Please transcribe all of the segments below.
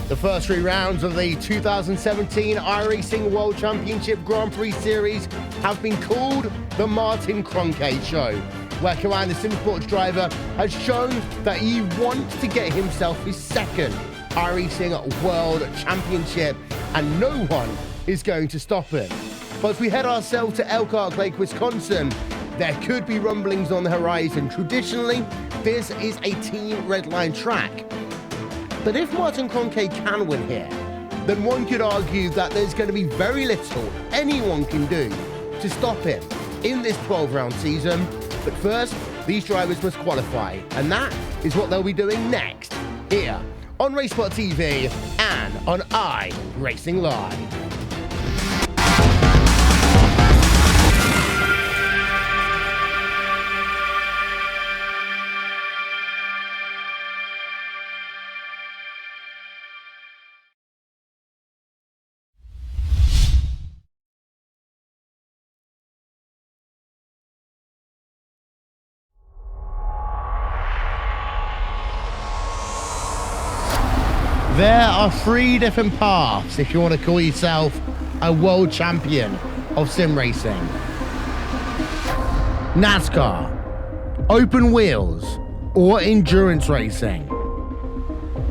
The first 3 rounds of the 2017 iRacing World Championship Grand Prix Series have been called the Martin Cronkite Show, where Karan, the SimSports driver, has shown that he wants to get himself his second iRacing World Championship, and no one is going to stop him. But if we head ourselves to Elkhart Lake, Wisconsin, there could be rumblings on the horizon. Traditionally, this is a team redline track. But if Martin Cronkite can win here, then one could argue that there's going to be very little anyone can do to stop him in this 12-round season. But first, these drivers must qualify, and that is what they'll be doing next, here on Racesport TV and on iRacing Live. There are 3 different paths if you want to call yourself a world champion of sim racing. NASCAR, open wheels, or endurance racing.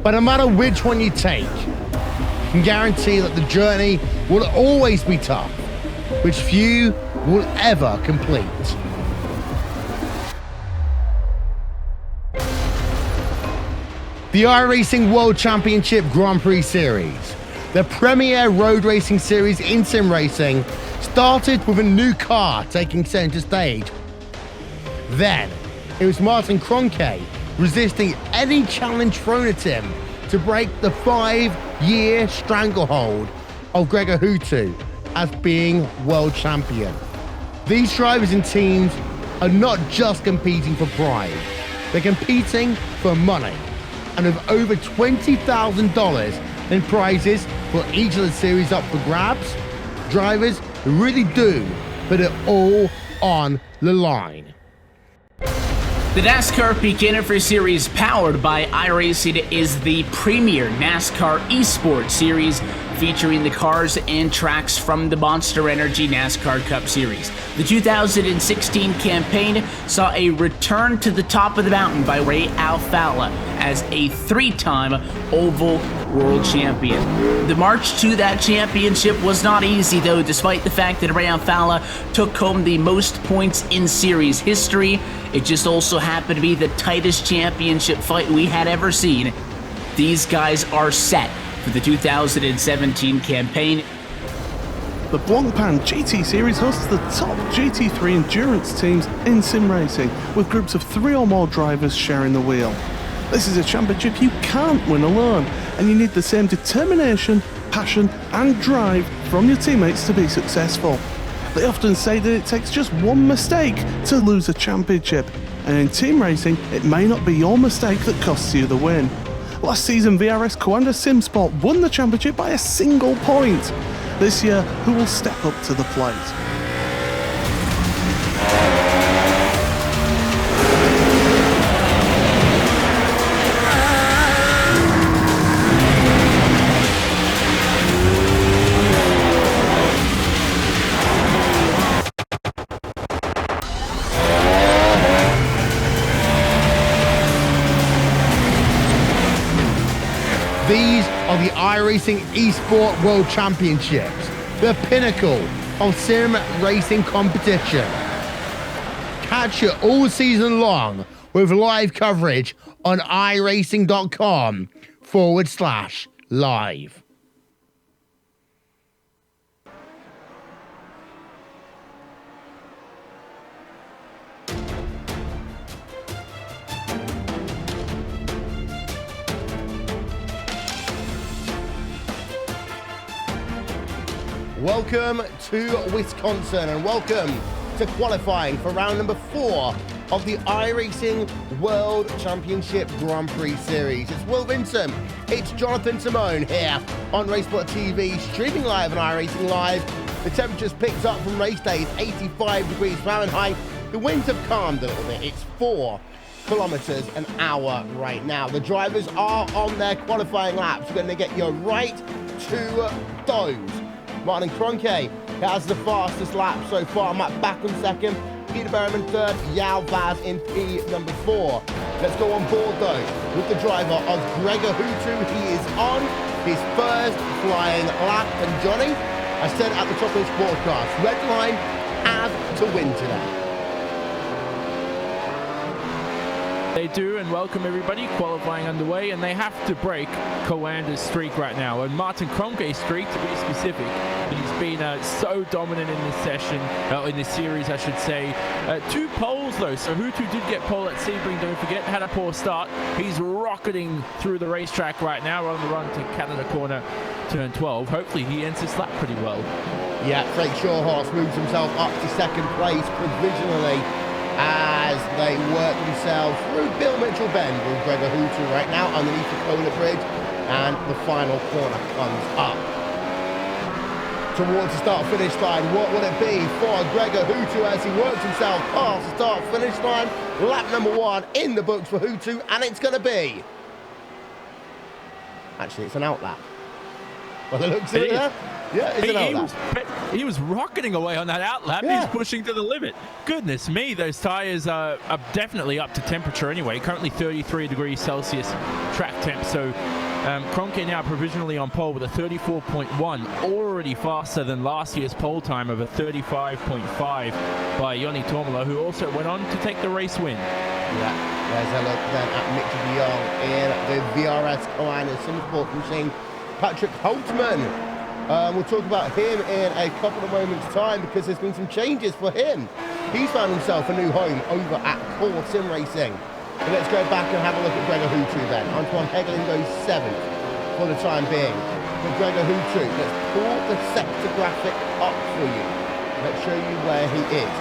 But no matter which one you take, you can guarantee that the journey will always be tough, which few will ever complete. The iRacing World Championship Grand Prix Series, the premier road racing series in sim racing, started with a new car taking center stage. Then, it was Martin Cronkite resisting any challenge thrown at him to break the 5-year stranglehold of Gregor Hutu as being world champion. These drivers and teams are not just competing for pride, they're competing for money. And with over $20,000 in prizes for each of the series up for grabs, drivers really do put it all on the line. The NASCAR Beginner Series powered by iRacing is the premier NASCAR eSports series featuring the cars and tracks from the Monster Energy NASCAR Cup Series. The 2016 campaign saw a return to the top of the mountain by Ray Alfalla as a 3-time Oval World Champion. The march to that championship was not easy though, despite the fact that Ray Alfalla took home the most points in series history. It just also happened to be the tightest championship fight we had ever seen. These guys are set for the 2017 campaign. The Blancpain GT Series hosts the top GT3 endurance teams in sim racing, with groups of 3 or more drivers sharing the wheel. This is a championship you can't win alone, and you need the same determination, passion and drive from your teammates to be successful. They often say that it takes just one mistake to lose a championship, and in team racing, it may not be your mistake that costs you the win. Last season, VRS co-owner SimSport won the championship by a single point. This year, who will step up to the plate? These are the iRacing eSport World Championships, the pinnacle of sim racing competition. Catch it all season long with live coverage on iRacing.com/live. Welcome to Wisconsin and welcome to qualifying for round number 4 of the iRacing World Championship Grand Prix Series. It's Will Vinson, it's Jonathan Simone here on Racesport TV, streaming live on iRacing Live. The temperature's picked up from race day, it's 85 degrees Fahrenheit. The winds have calmed a little bit, it's 4 kilometers an hour right now. The drivers are on their qualifying laps. We're going to get you right to those. Martin Kroenke has the fastest lap so far. Matt Backham second, Peter Berriman third, Yao Vaz in P number 4. Let's go on board though with the driver of Gregor Hutu. He is on his first flying lap. And Johnny, I said at the top of this broadcast, Redline has to win today. They do, and welcome everybody. Qualifying underway, and they have to break Coander's streak right now, and Martin Kroenke's streak to be specific. He's been so dominant in this session, in this series, I should say. 2 poles though, so Hutu did get pole at Sebring, don't forget, had a poor start. He's rocketing through the racetrack right now on the run to Canada Corner, turn 12. Hopefully he ends this lap pretty well. Yeah, Frank Shawhorse moves himself up to second place provisionally as they work themselves through Bill Mitchell Bend with Gregor Hutu right now underneath the Cola Bridge, and the final corner comes up. Towards the start-finish line, what will it be for Gregor Hutu as he works himself past the start-finish line? Lap number 1 in the books for Hutu, and it's going to be... Actually, it's an outlap. By the looks of it there. Yeah, it's an outlap. He was rocketing away on that outlap. Yeah. He's pushing to the limit. Goodness me, those tires are definitely up to temperature anyway. Currently 33 degrees Celsius track temp. So Kroenke now provisionally on pole with a 34.1, already faster than last year's pole time of a 35.5 by Joni Tormola, who also went on to take the race win. Yeah, there's a look then at Mitchell de Jong in the VRS Coana Simsport machine. Patrick Holtman. We'll talk about him in a couple of moments' time because there's been some changes for him. He's found himself a new home over at Core Sim Racing. So let's go back and have a look at Gregor Hutu then. Antoine Hegelin goes 7th for the time being. For Gregor Hutu, let's pull the sector graphic up for you. Let's show you where he is.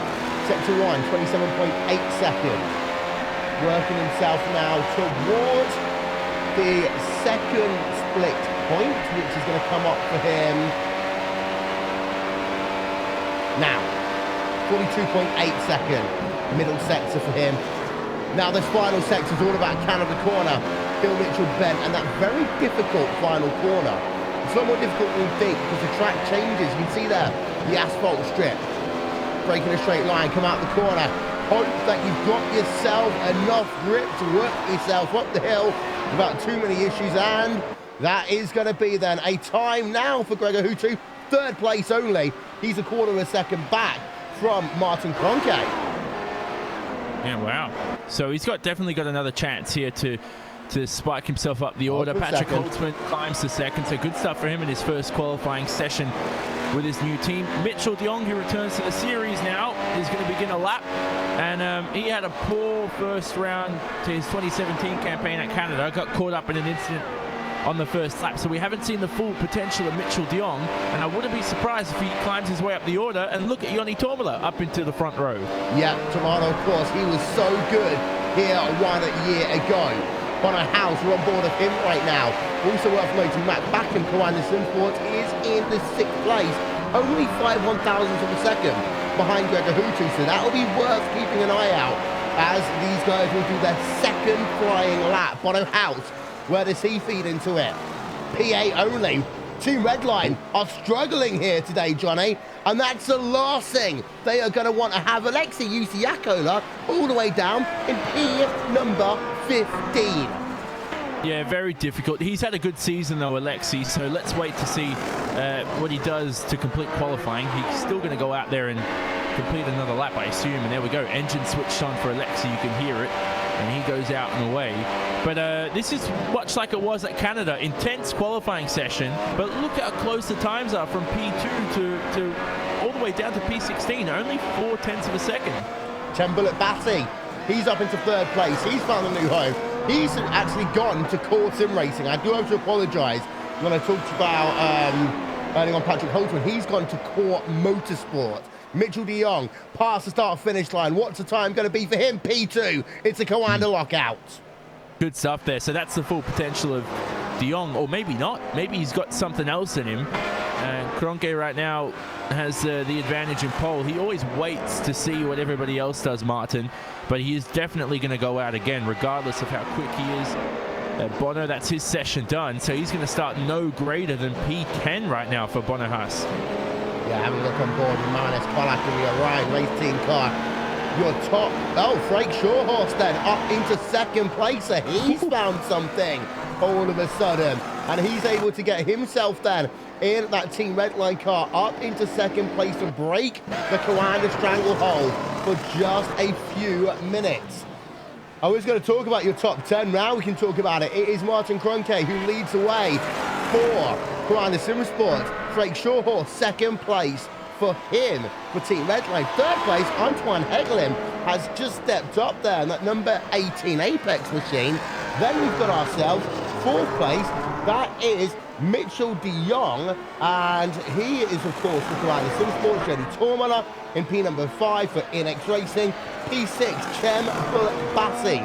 Sector 1, 27.8 seconds. Working himself now towards the second split point, which is going to come up for him now. 42.8 second middle sector for him. Now this final sector is all about Canada Corner, Bill Mitchell Bend, and that very difficult final corner. It's a lot more difficult than you think because the track changes. You can see there the asphalt strip breaking a straight line, come out the corner. Hope that you've got yourself enough grip to work yourself up the hill without too many issues, and that is going to be then a time now for Gregor Hutu, 3rd place only. He's a quarter of a second back from Martin Kroenke. Yeah, wow. So he's definitely got another chance here to spike himself up the order. Patrick Holtzman climbs to 2nd, so good stuff for him in his first qualifying session with his new team. Mitchell de Jong, who returns to the series now, is going to begin a lap, and he had a poor first round to his 2017 campaign at Canada, got caught up in an incident on the first lap, so we haven't seen the full potential of Mitchell de Jong, and I wouldn't be surprised if he climbs his way up the order. And look at Joni Tormola up into the front row. Yeah, Tormola, of course, he was so good here 1 year ago. Connor House, we're on board of him right now. Also worth noting, Matt Backham, Coanda Simsport, is in the 6th place, only 5 1,000ths of a second behind Gregor Hutu, so that'll be worth keeping an eye out as these guys will do their 2nd flying lap. Bono House, where does he feed into it? PA only. Team Redline are struggling here today, Johnny, and that's the last thing they are going to want to have Alexei Usiakola all the way down in P number 15. Yeah, very difficult. He's had a good season though, Alexei, so let's wait to see what he does to complete qualifying. He's still going to go out there and complete another lap, I assume, and there we go. Engine switched on for Alexei, you can hear it, and he goes out and away. But this is much like it was at Canada. Intense qualifying session, but look how close the times are from P2 to all the way down to P16, only 4/10 of a second. Bullet Batty, he's up into 3rd place. He's found a new home. He's actually gone to Core Sim Racing. I do have to apologise when I talked about earlier on Patrick Holtzman. He's gone to Core Motorsport. Mitchell de Jong past the start-finish line. What's the time going to be for him? P2. It's a Coanda lockout. Good stuff there. So that's the full potential of de Jong, or maybe not. Maybe he's got something else in him. Kroenke right now has the advantage in pole. He always waits to see what everybody else does, Martin, but he is definitely going to go out again, regardless of how quick he is. Bono, that's his session done, so he's going to start no greater than P10 right now for Bono Haas. Yeah, having a look on board with Manes Pollack and the Orion race team car. Your top, Frank Shawhorse then up into second place. So he's found something all of a sudden, and he's able to get himself then in that Team Redline car up into second place to break the Coanda stranglehold for just a few minutes. I was going to talk about your top 10. Now we can talk about it. It is Martin Kroenke who leads away for Coanda Simsport. Frank Shawhorse second place for him for Team Redline. Third place, Antoine Hegelin has just stepped up there in that number 18 Apex machine. Then we've got ourselves fourth place. That is Mitchell de Jong, and he is of course for Coanda Simsport. Jody Tormala in P number 5 for Inex Racing. P6 Chem Bullet Bassi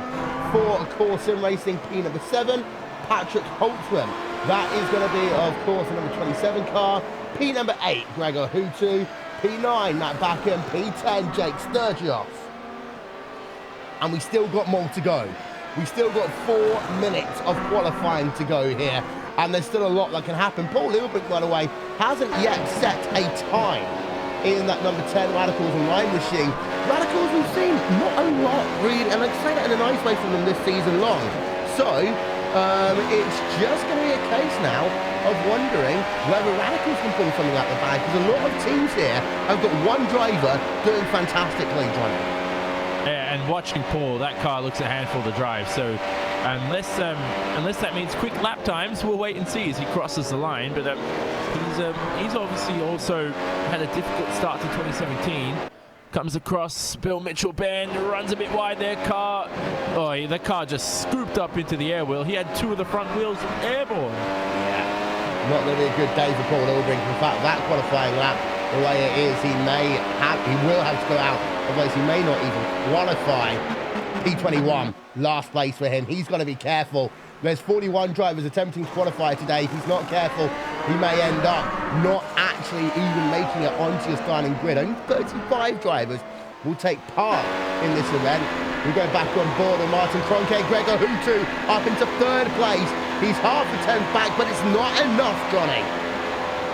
for Core Sim Racing. P number 7 Patrick Holtzman. That is going to be of course the number 27 car. P number 8 Gregor Hutu. P9 Matt Backham. P10 Jake Sturgioff. And we still got more to go. We still got 4 minutes of qualifying to go here, and there's still a lot that can happen. Paul Lilbrick, by the way, hasn't yet set a time in that number 10 Radicals Online machine. Radicals we've seen not a lot, really, and I'd say that in a nice way from them this season long. So it's just going to be a case now of wondering whether Radicals can pull something out the bag, because a lot of teams here have got one driver doing fantastically, Johnny. Yeah, and watching Paul, that car looks a handful to drive. So unless that means quick lap times, we'll wait and see as he crosses the line. But he's obviously also had a difficult start to 2017. Comes across Bill Mitchell bend, runs a bit wide there. The car just scooped up into the air wheel. He had 2 of the front wheels airborne. Yeah, not going to be a good day for Paul Lilbrink. In fact, that qualifying lap, the way it is, he will have to go out. Otherwise, he may not even qualify. P21, last place for him. He's got to be careful. There's 41 drivers attempting to qualify today. If he's not careful, he may end up not actually even making it onto your starting grid. Only 35 drivers will take part in this event. We go back on board with Martin Kroenke. Gregor Hutu up into third place. He's half a tenth back, but it's not enough, Johnny.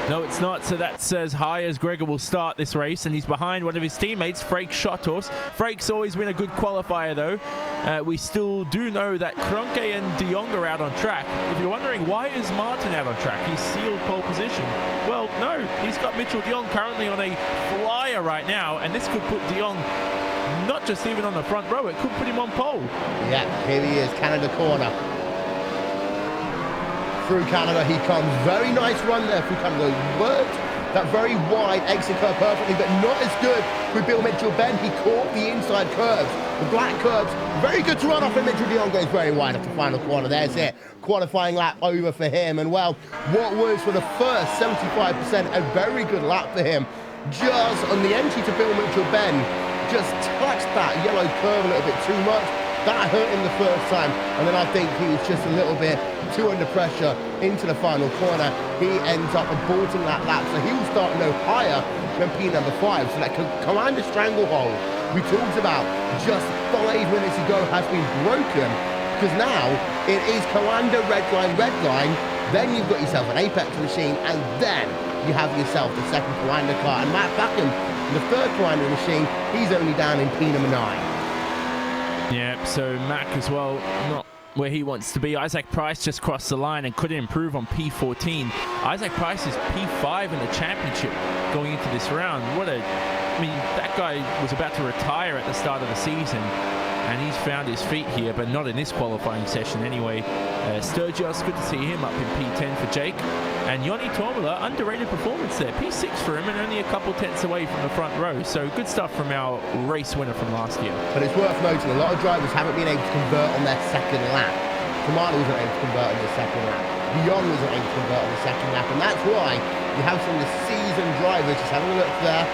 No, it's not. So that's as high as Gregor will start this race, and he's behind one of his teammates, Freek Schothorst. Freek's always been a good qualifier, though. We still do know that Kroenke and de Jong are out on track. If you're wondering why is Martin out on track, he's sealed pole position. Well, no, he's got Mitchell de Jong currently on a flyer right now, and this could put de Jong not just even on the front row, it could put him on pole. Yeah, here he is, Canada corner. Through Canada he comes. Very nice run there through Canada. Worked that very wide exit curve perfectly, but not as good with Bill Mitchell bend. He caught the inside curves, the black curves. Very good to run off, and Mitchell de Jong goes very wide off the final corner. There's it. Qualifying lap over for him. And well, what was for the first 75% a very good lap for him. Just on the entry to Bill Mitchell bend, just touched that yellow curve a little bit too much. That hurt him the first time, and then I think he was just a little bit too under pressure into the final corner. He ends up aborting that lap, so he will start no higher than P number 5. So that Coanda stranglehold we talked about just 5 minutes ago has been broken, because now it is Coanda redline, then you've got yourself an Apex machine, and then you have yourself the second Coanda car. And Matt Backham, the third Coanda machine, he's only down in P number 9. Yeah, so Mac as well, not where he wants to be. Isaac Price just crossed the line and couldn't improve on P14. Isaac Price is P5 in the championship going into this round. That guy was about to retire at the start of the season, and he's found his feet here, but not in this qualifying session anyway. Sturgis, good to see him up in P10 for Jake. And Joni Tormala, underrated performance there. P6 for him and only a couple tenths away from the front row. So good stuff from our race winner from last year. But it's worth noting, a lot of drivers haven't been able to convert on their second lap. Kamala wasn't able to convert on the second lap. Dion wasn't able to convert on the second lap. And that's why you have some of the seasoned drivers just having a look there.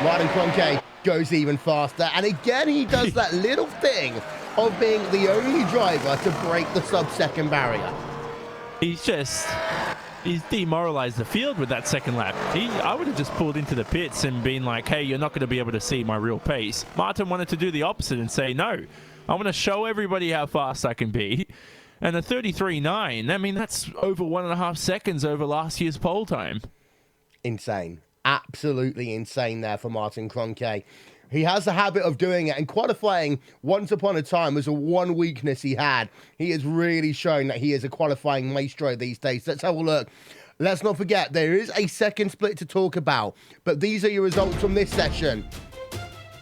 Martin Kroenke goes even faster. And again, he does that little thing of being the only driver to break the sub-second barrier. He's just he's demoralized the field with that second lap. I would have just pulled into the pits and been like, hey, you're not going to be able to see my real pace. Martin wanted to do the opposite and say, no, I want to show everybody how fast I can be. And a 33.9, I mean, that's over 1.5 seconds over last year's pole time. Insane. Absolutely insane there for Martin Kroenke. He has the habit of doing it, and qualifying once upon a time was a one weakness he had. He has really shown that he is a qualifying maestro these days. Let's have a look. Let's not forget, there is a second split to talk about, but these are your results from this session.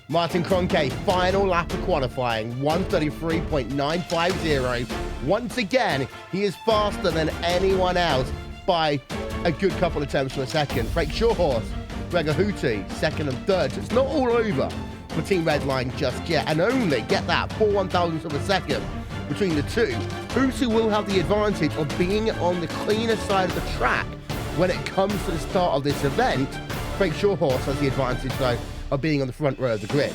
Martin Kroenke, final lap of qualifying, 1:33.950. Once again, he is faster than anyone else by a good couple of tenths of a second. Frank Shawhorse, Gregor Houty, second and third. So it's not all over for Team Redline just yet. And only, get that, 4 1,000ths of a second between the two. Houty will have the advantage of being on the cleaner side of the track when it comes to the start of this event. Frank Shawhorse has the advantage, though, of being on the front row of the grid.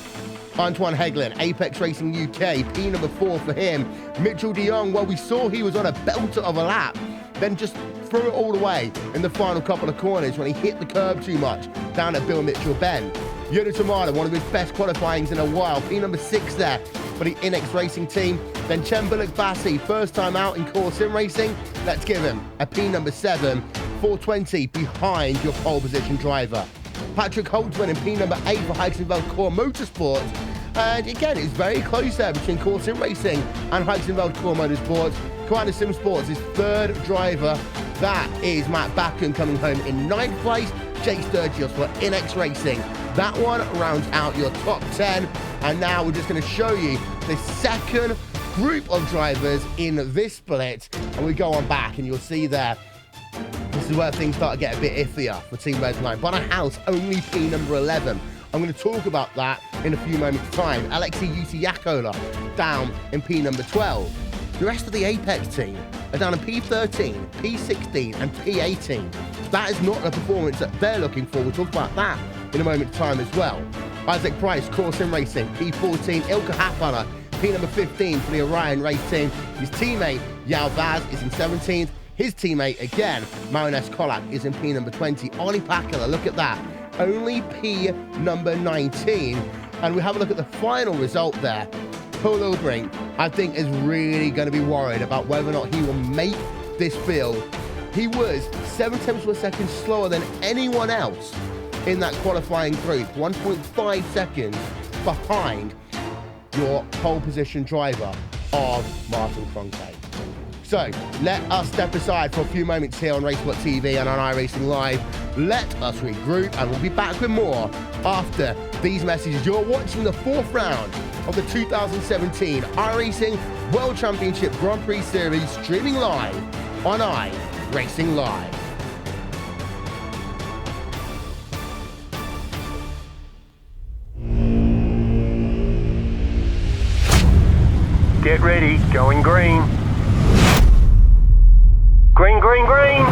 Antoine Heglin, Apex Racing UK, P number 4 for him. Mitchell de Jong, well, we saw he was on a belter of a lap, then just threw it all away in the final couple of corners when he hit the curb too much down at Bill Mitchell Bend. Yoda Tamada, one of his best qualifyings in a while, P number 6 there for the Inex Racing team. Then Chen Bullock Bassi, first time out in core sim racing. Let's give him a P number 7, 420 behind your pole position driver. Patrick Holtzman in P number 8 for Heisenfeld Core Motorsports. And again, it's very close there between Core Sim Racing and Heisenfeld Core Motorsports. Commander Sim Sports, his third driver. That is Matt Backen coming home in 9th place. Jake Sturgios for Inex Racing. That one rounds out your top 10. And now we're just going to show you the second group of drivers in this split. And we go on back and you'll see there, this is where things start to get a bit iffier for Team Redline. Bonner House, only P number 11. I'm going to talk about that in a few moments' time. Alexei Yusiakola down in P number 12. The rest of the Apex team are down in P13, P16 and P18. That is not the performance that they're looking for. We'll talk about that in a moment's time as well. Isaac Price, Core Sim Racing, P14. Ilka Hapana, P number 15 for the Orion race team. His teammate, Yao Vaz, is in 17th. His teammate, again, Marinus Kolak, is in P number 20. Ollie Pakala, look at that. Only P number 19. And we have a look at the final result there. Paul Ilbrink, I think, is really going to be worried about whether or not he will make this field. He was 7 tenths of a second slower than anyone else in that qualifying group. 1.5 seconds behind your pole position driver of Martin Kroenke. So let us step aside for a few moments here on Racebot TV and on iRacing Live. Let us regroup and we'll be back with more after these messages. You're watching the 4th round of the 2017 iRacing World Championship Grand Prix Series, streaming live on iRacing Live. Get ready, going green. Green, green, green!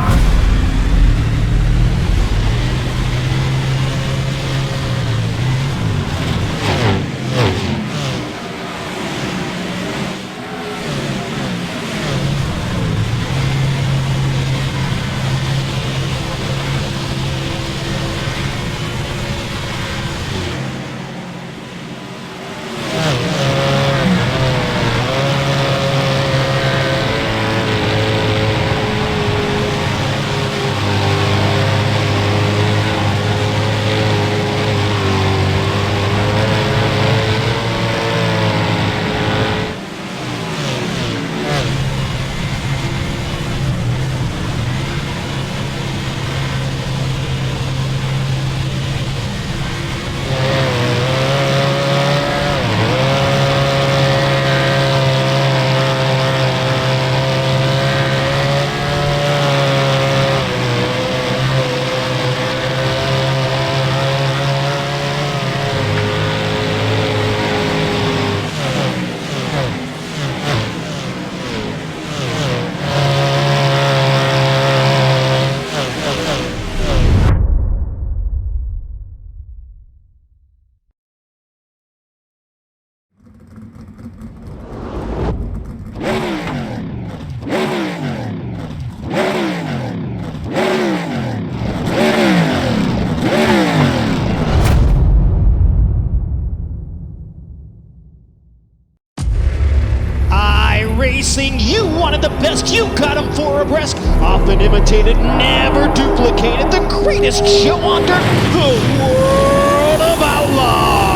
iRacing, you wanted the best, you got them 4 abreast. Often imitated, never duplicated. The greatest show on dirt, the World of Outlaws.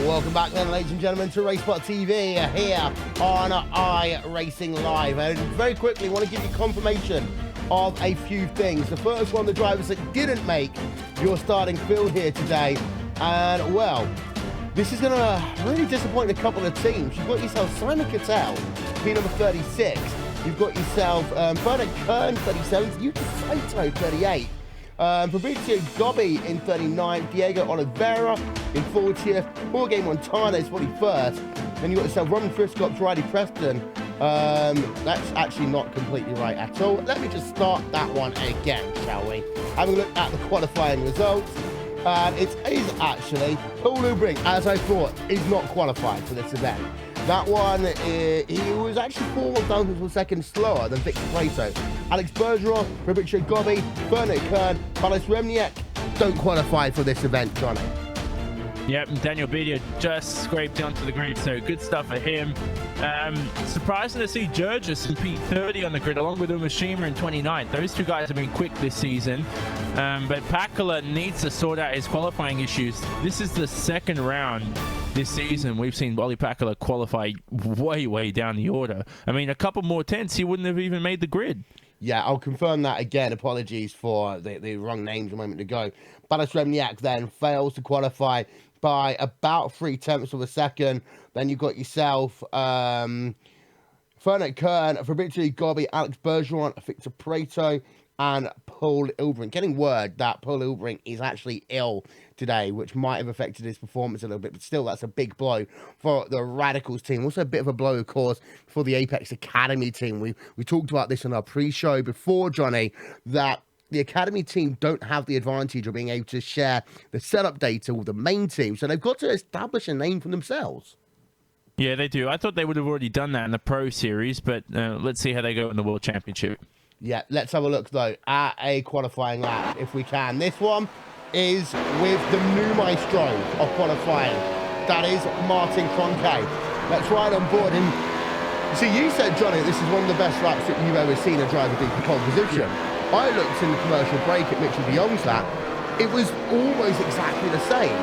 Welcome back then, ladies and gentlemen, to RaceSpot TV here on iRacing Live. And very quickly, want to give you confirmation of a few things. The first one, the drivers that didn't make your starting field here today. And, well, this is going to really disappoint a couple of teams. You've got yourself Simon Cattell, P number 36. You've got yourself Bernard Kern, 37. Yuki Saito, 38. Fabrizio Gobbi in 39th, Diego Oliveira in 40th, Jorge Montana is 41st. Then you've got yourself Roman Friscops, Riley Preston. That's actually not completely right at all. Let me just start that one again, shall we? Having a look at the qualifying results. It is actually Paul Ubring, as I thought, is not qualified for this event. That one, he was actually 4 seconds slower than Victor Preto. Alex Bergeron, Fabrizio Gobbi, Bernard Kern, Carlos Remniak don't qualify for this event, Johnny. Yep, and Daniel Bedia just scraped onto the grid, so good stuff for him. Surprising to see Jurgis in P30 on the grid, along with Umashima in 29th. Those two guys have been quick this season, but Pakala needs to sort out his qualifying issues. This is the second round this season we've seen Wally Pakala qualify way down the order. I mean, a couple more tenths, he wouldn't have even made the grid. Yeah, I'll confirm that again. Apologies for the wrong names a moment ago. Balas Remniak then fails to qualify by about 0.3 of a second. Then you've got yourself Bernard Kern, Fabrizio Gobbi, Alex Bergeron, Victor Preto, and Paul Ilbrink. Getting word that Paul Ilbrink is actually ill today, which might have affected his performance a little bit, but still, that's a big blow for the Radicals team. Also a bit of a blow, of course, for the Apex Academy team. We talked about this on our pre-show before, Johnny, that the Academy team don't have the advantage of being able to share the setup data with the main team, so they've got to establish a name for themselves. Yeah, they do. I thought they would have already done that in the Pro Series, but let's see how they go in the World Championship. Yeah, let's have a look, though, at a qualifying lap, if we can. This one is with the new maestro of qualifying. That is Martin Kroenke. Let's ride on board him. See, you said, Johnny, this is one of the best laps that you've ever seen a driver do for pole position. I looked in the commercial break at Mitchell de Jong's lap. It was almost exactly the same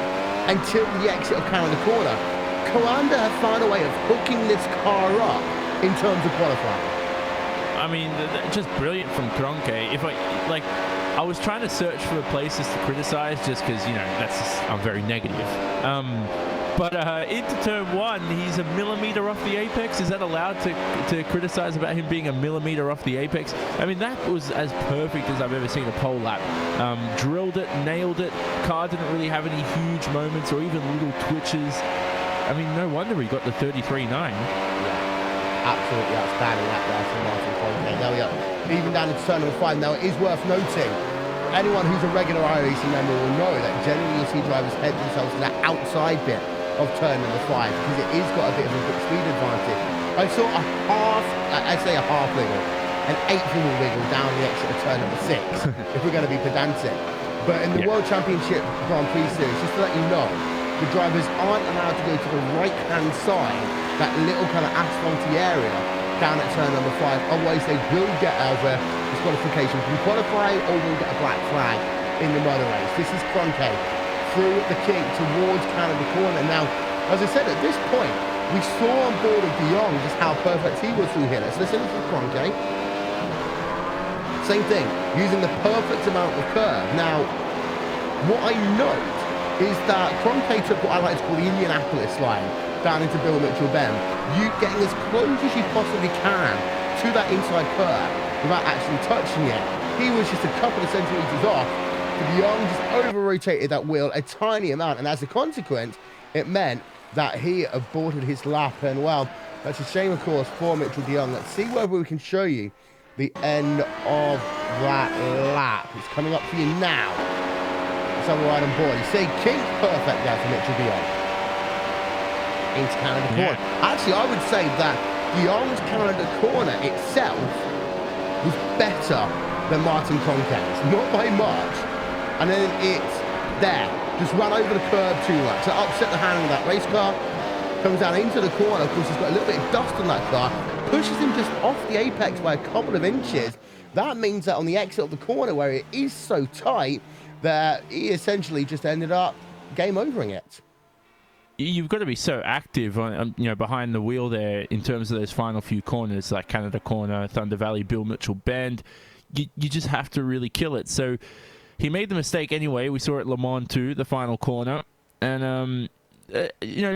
until the exit of Canada Corner. Coanda have found a way of hooking this car up in terms of qualifying. I mean, just brilliant from Kroenke. I was trying to search for places to criticize just because, I'm very negative. But into turn one, he's a millimeter off the apex. Is that allowed to criticize about him being a millimeter off the apex? I mean, that was as perfect as I've ever seen a pole lap. Drilled it, nailed it. Car didn't really have any huge moments or even little twitches. I mean, no wonder he got the 33.9. Absolutely outstanding lap there for Martin Kroenke. There we go. Even down into turn number 5. Now, it is worth noting, anyone who's a regular iRacing member will know that generally you'll see drivers head themselves to that outside bit of turn number 5 because it is got a bit of a speed advantage. I saw I'd say a half wiggle, an eighth of a wiggle down the exit of turn number 6, if we're going to be pedantic. But in the World Championship Grand Prix Series, just to let you know, the drivers aren't allowed to go to the right-hand side, that little kind of asphalty area down at turn number 5. Otherwise, they will get over disqualification from qualifying or will get a black flag in the motor race. This is Kroenke through the kink towards Canada Corner. Now, as I said, at this point, we saw on board of de Jong just how perfect he was through here. Let's listen to Kroenke. Same thing, using the perfect amount of curve. Now, what I note is that Kroenke took what I like to call the Indianapolis line down into Bill Mitchell Bend. You getting as close as you possibly can to that inside curve without actually touching it. He was just a couple of centimeters off. De Jong just over-rotated that wheel a tiny amount, and as a consequence, it meant that he aborted his lap. And, well, That's a shame, of course, for Mitchell de Jong. Let's see whether we can show you the end of that lap. It's coming up for you now. So we're right on board. You see, King perfect there for Mitchell de Jong. Into Canada corner. Actually, I would say that de Jong's Canada corner itself was better than Martin Cronkite's. Not by much. And then it's there. Just run over the curb too much. So upset the handle of that race car. Comes down into the corner. Of course, he's got a little bit of dust on that car. Pushes him just off the apex by a couple of inches. That means that on the exit of the corner where it is so tight that he essentially just ended up game overing it. You've got to be so active on, behind the wheel there in terms of those final few corners, like Canada Corner, Thunder Valley, Bill Mitchell Bend. You just have to really kill it. So he made the mistake anyway. We saw it at Le Mans too, the final corner. And,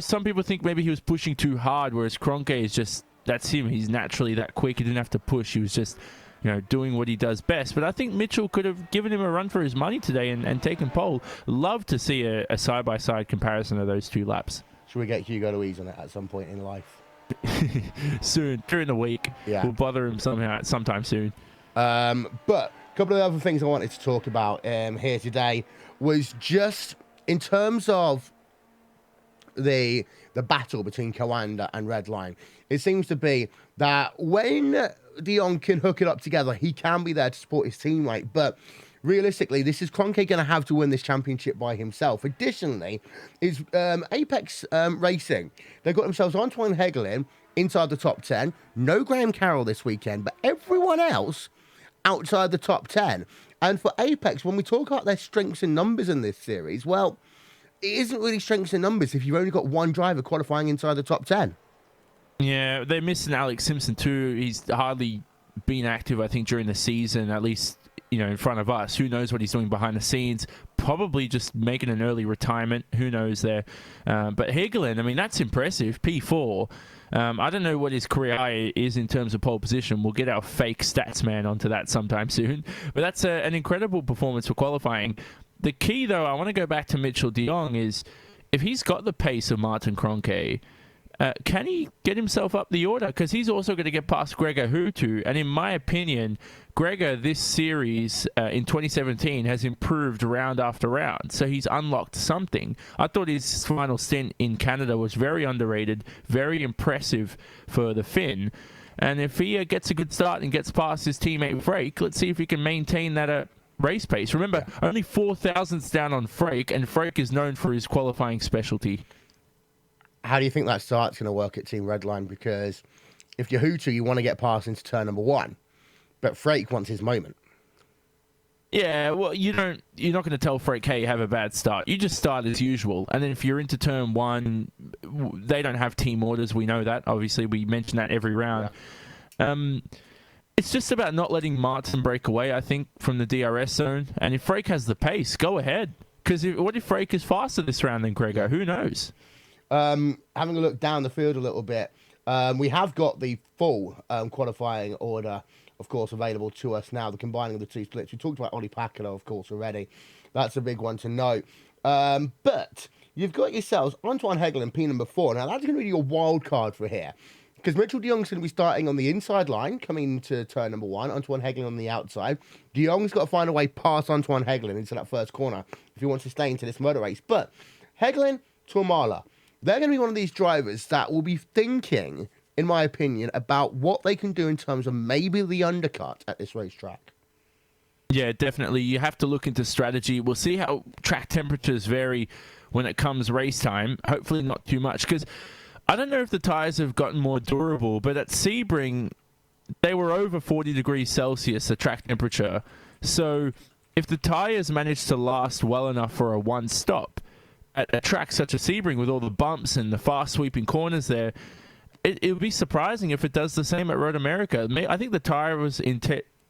some people think maybe he was pushing too hard, whereas Kroenke is just, that's him. He's naturally that quick. He didn't have to push. He was just, doing what he does best. But I think Mitchell could have given him a run for his money today and taken pole. Love to see a side-by-side comparison of those two laps. Should we get Hugo Louise on it at some point in life? Soon, during the week. Yeah. We'll bother him sometime soon. But a couple of other things I wanted to talk about here today was just in terms of the battle between Coanda and Redline. It seems to be that when de Jong can hook it up together, he can be there to support his teammate. But realistically, this is Kroenke going to have to win this championship by himself. Additionally, is Apex Racing. They've got themselves Antoine Hegelin inside the top 10. No Graham Carroll this weekend, but everyone else outside the top 10. And for Apex, when we talk about their strengths and numbers in this series, well, it isn't really strengths and numbers if you've only got one driver qualifying inside the top 10. Yeah, they're missing Alex Simpson too. He's hardly been active, I think, during the season, at least, in front of us. Who knows what he's doing behind the scenes? Probably just making an early retirement. Who knows there? But Hegelin, that's impressive. P4. I don't know what his career high is in terms of pole position. We'll get our fake stats man onto that sometime soon. But that's an incredible performance for qualifying. The key, though, I want to go back to Mitchell de Jong, is if he's got the pace of Martin Kroenke, can he get himself up the order? Because he's also going to get past Gregor Hutu. And in my opinion, Gregor this series in 2017 has improved round after round. So he's unlocked something. I thought his final stint in Canada was very underrated, very impressive for the Finn. And if he gets a good start and gets past his teammate Frake, let's see if he can maintain that race pace. Remember, only 4 thousandths down on Frake, and Frake is known for his qualifying specialty. How do you think that start's going to work at Team Redline? Because if you're Hutu, you want to get past into turn number 1, but Frake wants his moment. Yeah, well, you're not going to tell Frake, hey, have a bad start. You just start as usual, and then if you're into turn 1, they don't have team orders. We know that. Obviously, we mention that every round. Yeah. It's just about not letting Martin break away, I think, from the DRS zone. And if Frake has the pace, go ahead. Because what if Frake is faster this round than Gregor? Who knows? Having a look down the field a little bit, we have got the full qualifying order, of course, available to us now, the combining of the two splits. We talked about Ollie Paccolo, of course, already. That's a big one to note. But you've got yourselves Antoine Hegelin, P number 4. Now, that's going to be your wild card for here. Because Mitchell de Jong's going to be starting on the inside line, coming into turn number 1. Antoine Hegelin on the outside. De Jong's got to find a way past Antoine Hegelin into that first corner if he wants to stay into this motor race. But Hegelin, Tourmala, they're going to be one of these drivers that will be thinking, in my opinion, about what they can do in terms of maybe the undercut at this racetrack. Yeah, definitely. You have to look into strategy. We'll see how track temperatures vary when it comes race time. Hopefully not too much, because I don't know if the tyres have gotten more durable, but at Sebring, they were over 40 degrees Celsius, the track temperature. So if the tyres manage to last well enough for a one-stop at a track such as Sebring with all the bumps and the fast-sweeping corners there, it would be surprising if it does the same at Road America. I think the tyre was in...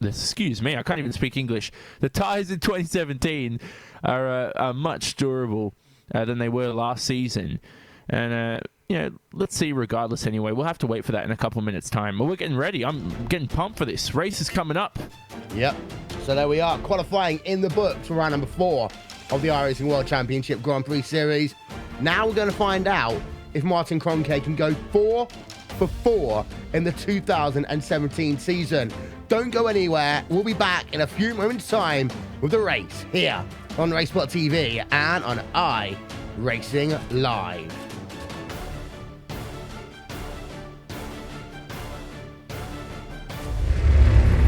Excuse me, I can't even speak English. The tyres in 2017 are much durable than they were last season. And... let's see regardless anyway. We'll have to wait for that in a couple of minutes' time. But we're getting ready. I'm getting pumped for this. Race is coming up. Yep. So there we are, qualifying in the books for round number 4 of the iRacing World Championship Grand Prix Series. Now we're going to find out if Martin Kroenke can go 4 for 4 in the 2017 season. Don't go anywhere. We'll be back in a few moments' time with the race here on Racebot TV and on iRacing Live.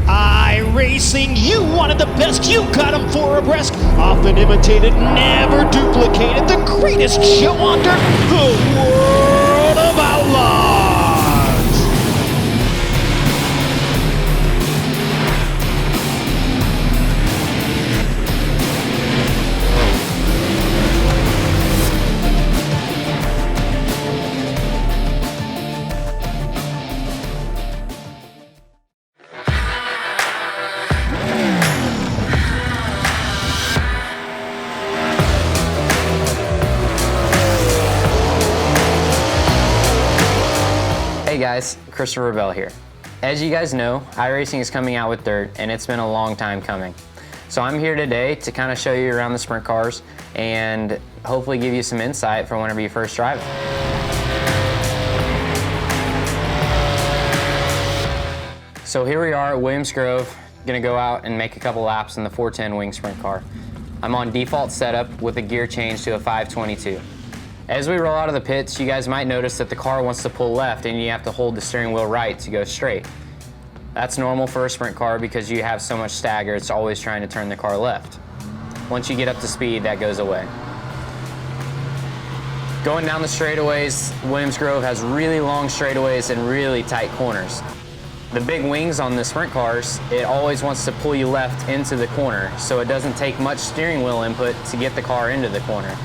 iRacing, you wanted the best, you got them 4 abreast. Often imitated, never duplicated. The greatest show under the world of outlaws. Hey guys, Christopher Bell here. As you guys know, iRacing is coming out with dirt and it's been a long time coming. So I'm here today to kind of show you around the sprint cars and hopefully give you some insight for whenever you first drive it. So here we are at Williams Grove, gonna go out and make a couple laps in the 410 wing sprint car. I'm on default setup with a gear change to a 522. As we roll out of the pits, you guys might notice that the car wants to pull left and you have to hold the steering wheel right to go straight. That's normal for a sprint car because you have so much stagger, it's always trying to turn the car left. Once you get up to speed, that goes away. Going down the straightaways, Williams Grove has really long straightaways and really tight corners. The big wings on the sprint cars, it always wants to pull you left into the corner, so it doesn't take much steering wheel input to get the car into the corner.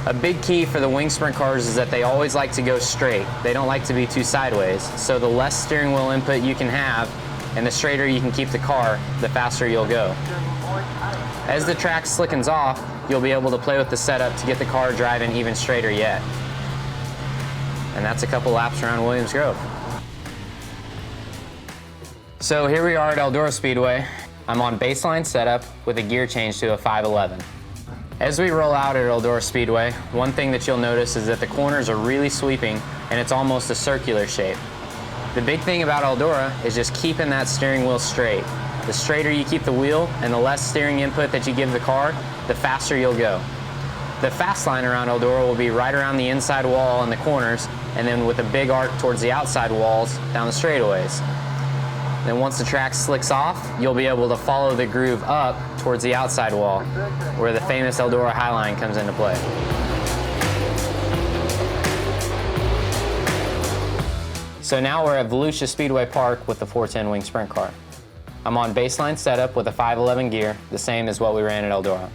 A big key for the wing sprint cars is that they always like to go straight. They don't like to be too sideways. So the less steering wheel input you can have and the straighter you can keep the car, the faster you'll go. As the track slickens off, you'll be able to play with the setup to get the car driving even straighter yet. And that's a couple laps around Williams Grove. So here we are at Eldora Speedway. I'm on baseline setup with a gear change to a 511. As we roll out at Eldora Speedway, one thing that you'll notice is that the corners are really sweeping and it's almost a circular shape. The big thing about Eldora is just keeping that steering wheel straight. The straighter you keep the wheel and the less steering input that you give the car, the faster you'll go. The fast line around Eldora will be right around the inside wall in the corners and then with a big arc towards the outside walls down the straightaways. Then once the track slicks off, you'll be able to follow the groove up towards the outside wall, where the famous Eldora High Line comes into play. So now we're at Volusia Speedway Park with the 410 wing sprint car. I'm on baseline setup with a 511 gear, the same as what we ran at Eldora.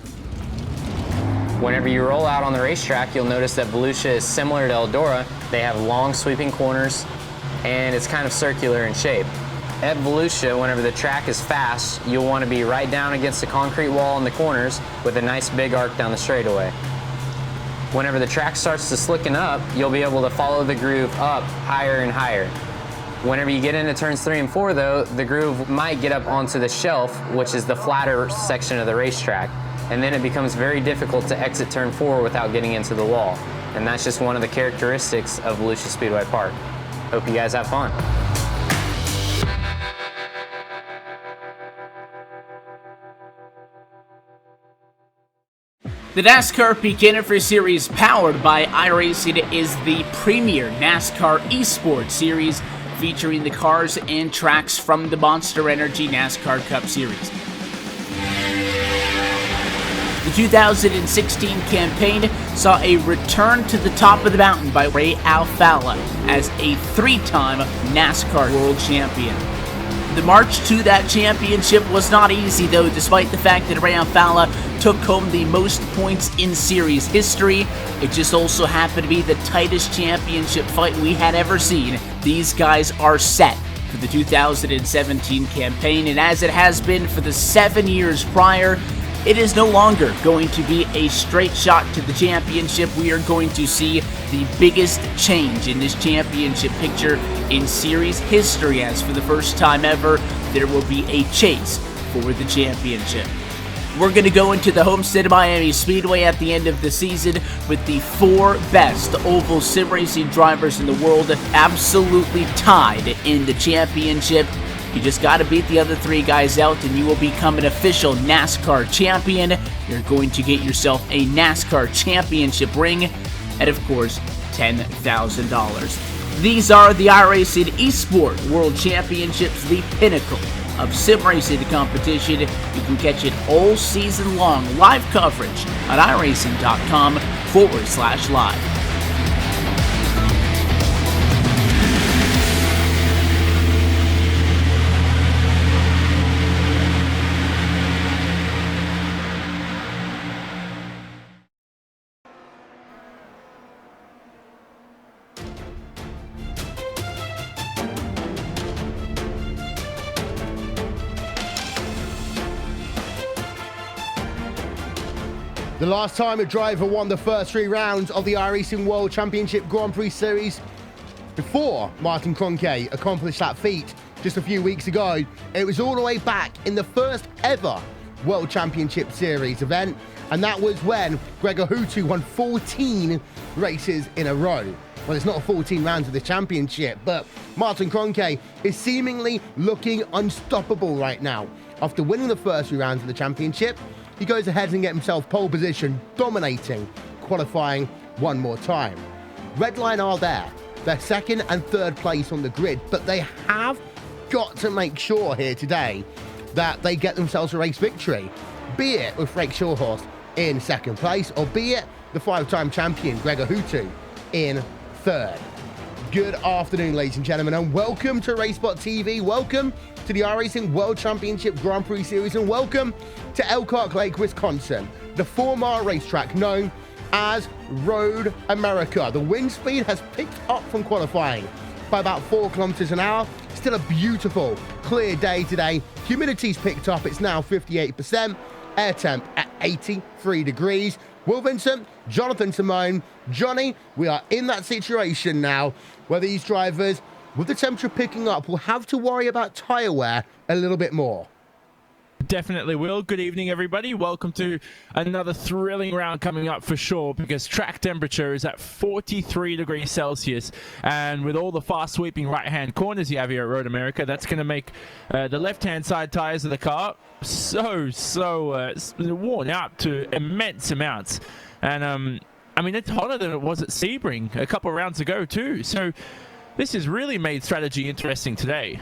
Whenever you roll out on the racetrack, you'll notice that Volusia is similar to Eldora. They have long sweeping corners, and it's kind of circular in shape. At Volusia, whenever the track is fast, you'll want to be right down against the concrete wall in the corners with a nice big arc down the straightaway. Whenever the track starts to slicken up, you'll be able to follow the groove up higher and higher. Whenever you get into turns 3 and 4 though, the groove might get up onto the shelf, which is the flatter section of the racetrack. And then it becomes very difficult to exit turn 4 without getting into the wall. And that's just one of the characteristics of Volusia Speedway Park. Hope you guys have fun. The NASCAR Peak Interface Series, powered by iRacing, is the premier NASCAR eSports series featuring the cars and tracks from the Monster Energy NASCAR Cup Series. The 2016 campaign saw a return to the top of the mountain by Ray Alfalla as a 3-time NASCAR World Champion. The march to that championship was not easy though, despite the fact that Ray Alfalla took home the most points in series history. It just also happened to be the tightest championship fight we had ever seen. These guys are set for the 2017 campaign, and as it has been for the 7 years prior, it is no longer going to be a straight shot to the championship. We are going to see the biggest change in this championship picture in series history, as for the first time ever, there will be a chase for the championship. We're going to go into the Homestead Miami Speedway at the end of the season with the 4 best oval sim racing drivers in the world absolutely tied in the championship. You just got to beat the other 3 guys out and you will become an official NASCAR champion. You're going to get yourself a NASCAR championship ring and, of course, $10,000. These are the iRacing Esport World Championships, the pinnacle of sim racing competition. You can catch it all season long, live coverage at iRacing.com/live. The last time a driver won the first 3 rounds of the iRacing World Championship Grand Prix Series before Martin Kroenke accomplished that feat just a few weeks ago, it was all the way back in the first ever World Championship Series event, and that was when Gregor Hutu won 14 races in a row. Well, it's not 14 rounds of the championship, but Martin Kroenke is seemingly looking unstoppable right now. After winning the first 3 rounds of the championship, he goes ahead and gets himself pole position, dominating, qualifying one more time. Redline are there. They're 2nd and 3rd place on the grid, but they have got to make sure here today that they get themselves a race victory, be it with Frank Shawhorst in 2nd place, or be it the 5-time champion Gregor Hutu in 3rd. Good afternoon, ladies and gentlemen, and welcome to RaceBot TV. Welcome to the iRacing World Championship Grand Prix Series, and welcome to Elkhart Lake, Wisconsin, the 4-mile racetrack known as Road America. The wind speed has picked up from qualifying by about 4 kilometers an hour. Still a beautiful, clear day today. Humidity's picked up. It's now 58%. Air temp at 83 degrees. Will Vincent, Jonathan Simone, Johnny, we are in that situation now where these drivers, with the temperature picking up, will have to worry about tyre wear a little bit more. Definitely will. Good evening, everybody. Welcome to another thrilling round coming up for sure, because track temperature is at 43 degrees Celsius, and with all the fast sweeping right-hand corners you have here at Road America, that's going to make the left-hand side tires of the car so worn out to immense amounts. And I mean, it's hotter than it was at Sebring a couple of rounds ago too. So this has really made strategy interesting today.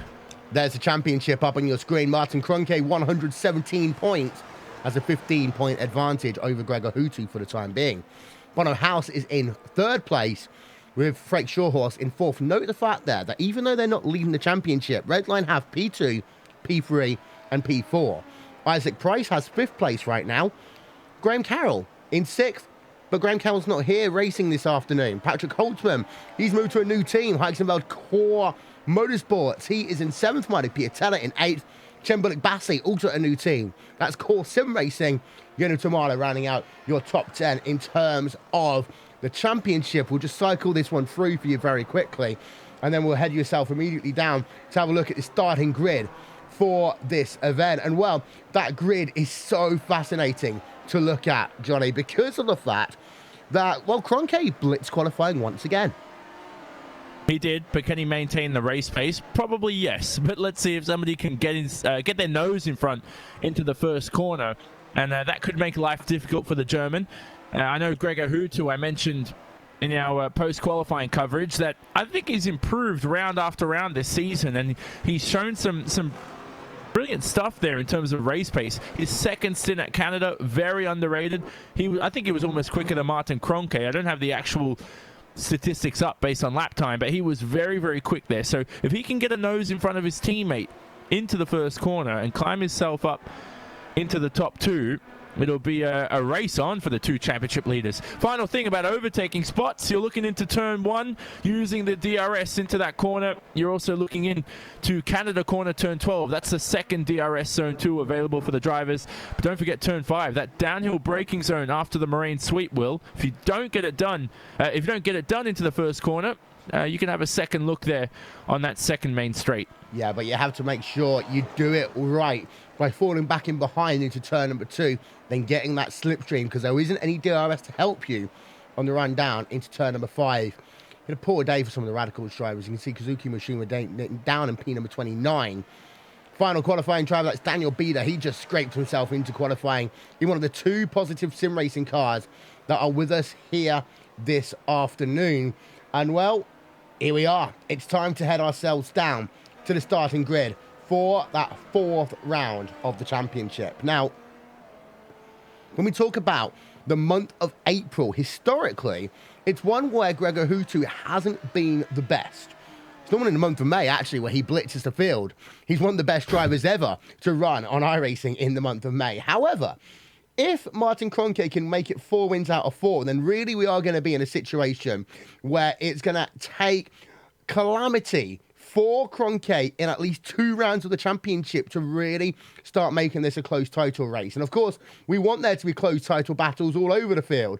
There's the championship up on your screen. Martin Kroenke, 117 points, has a 15-point advantage over Gregor Hutu for the time being. Bono House is in 3rd place with Frank Shawhorst in 4th. Note the fact there that even though they're not leading the championship, Redline have P2, P3, and P4. Isaac Price has 5th place right now. Graham Carroll in 6th, but Graham Carroll's not here racing this afternoon. Patrick Holtzman, he's moved to a new team, Heisenfeld Core Motorsports. He is in 7th. Marty Piatella in 8th. Chembulik Bassi, also a new team. That's Core Sim Racing. Yono Tamala rounding out your top 10 in terms of the championship. We'll just cycle this one through for you very quickly, and then we'll head yourself immediately down to have a look at the starting grid for this event. And well, that grid is so fascinating to look at, Johnny, because of the fact that, well, Kroenke blitz qualifying once again. He did, but can he maintain the race pace? Probably yes, but let's see if somebody can get their nose in front into the first corner, and that could make life difficult for the German. I know Gregor Hutu, I mentioned in our post-qualifying coverage, that I think he's improved round after round this season, and he's shown some brilliant stuff there in terms of race pace. His 2nd stint at Canada, very underrated. I think he was almost quicker than Martin Kroenke. I don't have the actual statistics up based on lap time, but he was very, very quick there. So if he can get a nose in front of his teammate into the first corner and climb himself up into the top 2, it'll be a race on for the 2 championship leaders. Final thing about overtaking spots, you're looking into turn 1 using the DRS into that corner. You're also looking into Canada corner turn 12. That's the 2nd DRS zone 2 available for the drivers. But don't forget turn 5, that downhill braking zone after the Marine Sweep. Will, if you don't get it done, into the first corner, you can have a second look there on that second main straight. Yeah, but you have to make sure you do it right by falling back in behind into turn number 2, then getting that slipstream, because there isn't any DRS to help you on the run down into turn number 5. A poor day for some of the Radicals drivers. You can see Kazuki Mishima down in P number 29. Final qualifying driver, that's Daniel Bieder. He just scraped himself into qualifying in one of the 2 positive sim racing cars that are with us here this afternoon. And well, here we are. It's time to head ourselves down to the starting grid for that 4th round of the championship. Now, when we talk about the month of April, historically, it's one where Gregor Hutu hasn't been the best. It's normally in the month of May, actually, where he blitzes the field. He's one of the best drivers ever to run on iRacing in the month of May. However, if Martin Kroenke can make it 4 wins out of 4, then really we are going to be in a situation where it's going to take calamity for Kroenke in at least 2 rounds of the championship to really start making this a close title race. And of course, we want there to be close title battles all over the field.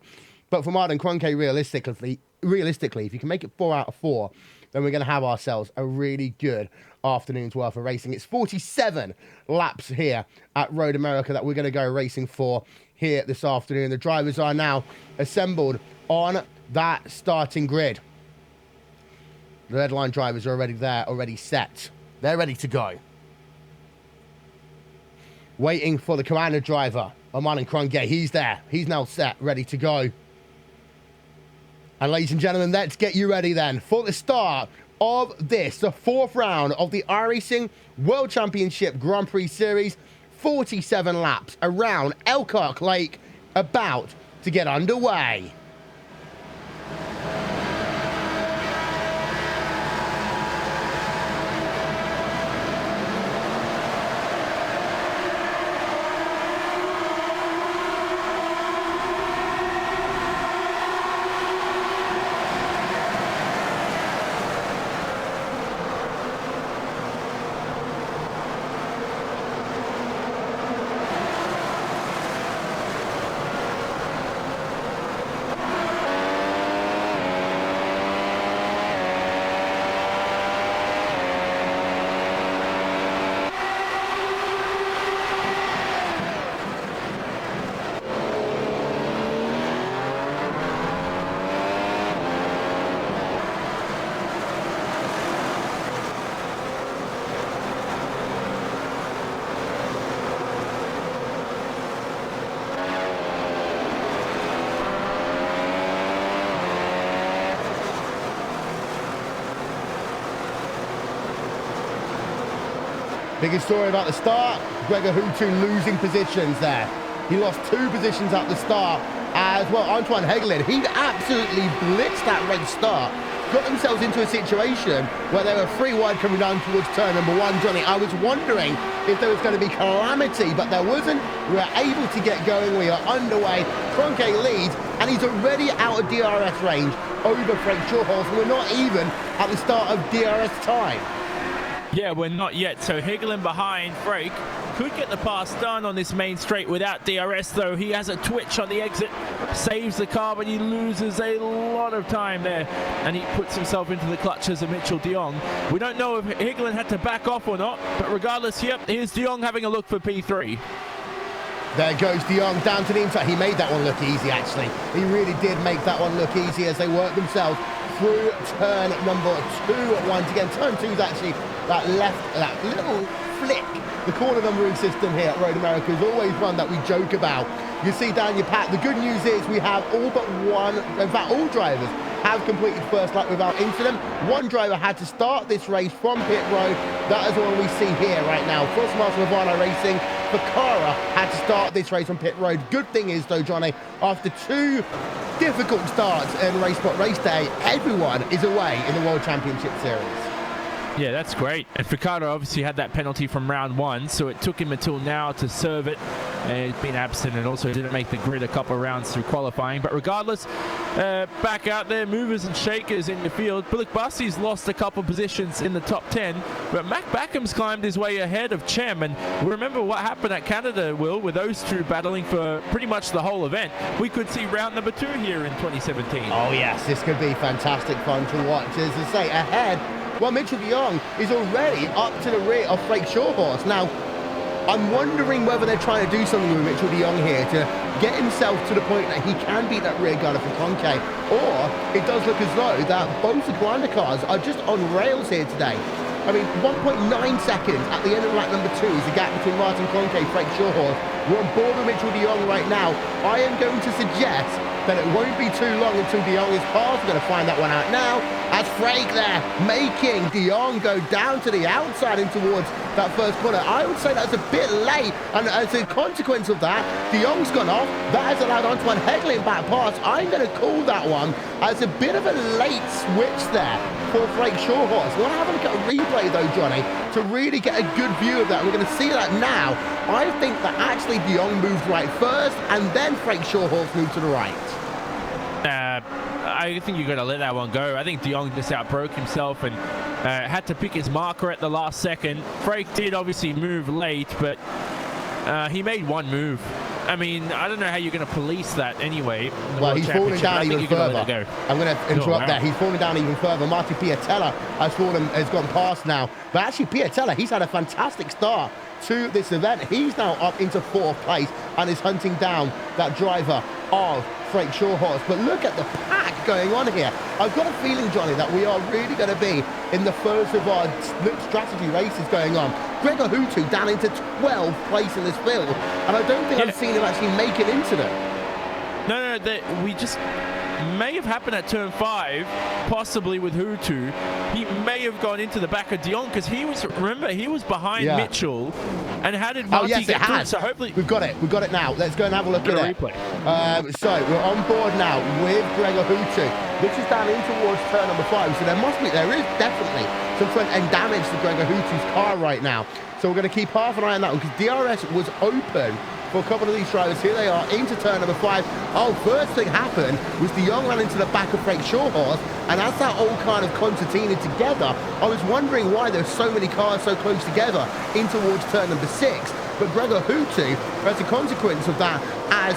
But for Martin Kroenke, realistically, if you can make it 4 out of 4, then we're going to have ourselves a really good afternoon's worth of racing. It's 47 laps here at Road America that we're going to go racing for here this afternoon. The drivers are now assembled on that starting grid. The red line drivers are already there, already set. They're ready to go. Waiting for the commander driver, Martin Kroenke. He's there. He's now set, ready to go. And ladies and gentlemen, let's get you ready then for the start of this, the 4th round of the iRacing World Championship Grand Prix Series. 47 laps around Elkhart Lake, about to get underway. Biggest story about the start, Gregor Hutu losing positions there. He lost 2 positions at the start as well. Antoine Hegelin, he absolutely blitzed that red start. Got themselves into a situation where they were 3 wide coming down towards turn number 1. Johnny, I was wondering if there was going to be calamity, but there wasn't. We were able to get going. We are underway. Kroenke leads, and he's already out of DRS range over Frank Shawhorse. We're not even at the start of DRS time. Yeah, we're not yet. So Hegelin behind Frake could get the pass done on this main straight without DRS, though. He has a twitch on the exit, saves the car, but he loses a lot of time there, and he puts himself into the clutches of Mitchell de Jong. We don't know if Hegelin had to back off or not, but regardless, yep, here's de Jong having a look for P3. There goes de Jong down to the inside. He made that one look easy, actually. He really did make that one look easy as they work themselves through turn number 2 once again. Turn 2 is actually that little flick. The corner numbering system here at Road America is always one that we joke about. You see down your pack, the good news is we have all but one, in fact all drivers have completed first lap without incident. One driver had to start this race from pit road. That is what we see here right now. Crossmaster of iRacing, Fakara had to start this race on pit road. Good thing is though, Johnny, after 2 difficult starts in Race Spot Race Day, everyone is away in the World Championship Series. Yeah, that's great. And Ricardo obviously had that penalty from round 1, so it took him until now to serve it. He's been absent and also didn't make the grid a couple of rounds through qualifying. But regardless, back out there, movers and shakers in the field. Bullock Bussey's lost a couple positions in the top 10, but Mac Backham's climbed his way ahead of Chem. And remember what happened at Canada, Will, with those two battling for pretty much the whole event. We could see round number 2 here in 2017. Oh yes, this could be fantastic fun to watch. As I say, ahead, well, Mitchell de Jong is already up to the rear of Frank Shawhorse. Now, I'm wondering whether they're trying to do something with Mitchell de Jong here to get himself to the point that he can beat that rear guarder for Conke, or it does look as though that both the grinder cars are just on rails here today. I mean, 1.9 seconds at the end of lap number 2 is the gap between Martin Conke and Frank Shawhorse. We're on board with Mitchell de Jong right now. I am going to suggest that it won't be too long until de Jong is passed. We're going to find that one out now. As Frank there making de Jong go down to the outside and towards that first corner. I would say that's a bit late, and as a consequence of that, de Jong's gone off. That has allowed Antoine Hegelin back past. I'm going to call that one as a bit of a late switch there for Frank Shawhorse. We'll have a look at a replay though, Johnny, to really get a good view of that. We're going to see that now. I think that actually de Jong moved right first, and then Frank Shawhorse moved to the right. I think you got to let that one go. I think de Jong just outbroke himself and had to pick his marker at the last second. Frank did obviously move late, but he made one move. I mean, I don't know how you're going to police that anyway. Well, he's falling down even further. I'm going to interrupt there. He's falling down even further. Martin Piatella has gone past now. But actually, Piatella, he's had a fantastic start to this event. He's now up into 4th place and is hunting down that driver of Frank Shawhorse. But look at the pack going on here. I've got a feeling, Johnny, that we are really going to be in the first of our strategy races going on. Gregor Hutu down into 12th place in this field, and I don't think I've seen him actually make an incident. No, we just may have happened at turn 5, possibly with Hutu. He may have gone into the back of de Jong because he was, remember, he was behind Mitchell. And how did Marty get through? So hopefully we've got it now. Let's go and have a look at it. So we're on board now with Gregor Hutu. This is down in towards turn number 5. So there is definitely some front end damage to Gregor Hutu's car right now. So we're going to keep half an eye on that one because DRS was open for a couple of these drivers. Here they are into turn number 5. Oh, first thing happened was de Jong ran into the back of Frank Shawhorse, and as that all kind of concertinaed together, I was wondering why there's so many cars so close together in towards turn number 6. But Gregor Hutu, as a consequence of that, as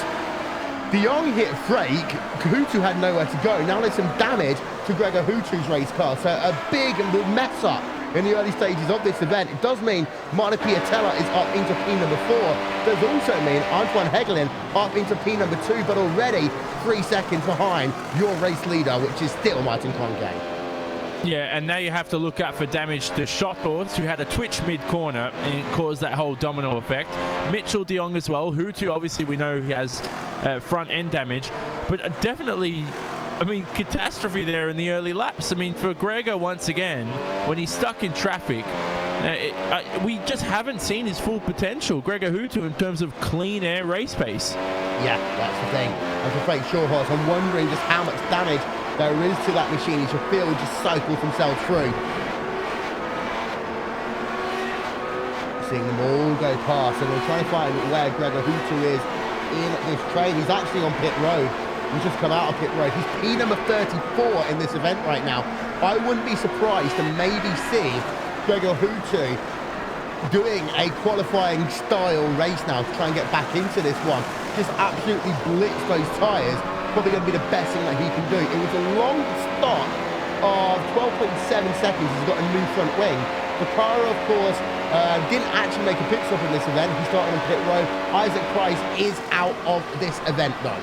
de Jong hit Frank, Hutu had nowhere to go. Now there's some damage to Gregor Hutu's race car, so a big mess up in the early stages of this event. It does mean Martin Piatella is up into P number 4. Does also mean Antoine Hegelin up into P number 2, but already 3 seconds behind your race leader, which is still Martin Conke. Yeah, and now you have to look out for damage to Shawhorse, who had a twitch mid-corner and it caused that whole domino effect. Mitchell de Jong as well. Hutu, obviously, we know he has front-end damage, but definitely, I mean, catastrophe there in the early laps. I mean, for Gregor, once again, when he's stuck in traffic, we just haven't seen his full potential, Gregor Hutu, in terms of clean air race pace. Yeah, that's the thing. And for Frank Shawhorse, I'm wondering just how much damage there is to that machine. He should feel just cycle himself through. Seeing them all go past, and we're trying to find where Gregor Hutu is in this train. He's actually on pit road. He's just come out of pit road. He's P number 34 in this event right now. I wouldn't be surprised to maybe see Gregor Hutu doing a qualifying style race now to try and get back into this one. Just absolutely blitz those tyres. Probably going to be the best thing that he can do. It was a long start of 12.7 seconds. He's got a new front wing. Bakara, of course, didn't actually make a pit stop in this event. He started on pit road. Isaac Price is out of this event though.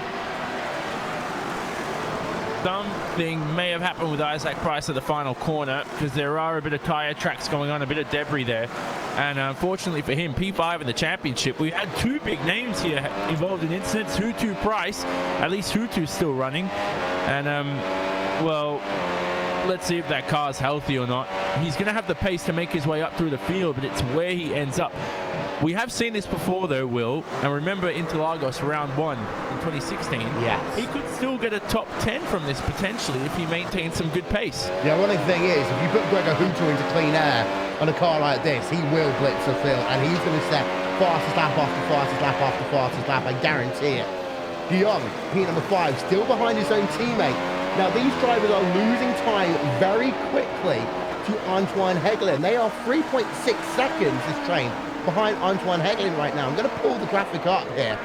Something may have happened with Isaac Price at the final corner because there are a bit of tyre tracks going on, a bit of debris there. And unfortunately for him, P5 in the championship, we had 2 big names here involved in incidents. Hutu, Price, at least Hutu's still running. And, well, let's see if that car's healthy or not. He's going to have the pace to make his way up through the field, but it's where he ends up. We have seen this before though, Will, and remember Interlagos round 1 in 2016. Yes. He could still get a top 10 from this potentially if he maintains some good pace. The ironic thing is, if you put Gregor Hooter into clean air on a car like this, he will blitz the field, and he's going to set fastest lap after fastest lap after fastest lap, I guarantee it. De Jong, P number 5, still behind his own teammate. Now, these drivers are losing time very quickly to Antoine Hegelin. They are 3.6 seconds, this train, behind Antoine Hegelin right now. I'm going to pull the graphic up here.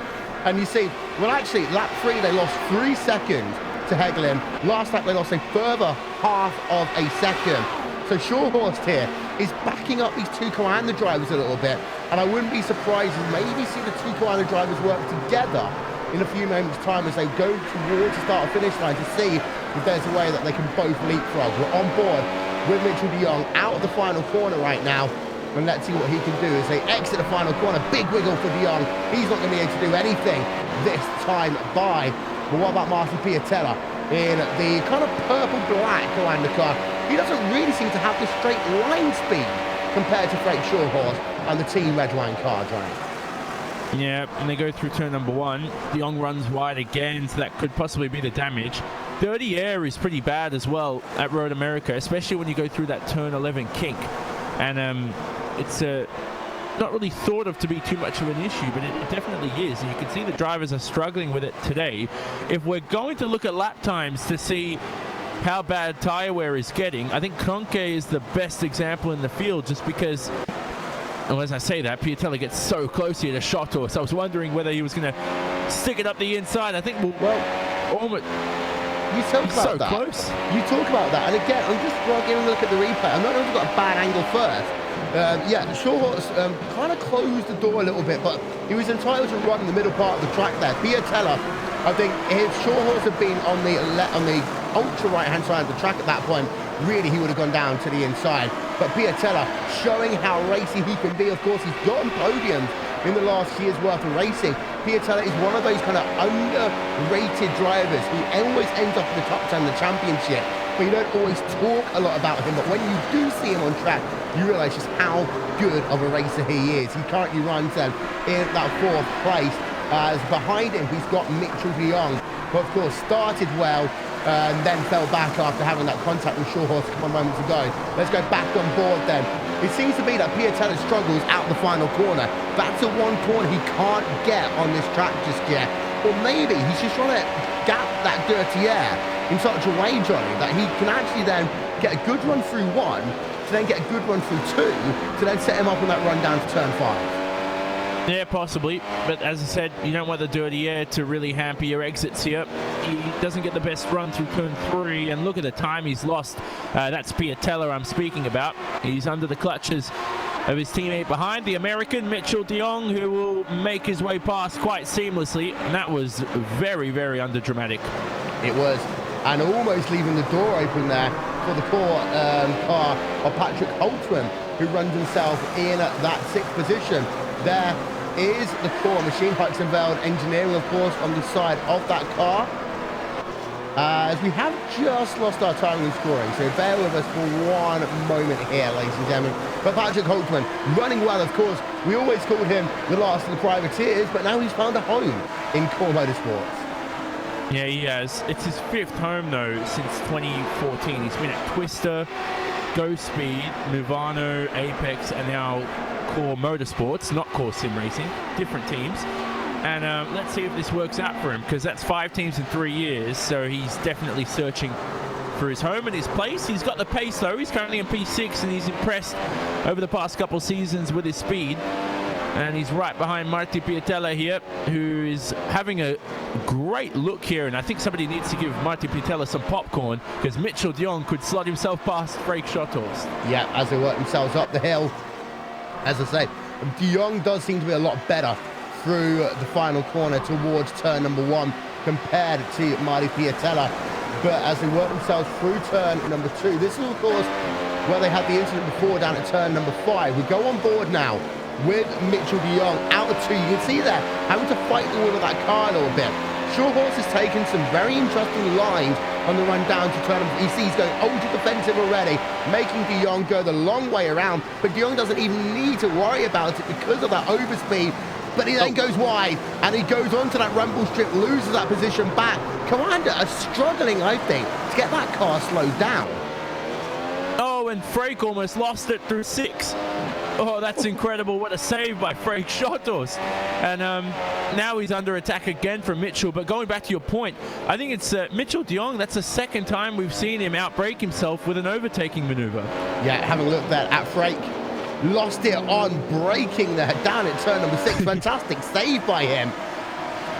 And you see, well, actually, lap 3, they lost 3 seconds to Hegelin. Last lap, they lost a further half of a second. So Shawhorst here is backing up these two Coanda drivers a little bit. And I wouldn't be surprised to maybe see the two Coanda drivers work together in a few moments' time as they go towards the start-finish line to see if there's a way that they can both leapfrog. We're on board with Mitchell de Jong out of the final corner right now. And let's see what he can do as they exit the final corner. Big wiggle for de Jong. He's not going to be able to do anything this time by. But what about Martin Piatella in the kind of purple-black Coanda car? He doesn't really seem to have the straight line speed compared to Frank Shawhorst and the Team Redline car, Johnny. Yeah, and they go through turn number 1. De Jong runs wide again, so that could possibly be the damage. Dirty air is pretty bad as well at Road America, especially when you go through that turn 11 kink. And it's not really thought of to be too much of an issue, but it definitely is. And you can see the drivers are struggling with it today. If we're going to look at lap times to see how bad tire wear is getting, I think Kroenke is the best example in the field, just because, well, as I say that, Piatella gets so close here to Shotto, so I was wondering whether he was going to stick it up the inside. I think almost. You talk about so that. Close. You talk about that, and again, I'm just giving a look at the replay. I'm not sure if got a bad angle first. Yeah, Shawhorst kind of closed the door a little bit, but he was entitled to run in the middle part of the track there. Piatella, I think if Shawhorst had been on the ultra right-hand side of the track at that point, really he would have gone down to the inside. But Piatella showing how racy he can be. Of course, he's gotten podiums in the last year's worth of racing. Piatella is one of those kind of underrated drivers who always ends up in the top 10 of the championship. But you don't always talk a lot about him. But when you do see him on track, you realise just how good of a racer he is. He currently runs in that 4th place. As behind him, he's got Mitchell de Jong, who of course started well and then fell back after having that contact with Shawhorst a couple of moments ago. Let's go back on board then. It seems to be that Piatella struggles out the final corner. That's the one corner he can't get on this track just yet. Or maybe he's just trying to gap that dirty air in such a way, Johnny, that he can actually then get a good run through 1, to then get a good run through 2, to then set him up on that run down to turn 5. Yeah, possibly. But as I said, you don't want the dirty air to really hamper your exits here. He doesn't get the best run through turn 3, and look at the time he's lost. That's Piatella I'm speaking about. He's under the clutches of his teammate behind, the American Mitchell de Jong, who will make his way past quite seamlessly. And that was very, very underdramatic. It was. And almost leaving the door open there for the poor car of Patrick Holtzman, who runs himself in that 6th position. There is the core machine, Hudson-Veld Engineering, of course, on the side of that car. As we have just lost our timing and scoring, so bear with us for one moment here, ladies and gentlemen. But Patrick Holtzman running well, of course. We always called him the last of the privateers, but now he's found a home in Core Motorsports. Yeah, he has. It's his 5th home, though, since 2014. He's been at Twister, Go Speed, Movano, Apex, and now Core Motorsports, not Core Sim Racing, different teams. And let's see if this works out for him, because that's 5 teams in 3 years, so he's definitely searching for his home and his place. He's got the pace, though. He's currently in P6, and he's impressed over the past couple seasons with his speed. And he's right behind Marty Piatella here, who is having a great look here. And I think somebody needs to give Marty Piatella some popcorn, because Mitchell de Jong could slot himself past Frank Shotthorst. Yeah, as they work themselves up the hill. As I say, de Jong does seem to be a lot better through the final corner towards turn number 1 compared to Marty Piatella. But as they work themselves through turn number 2, this is, of course, where they had the incident before down at turn number 5. We go on board now with Mitchell de Jong out of 2. You can see there having to fight the wheel of that car a little bit. Shawhorst has taken some very interesting lines on the run down to turn him. You see he's going ultra defensive already, making De Jong go the long way around, but De Jong doesn't even need to worry about it because of that overspeed. But he then goes wide, and he goes onto that rumble strip, loses that position back. Commander are struggling, I think, to get that car slowed down. Oh, and Freak almost lost it through 6. Oh, that's incredible. What a save by Freak Shotos. And now he's under attack again from Mitchell. But going back to your point, I think it's Mitchell de Jong. That's the second time we've seen him outbrake himself with an overtaking maneuver. Yeah, having a look there at Freak. Lost it on braking there down at turn number 6. Fantastic save by him.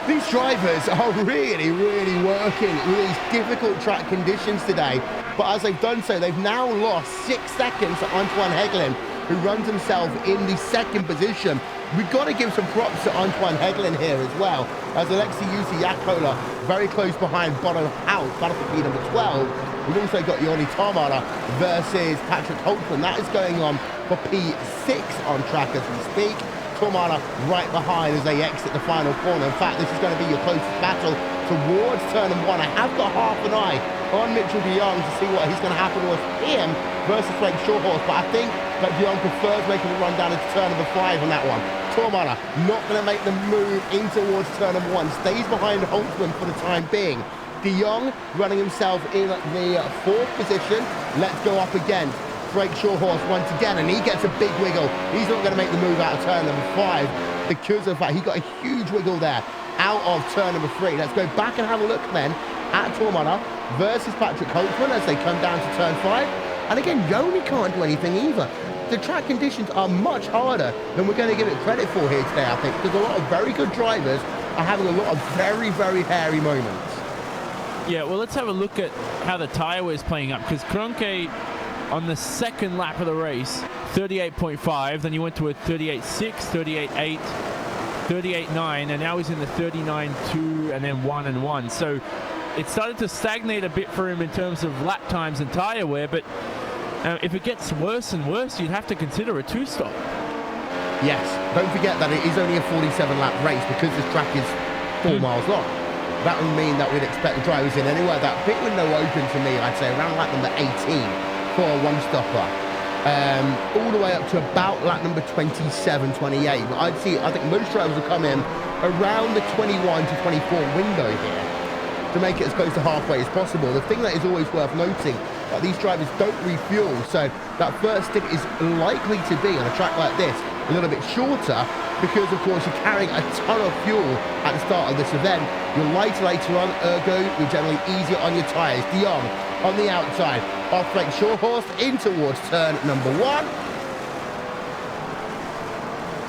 These drivers are really, really working with these difficult track conditions today. But as they've done so, they've now lost 6 seconds to Antoine Hegelin, who runs himself in the 2nd position. We've got to give some props to Antoine Hegelin here as well, as Alexei Yakola very close behind Bono House, battlefield number 12. We've also got Yoni Tarmara versus Patrick Holtzman. That is going on for P6 on track as we speak. Tarmara right behind as they exit the final corner. In fact, this is going to be your closest battle towards turn number 1. I have got half an eye on Mitchell de Jong to see what is going to happen with him versus Frank Shorthorse, but I think that de Jong prefers making the run down into turn number 5 on that one. Tarmara not going to make the move in towards turn number 1, stays behind Holtzman for the time being. De Jong running himself in the 4th position. Let's go up again. Frank Shorthorse once again, and he gets a big wiggle. He's not going to make the move out of turn number 5 because of that. He got a huge wiggle there out of turn number 3. Let's go back and have a look then at Tarmara versus Patrick Holtzman as they come down to turn 5. And again, Yoni can't do anything either. The track conditions are much harder than we're going to give it credit for here today, I think, because a lot of very good drivers are having a lot of very, very hairy moments. Yeah, well, let's have a look at how the tyre wear is playing up, because Kroenke on the 2nd lap of the race, 38.5, then he went to a 38.6, 38.8, 38.9, and now he's in the 39.2 and then 1 and 1. So it started to stagnate a bit for him in terms of lap times and tyre wear, but if it gets worse and worse, you'd have to consider a 2-stop. Yes, don't forget that it is only a 47-lap race because this track is 4 miles long. That would mean that we'd expect the drivers in anywhere. That pit window open to me, I'd say around lap number 18 for a 1-stopper. All the way up to about lap number 27, 28. But I think most drivers will come in around the 21 to 24 window here to make it as close to halfway as possible. The thing that is always worth noting that these drivers don't refuel, so that first stint is likely to be on a track like this a little bit shorter because, of course, you're carrying a ton of fuel at the start of this event. You're lighter later on, ergo, you're generally easier on your tyres. De Jong on the outside, off Frank Shorthorse in towards turn number 1.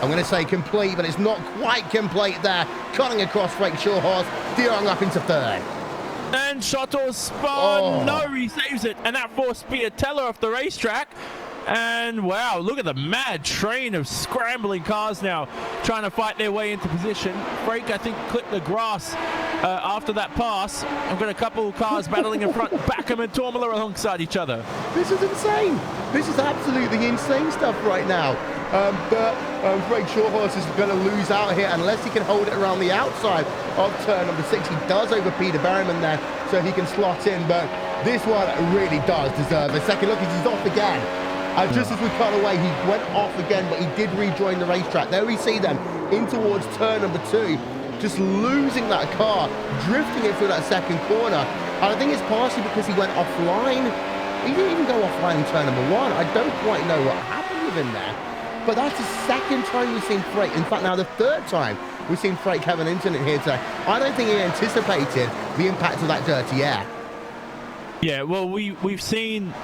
I'm going to say complete, but it's not quite complete there. Cutting across Frank Shorthorse, De Jong up into 3rd. And Shotos spun. No, he saves it. And that forced Piatella off the racetrack. And wow, look at the mad train of scrambling cars now trying to fight their way into position. Freak, I think, clipped the grass after that pass. I've got a couple of cars battling in front. Backham and Tormala alongside each other. This is insane. This is absolutely insane stuff right now. But Frank Shorthorse is going to lose out here unless he can hold it around the outside of turn number 6. He does over Peter Berryman there, so he can slot in. But this one really does deserve a second look as he's off again. Just as we cut away, he went off again, but he did rejoin the racetrack. There we see them in towards turn number 2, just losing that car, drifting it through that 2nd corner. And I think it's partially because he went offline. He didn't even go offline in turn number 1. I don't quite know what happened with him there. But that's the 2nd time we've seen Freak. In fact, now the 3rd time we've seen Freak have an incident here today. I don't think he anticipated the impact of that dirty air. Yeah, well, we've seen...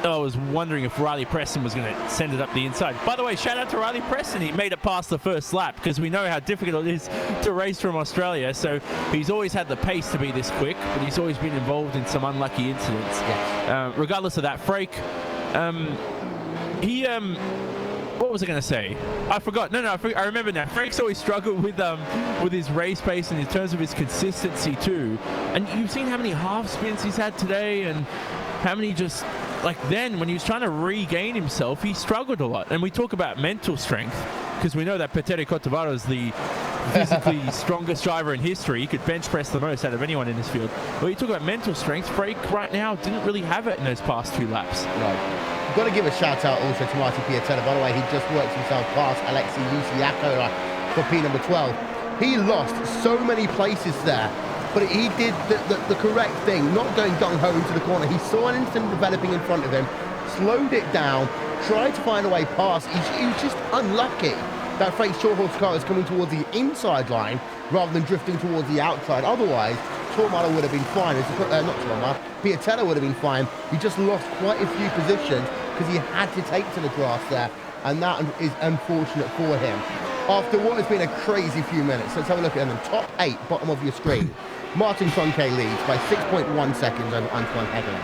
I was wondering if Riley Preston was going to send it up the inside. By the way, shout out to Riley Preston. He made it past the 1st lap because we know how difficult it is to race from Australia. So he's always had the pace to be this quick, but he's always been involved in some unlucky incidents. Yes. Regardless of that, Freak, what was I going to say? I forgot. No, I remember now. Frank's always struggled with his race pace and in terms of his consistency too. And you've seen how many half spins he's had today and how many just... Like then, when he was trying to regain himself, he struggled a lot. And we talk about mental strength, because we know that Petteri Kotovaro is the physically strongest driver in history. He could bench press the most out of anyone in this field. Well, you talk about mental strength. Prix right now didn't really have it in those past 2 laps. Right. Got to give a shout out also to Martin Piatella. By the way, he just worked himself past Alexei Yusiakola for P number 12. He lost so many places there, but he did the correct thing, not going gung-ho into the corner. He saw an incident developing in front of him, slowed it down, tried to find a way past. He was just unlucky that Frank's short horse car is coming towards the inside line rather than drifting towards the outside. Otherwise, Tormala would have been fine. Not Tormala, Piatella would have been fine. He just lost quite a few positions because he had to take to the grass there, and that is unfortunate for him. After what has been a crazy few minutes, let's have a look at them. Top 8, bottom of your screen. Martin Cronkey leads by 6.1 seconds over Antoine Hegelin.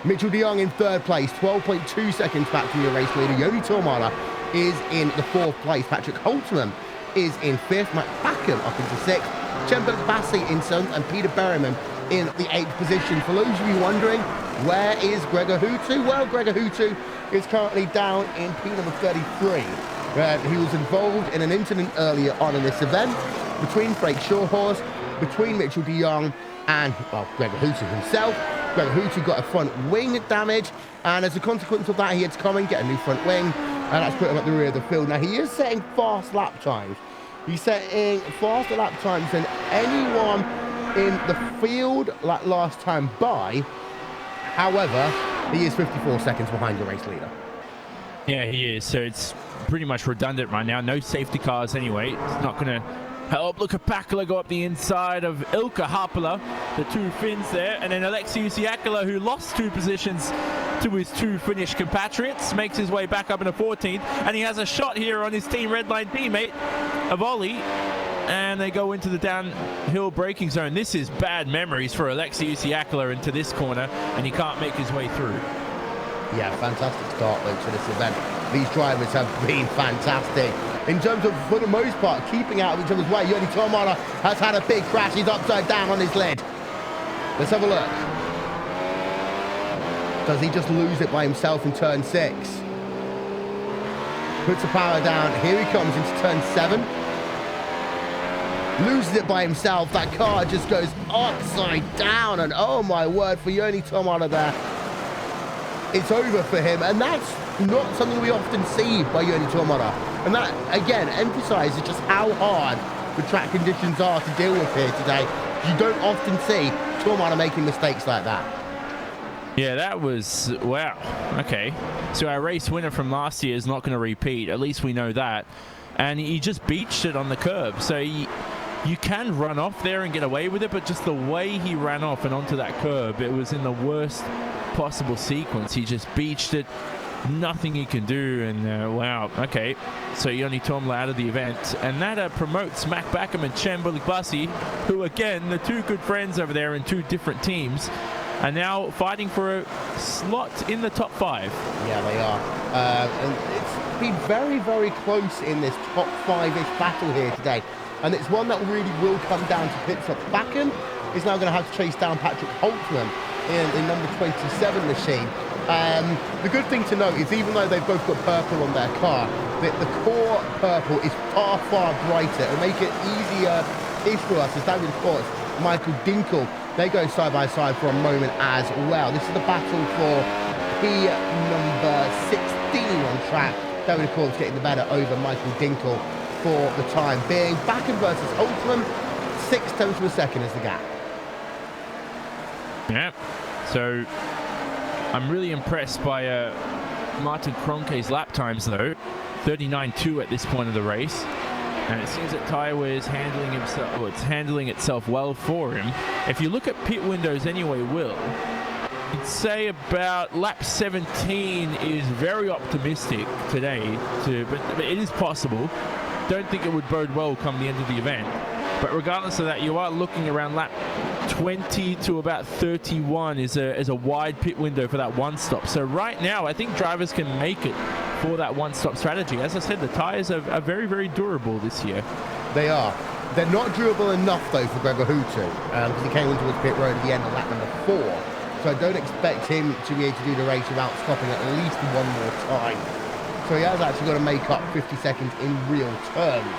Mitchell de Jong in 3rd place, 12.2 seconds back from your race leader. Joni Tormala is in the 4th place. Patrick Holtzman is in 5th. Matt Backham up into 6th. Chembert Bassi in 7th, and Peter Berryman in the 8th position. For those of you wondering, where is Gregor Hutu? Well, Gregor Hutu is currently down in P number 33. He was involved in an incident earlier on in this event between Frank Shorehorse, between Mitchell de Jong and, well, Gregor Hutu himself. Gregor Hutu got a front wing damage, and as a consequence of that, he had to come and get a new front wing, and that's put him at the rear of the field. Now, he is setting fast lap times. He's setting faster lap times than anyone in the field like last time by. However, he is 54 seconds behind the race leader. Yeah, he is. So it's pretty much redundant right now. No safety cars anyway. It's not going to help. Look at Pakala go up the inside of Ilkka Haapala, the 2 Finns there. And then Alexei Yusiakola, who lost 2 positions to his 2 Finnish compatriots, makes his way back up into 14th. And he has a shot here on his Team Redline teammate, Avoli. And they go into the downhill braking zone. This is bad memories for Alexei Yusiakola into this corner, and he can't make his way through. Yeah, fantastic start, Luke, to this event. These drivers have been fantastic. In terms of, for the most part, keeping out of each other's way. Joni Tormala has had a big crash. He's upside down on his lid. Let's have a look. Does he just lose it by himself in turn 6? Puts the power down. Here he comes into turn 7. Loses it by himself. That car just goes upside down. And oh my word, for Joni Tormala there, it's over for him. And that's not something we often see by Joni Tormala. And that, again, emphasizes just how hard the track conditions are to deal with here today. You don't often see Tormala making mistakes like that. Yeah, that was, wow. Okay. So our race winner from last year is not going to repeat. At least we know that. And he just beached it on the curb. So you can run off there and get away with it, but just the way he ran off and onto that curb, it was in the worst possible sequence. He just beached it. Nothing he can do, and wow, okay. So Joni Tormala out of the event, and that promotes Mac Backham and Chembert Bassi, who again, the 2 good friends over there in 2 different teams, are now fighting for a slot in the top 5. Yeah, they are. And it's been very, very close in this top 5-ish battle here today. And it's one that really will come down to pit stop. Backham is now going to have to chase down Patrick Holtzman in the number 27 machine. The good thing to note is even though they've both got purple on their car, the core purple is far, far brighter. It'll make it easier-ish for us. As David Courts, Michael Dinkel, they go side by side for a moment as well. This is the battle for P number 16 on track. David Courts getting the better over Michael Dinkel for the time being. Backham versus Holtzman, 6 tenths of a second is the gap. Yeah, so I'm really impressed by Martin Cronkey's lap times though. 39.2 at this point of the race. And it seems that tyre wear is handling himself, well, it's handling itself well for him. If you look at pit windows anyway, Will, you'd say about lap 17 is very optimistic today, but it is possible. Don't think it would bode well come the end of the event. But regardless of that, you are looking around lap 20 to about 31 is a wide pit window for that one stop. So right now, I think drivers can make it for that one-stop strategy. As I said, the tyres are very, very durable this year. They are. They're not durable enough, though, for Gregor Hutu, because he came into his pit road at the end of lap number 4. So I don't expect him to be able to do the race without stopping at least one more time. So he has actually got to make up 50 seconds in real terms.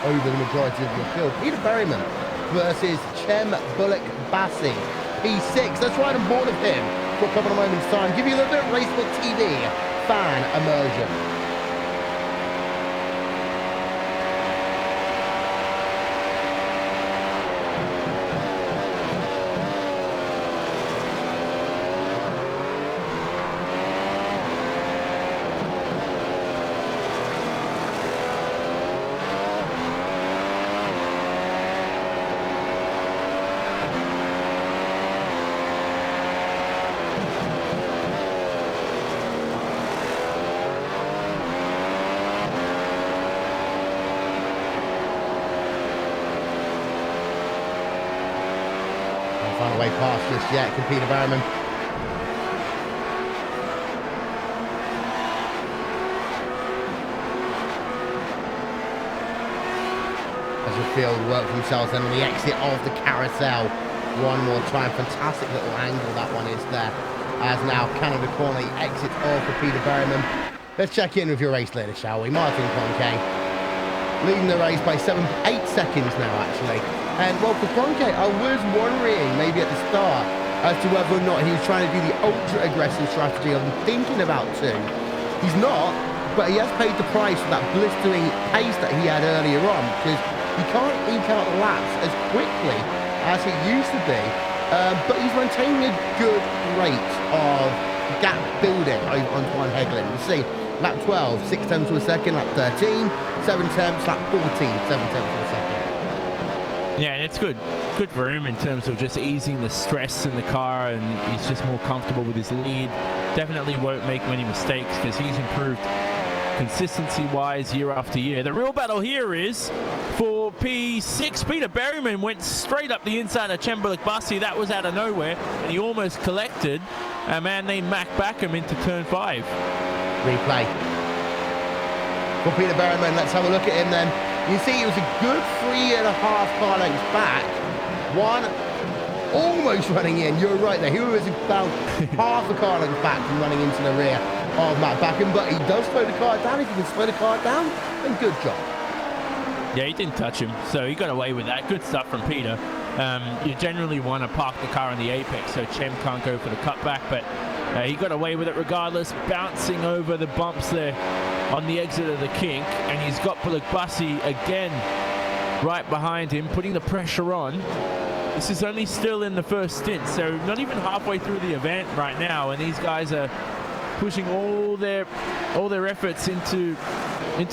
over the majority of your field. Peter Berryman versus Cem Bullock-Bassi, P6. Let's ride on board of him for a couple of moments' time. Give you a little bit of Racebook TV fan immersion. Final way past just yet, can Peter Berryman. As the field work themselves then on the exit of the carousel. One more time, fantastic little angle that one is there. As now Canada corner, the exit off for Peter Berryman. Let's check in with your race leader, shall we? Martin Cronkey leading the race by 8 seconds now, actually. And well, for Cronkey, I was wondering maybe at the start as to whether or not he was trying to do the ultra-aggressive strategy I'm thinking about too. He's not, but he has paid the price for that blistering pace that he had earlier on, because he can't eke out laps as quickly as he used to be, but he's maintaining a good rate of gap building over Antoine Hegelin. You see, lap 12, 6 tenths of a second, lap 13, 7 tenths, lap 14, 7 tenths of a second. Yeah, and it's good for him in terms of just easing the stress in the car, and he's just more comfortable with his lead. Definitely won't make many mistakes because he's improved consistency-wise year after year. The real battle here is for P6. Peter Berryman went straight up the inside of Cem Bullock-Bassi. That was out of nowhere, and he almost collected a man named Mac Backham into turn 5. Replay. For Peter Berryman, let's have a look at him then. You see, it was a good 3.5 car lengths back. One almost running in. You're right there. He was about half a car length back from running into the rear of Matt Backham, but he does slow the car down. If you can slow the car down, then good job. Yeah, he didn't touch him, so he got away with that. Good stuff from Peter. You generally want to park the car in the apex so Cem can't go for the cutback, but he got away with it regardless, bouncing over the bumps there on the exit of the kink, and he's got Bullock-Bassi again right behind him, putting the pressure on. This is only still in the first stint, so not even halfway through the event right now, and these guys are pushing all their efforts into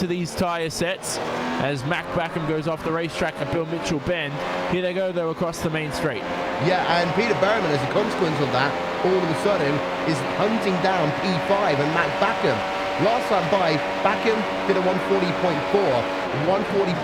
these tyre sets as Mac Backham goes off the racetrack at Bill Mitchell Bend. Here they go, though, across the main straight. Yeah, and Peter Berryman, as a consequence of that, all of a sudden is hunting down P5 and Mac Backham. Last time by, Backham did a 140.4, 140.076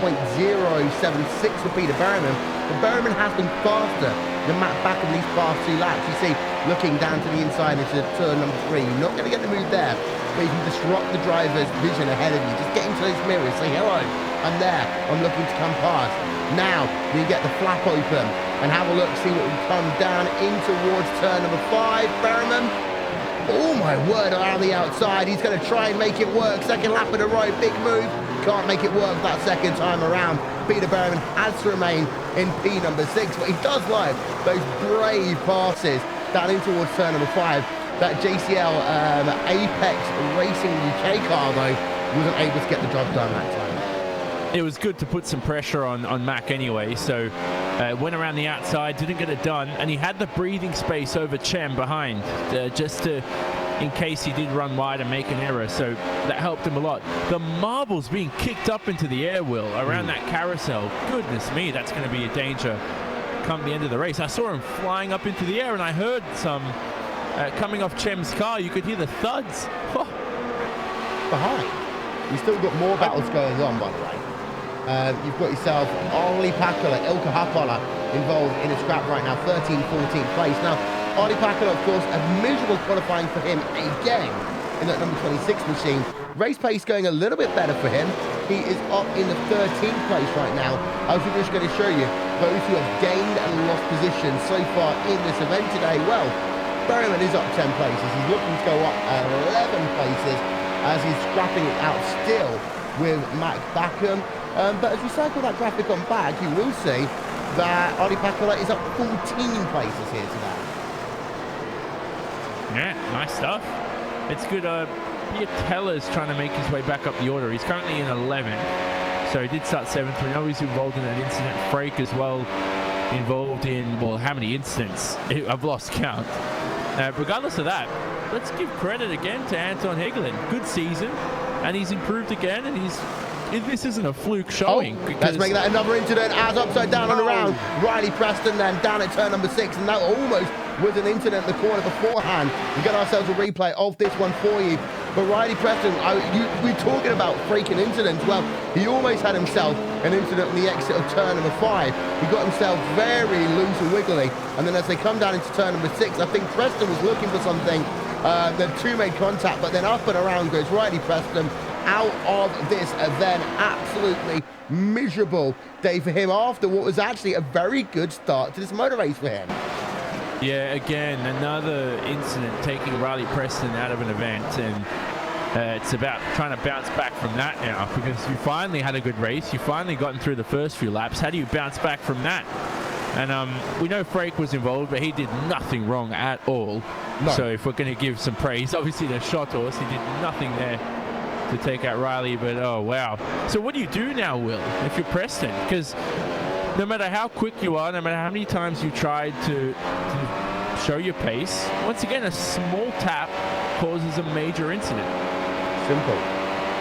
for Peter Berryman. But Berryman has been faster than Matt Backham these past 2 laps. You see, looking down to the inside into turn number 3, you're not going to get the move there, but you can disrupt the driver's vision ahead of you. Just get into those mirrors, say, hello, I'm there, I'm looking to come past. Now, you get the flap open and have a look, see what we come down in towards turn number 5. Berryman, oh my word, around the outside. He's going to try and make it work. Second lap of the right, big move. Can't make it work that second time around. Peter Berryman has to remain in P number 6, but he does like those brave passes down in towards turn number 5. That JCL Apex Racing UK car, though, wasn't able to get the job done that time. It was good to put some pressure on Mac anyway, so went around the outside, didn't get it done, and he had the breathing space over Cem behind, just to, in case he did run wide and make an error, so that helped him a lot. The marbles being kicked up into the air wheel around that carousel, goodness me, that's going to be a danger come the end of the race. I saw him flying up into the air, and I heard some coming off Cem's car. You could hear the thuds. Behind, you've still got more battles going on, by the way. You've got yourself Olli Pakala, Ilkka Haapala involved in a scrap right now, 13th, 14th place. Now, Olli Pakala, of course, a miserable qualifying for him again in that number 26 machine. Race pace going a little bit better for him. He is up in the 13th place right now. I was just going to show you those who have gained and lost position so far in this event today. Well, Berryman is up 10 places. He's looking to go up 11 places as he's scrapping it out still with Mac Backham. But as we cycle that graphic on back, you will see that Ollie Pacola is up 14 places here today. Yeah, nice stuff. It's good. Piatella's trying to make his way back up the order. He's currently in 11th, so he did start 7th. We know he's involved in that incident. Frake as well involved in, well, how many incidents? I've lost count. Regardless of that, let's give credit again to Anton Hegelin. Good season, and he's improved again, and this isn't a fluke showing. Let's make that another incident as upside down on the round. Riley Preston then down at turn number 6, and that almost was an incident in the corner beforehand. We get ourselves a replay of this one for you. But Riley Preston, we're talking about freaking incidents. Well, he almost had himself an incident on the exit of turn number 5. He got himself very loose and wiggly. And then as they come down into turn number 6, I think Preston was looking for something. The two made contact, but then up and around goes Riley Preston out of this event. Absolutely miserable day for him after what was actually a very good start to this motor race for him. Yeah, again, another incident taking Riley Preston out of an event, and it's about trying to bounce back from that now, because you finally had a good race, you finally gotten through the first few laps. How do you bounce back from that? And we know Frake was involved, but he did nothing wrong at all. No. So if we're going to give some praise, obviously the shot horse, he did nothing there to take out Riley, but oh wow. So what do you do now, Will, if you're Preston? Because no matter how quick you are, no matter how many times you tried to show your pace, once again, a small tap causes a major incident. Simple.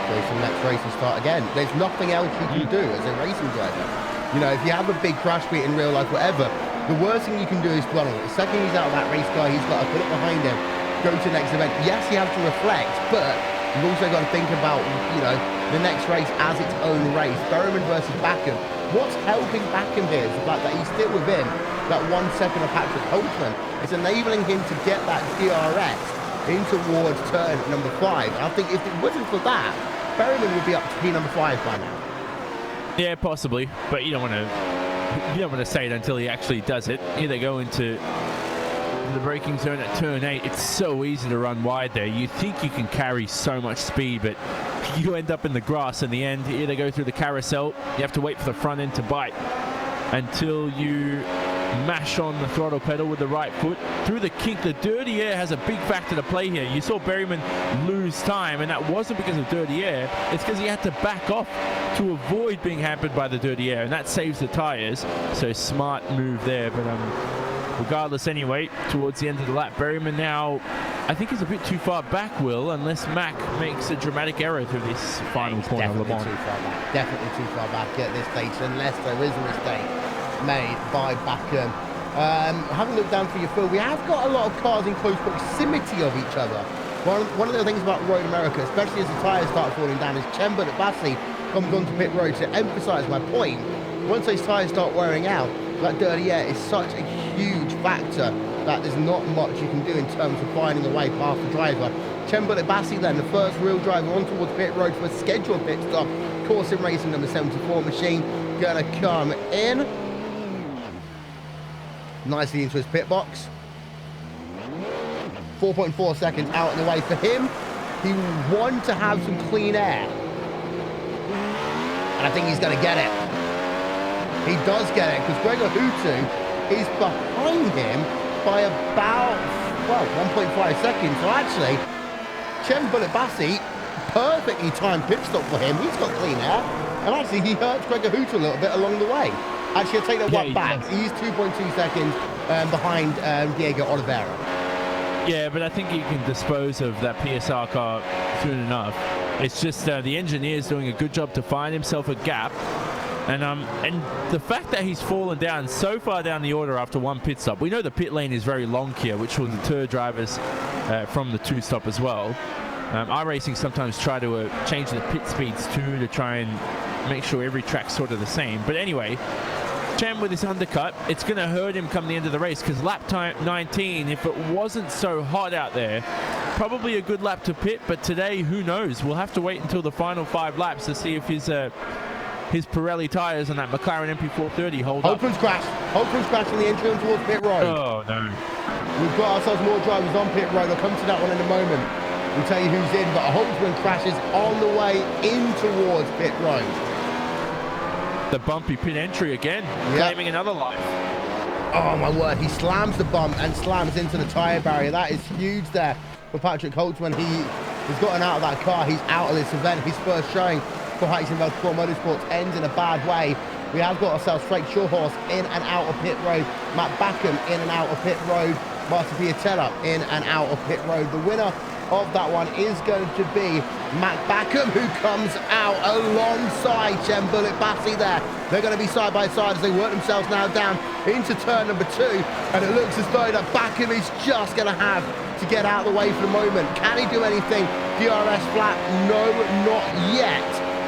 Jason, let's race and start again. There's nothing else you can do as a racing driver. You know, if you have a big crash beat in real life, whatever, the worst thing you can do is dwell on it. The second he's out of that race car, he's got to put it behind him, go to the next event. Yes, you have to reflect, but you've also got to think about, you know, the next race as its own race. Berryman versus Backham. What's helping Backham here is the fact that he's still within that 1 second of Patrick Holtzman. It's enabling him to get that DRS in towards turn number 5. I think if it wasn't for that, Berryman would be up to P number 5 by now. Yeah, possibly, but you don't want to say it until he actually does it. Here they go into the braking zone at turn 8. It's so easy to run wide there. You think you can carry so much speed, but you end up in the grass in the end. Here they go through the carousel. You have to wait for the front end to bite until you mash on the throttle pedal with the right foot through the kink. The dirty air has a big factor to play here. You saw Berryman lose time, and that wasn't because of dirty air. It's because he had to back off to avoid being hampered by the dirty air, and that saves the tires. So smart move there. But regardless, anyway, towards the end of the lap, Berryman now, I think, is a bit too far back, Will, unless Mac makes a dramatic error through this final corner of Le Mans. Definitely too far back at this stage, unless there is a mistake made by Backham. Having looked down through your field, we have got a lot of cars in close proximity of each other. One of the things about Road America, especially as the tyres start falling down, is Chemba and Bassi comes onto pit road to emphasise my point. Once those tyres start wearing out, that dirty air is such a huge factor that there's not much you can do in terms of finding a way past the driver. Chemba Bassi then, the first real driver on towards pit road for a scheduled pit stop. Course in racing number 74 machine gonna come in nicely into his pit box. 4.4 seconds out in the way for him. He will want to have some clean air, and I think he's going to get it. He does get it, because Gregor Hutu is behind him by about, well, 1.5 seconds. So actually, Cem Bullet-Bassi, perfectly timed pit stop for him. He's got clean air, and actually he hurts Gregor Hutu a little bit along the way. Actually, I'll take that one back. He's 2.2 seconds behind Diego Oliveira. Yeah, but I think you can dispose of that PSR car soon enough. It's just the engineer's doing a good job to find himself a gap. And the fact that he's fallen down so far down the order after one pit stop, we know the pit lane is very long here, which will deter drivers from the two stop as well. iRacing sometimes try to change the pit speeds too, to try and make sure every track's sort of the same. But anyway, Cem with this undercut, it's going to hurt him come the end of the race, because lap time 19, if it wasn't so hot out there, probably a good lap to pit. But today, who knows? We'll have to wait until the final 5 laps to see if his Pirelli tyres on that McLaren MP430 hold up. Holtzman's crashed in the entry on towards pit road. Oh, no. We've got ourselves more drivers on pit road. I'll come to that one in a moment. We'll tell you who's in, but Holtzman crashes on the way in towards pit road. The bumpy pit entry again, claiming another life. Oh my word, he slams the bump and slams into the tyre barrier. That is huge there for Patrick Holtzman. He's gotten out of that car. He's out of this event. His first showing for Heisenberg Core Motorsports ends in a bad way. We have got ourselves Frank Shawhorse in and out of pit road. Matt Backham in and out of pit road. Martin Piatella in and out of pit road. The winner of that one is going to be Matt Backham, who comes out alongside Chem Bullet Bassi there. They're going to be side by side as they work themselves now down into turn number 2. And it looks as though that Backham is just going to have to get out of the way for the moment. Can he do anything? DRS flat? No, not yet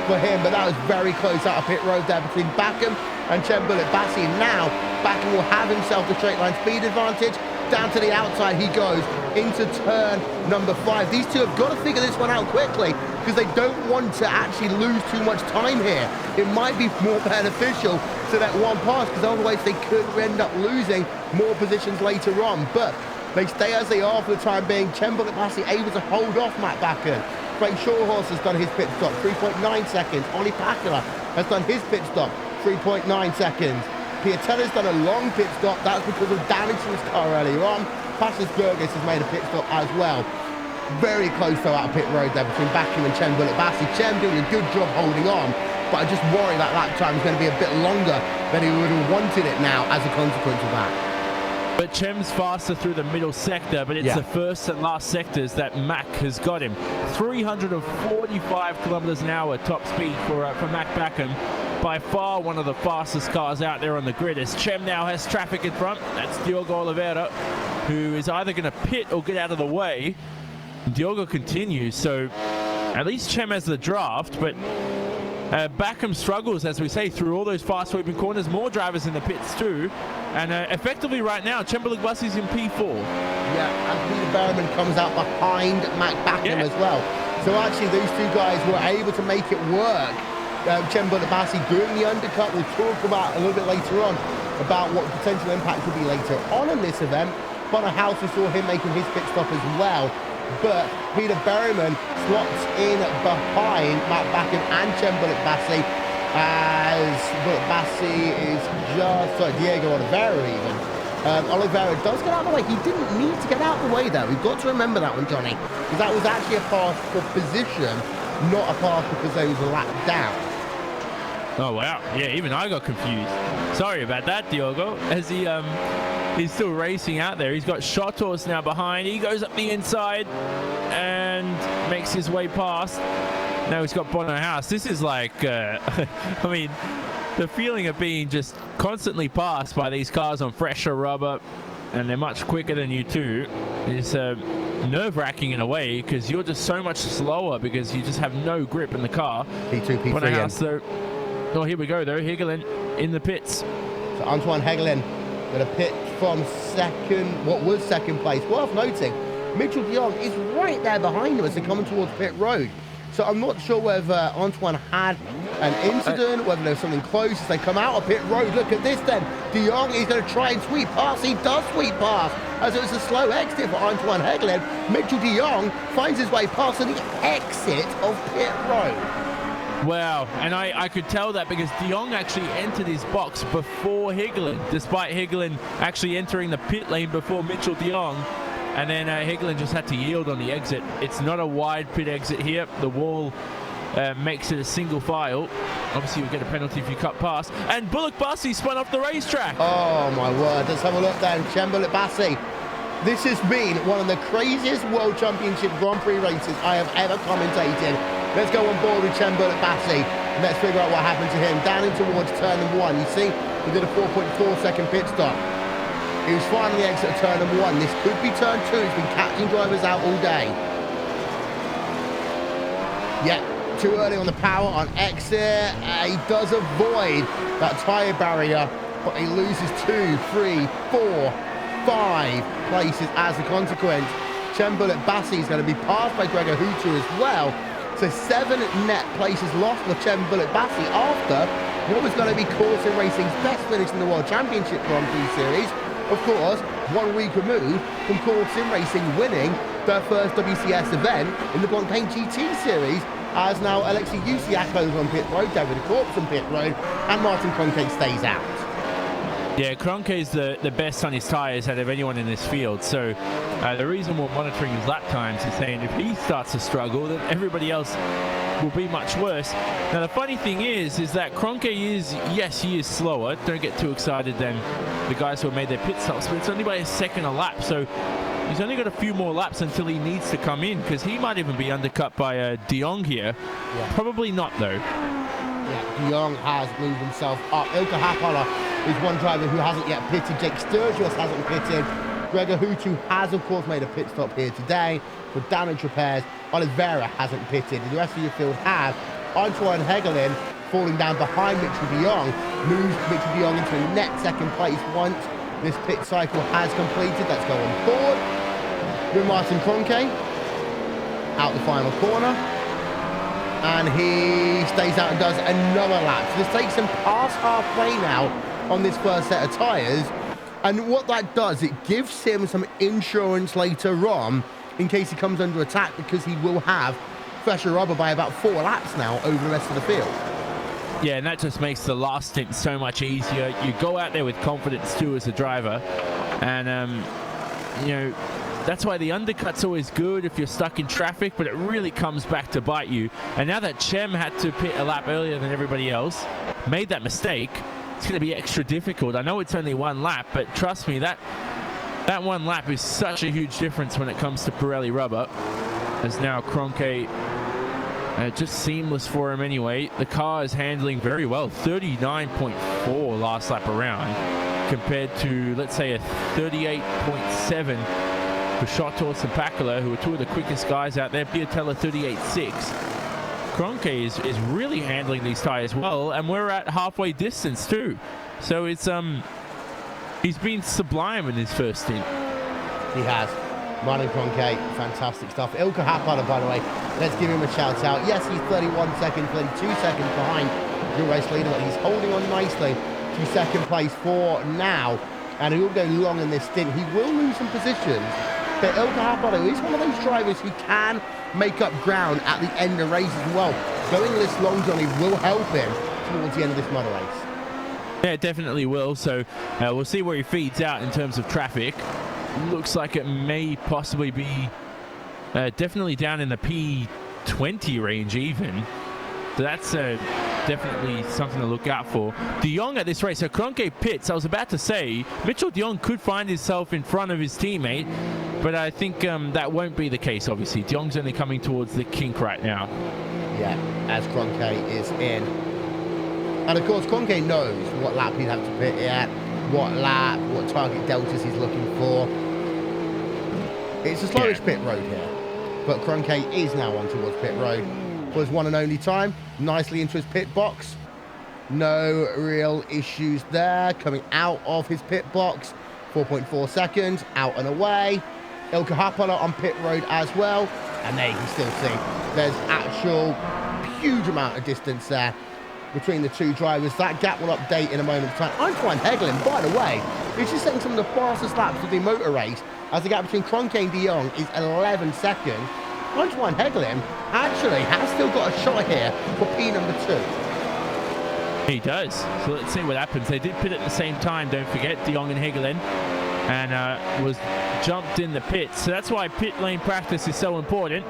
for him, but that was very close out of pit road there between Backham and Chem Bullet Bassi. Now, Backham will have himself the straight line speed advantage. Down to the outside he goes into turn number 5. These two have got to figure this one out quickly because they don't want to actually lose too much time here. It might be more beneficial to that one pass because otherwise they could end up losing more positions later on. But they stay as they are for the time being. Chem Bullet Bassi able to hold off Matt Backham. Frank Shawhorse has done his pit stop, 3.9 seconds. Ollie Pakula has done his pit stop, 3.9 seconds. Piatella's done a long pit stop. That's because of damage to his car earlier on. Passos Burgess has made a pit stop as well. Very close though out of pit road there between Backham and Chem Bullet Bassi. Chem doing a good job holding on, but I just worry that lap time is going to be a bit longer than he would have wanted it now as a consequence of that. But Chem's faster through the middle sector, but it's the first and last sectors that Mac has got him. 345 kilometers an hour top speed for Mac Backham. By far one of the fastest cars out there on the grid, as Chem now has traffic in front. That's Diogo Oliveira, who is either going to pit or get out of the way. Diogo continues, so at least Chem has the draft, but Backham struggles, as we say, through all those fast sweeping corners. More drivers in the pits too, and effectively right now Chem Bullet Bassi's in P4. Yeah, and Peter Berman comes out behind Mac Backham as well. So actually those two guys were able to make it work. Chem Bullet Bassi doing the undercut. We'll talk about a little bit later on about what potential impact will be later on in this event. Bonner House, we saw him making his pit stop as well. But Peter Berryman slots in behind Matt Backham and Chem Bullet Bassi, as Bullet Bassi is just, sorry, Diego Oliveira even. Oliveira does get out of the way. He didn't need to get out of the way though. We've got to remember that one, Johnny, because that was actually a pass for position, not a pass because they was lapped down. Oh wow, yeah, even I got confused. Sorry about that, Diogo, as he's still racing out there. He's got Shawhorse now behind. He goes up the inside and makes his way past. Now he's got Bono House. This is like, I mean, the feeling of being just constantly passed by these cars on fresher rubber, and they're much quicker than you too, is nerve-wracking in a way, because you're just so much slower because you just have no grip in the car. P2, P3 Bono House, though. Oh, here we go, though. Higelin in the pits. So Antoine Higelin with a pit from what was second place. Worth noting, Mitchell de Jong is right there behind him as they're coming towards pit road. So I'm not sure whether Antoine had an incident, whether there's something close as they come out of pit road. Look at this then. De Jong is going to try and sweep past. He does sweep past, as it was a slow exit for Antoine Higelin. Mitchell de Jong finds his way past the exit of pit road. Wow, and I could tell that because de Jong actually entered his box before Higelin, despite Higelin actually entering the pit lane before Mitchell de Jong. And then Higelin just had to yield on the exit. It's not a wide pit exit here. The wall makes it a single file. Obviously, you'll get a penalty if you cut past. And Bullet Bassi spun off the racetrack. Oh, my word. Let's have a look then. Chem Bullet Bassi. This has been one of the craziest World Championship Grand Prix races I have ever commentated. Let's go on board with Chem Bullet Bassi and let's figure out what happened to him. Down in towards turn number 1. You see, he did a 4.4 second pit stop. He was finally exit of turn number 1. This could be turn 2. He's been catching drivers out all day. Yeah, too early on the power on exit. He does avoid that tyre barrier, but he loses 2, 3, 4, 5 places as a consequence. Chem Bullet Bassi is going to be passed by Gregor Hutu as well. So 7 net places lost for Chem Bullet Bassi after what was going to be Corsin Racing's best finish in the World Championship Grand Prix Series. Of course, 1 week removed from Corsin Racing winning their first WCS event in the Blancpain GT Series, as now Alexei Yusiak over on pit road, David Corpse on pit road, and Martin Kroenke stays out. Yeah, Kroenke is the best on his tyres out of anyone in this field. So the reason we're monitoring his lap times is saying if he starts to struggle, then everybody else will be much worse. Now, the funny thing is that Kroenke is, yes, he is slower. Don't get too excited than the guys who have made their pit stops, but it's only by a second a lap. So he's only got a few more laps until he needs to come in, because he might even be undercut by De Jong here. Yeah. Probably not, though. Yeah, De Jong has moved himself up. Ilka Hakola is one driver who hasn't yet pitted. Jake Sturgis hasn't pitted. Gregor Hutu has, of course, made a pit stop here today for damage repairs. Oliveira hasn't pitted. The rest of your field have. Antoine Hegelin falling down behind Mitchell de Jong moves Mitchell de Jong into a net second place once this pit cycle has completed. Let's go on board with Martin Kroenke out the final corner. And he stays out and does another lap. So this takes him past halfway now on this first set of tyres. And what that does, it gives him some insurance later on in case he comes under attack, because he will have fresher rubber by about 4 laps now over the rest of the field. Yeah, and that just makes the last stint so much easier. You go out there with confidence too as a driver. And, you know, that's why the undercut's always good if you're stuck in traffic, but it really comes back to bite you. And now that Chem had to pit a lap earlier than everybody else, made that mistake, it's going to be extra difficult. I know it's only 1 lap, but trust me, that 1 lap is such a huge difference when it comes to Pirelli rubber. As now Kroenke, just seamless for him anyway. The car is handling very well. 39.4 last lap around compared to, let's say, a 38.7 for Schottorst and Pakula, who are 2 of the quickest guys out there. Piatella 38.6. Kroenke is really handling these tyres well, and we're at halfway distance too. So it's he's been sublime in his first stint. He has. Martin Kroenke, fantastic stuff. Ilka Hakola, by the way, let's give him a shout out. Yes, he's 31 seconds, 32 seconds behind the race leader, but he's holding on nicely to second place for now. And he will go long in this stint. He will lose some positions, but Ilka Hakola is one of those drivers who can make up ground at the end of races as well. Going this long, Johnny, will help him towards the end of this model race. Yeah, it definitely will. So we'll see where he feeds out in terms of traffic. Looks like it may possibly be definitely down in the P20 range even. So that's definitely something to look out for. De Jong at this race, so Kroenke pits. I was about to say, Mitchell de Jong could find himself in front of his teammate, but I think that won't be the case, obviously. De Jong's only coming towards the kink right now. Yeah, as Kroenke is in. And of course, Kroenke knows what lap he'd have to pit at, what lap, what target deltas he's looking for. It's the slowest pit road here, but Kroenke is now on towards pit road for his one and only time. Nicely into his pit box. No real issues there. Coming out of his pit box, 4.4 seconds, out and away. Ilka Hakola on pit road as well. And there you can still see there's actual huge amount of distance there between the two drivers. That gap will update in a moment's time. Antoine Hegelin, by the way, is just setting some of the fastest laps of the motor race, as the gap between Kroenke and de Jong is 11 seconds. Antoine Hegelin actually has still got a shot here for P number 2. He does. So let's see what happens. They did pit at the same time, don't forget, de Jong and Hegelin, and was jumped in the pit. So that's why pit lane practice is so important.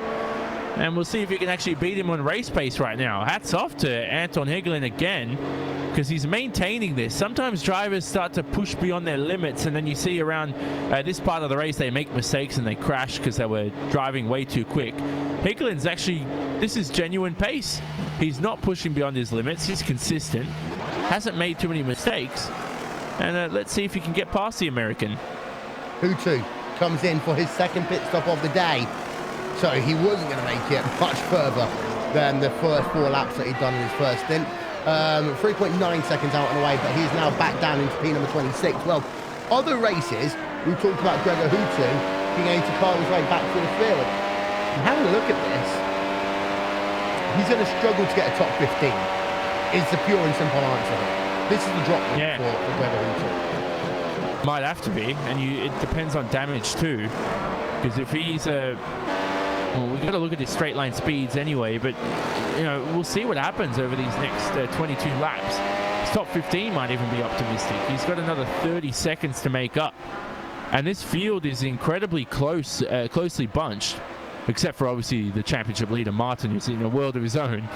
And we'll see if he can actually beat him on race pace right now. Hats off to Anton Hegelin again, because he's maintaining this. Sometimes drivers start to push beyond their limits, and then you see around this part of the race they make mistakes and they crash because they were driving way too quick. Hegelin's actually, this is genuine pace. He's not pushing beyond his limits. He's consistent. Hasn't made too many mistakes. And let's see if he can get past the American. Hutu comes in for his second pit stop of the day. So he wasn't going to make it much further than the first 4 laps that he'd done in his first stint. 3.9 seconds out and away, but he's now back down into P number 26. Well, other races, we talked about Gregor Hutu being able to carve his way back to the field. And having a look at this, he's going to struggle to get a top 15. Is the pure and simple answer. This is the drop for Gregor Hutu. Might have to be, and it depends on damage too. Because if he's well, we've got to look at his straight line speeds anyway, but you know, we'll see what happens over these next 22 laps. His top 15 might even be optimistic. He's got another 30 seconds to make up. And this field is incredibly closely bunched, except for obviously the championship leader, Martin, who's in a world of his own.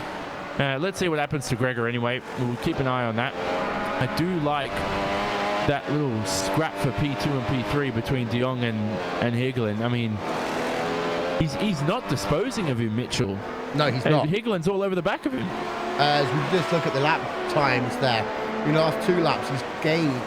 Let's see what happens to Gregor anyway. We'll keep an eye on that. I do like that little scrap for P2 and P3 between De Jong and Higgelen. I mean, he's not disposing of him, Mitchell. No, he's not. Higgelin's all over the back of him. As we just look at the lap times there, in the last 2 laps, he's gained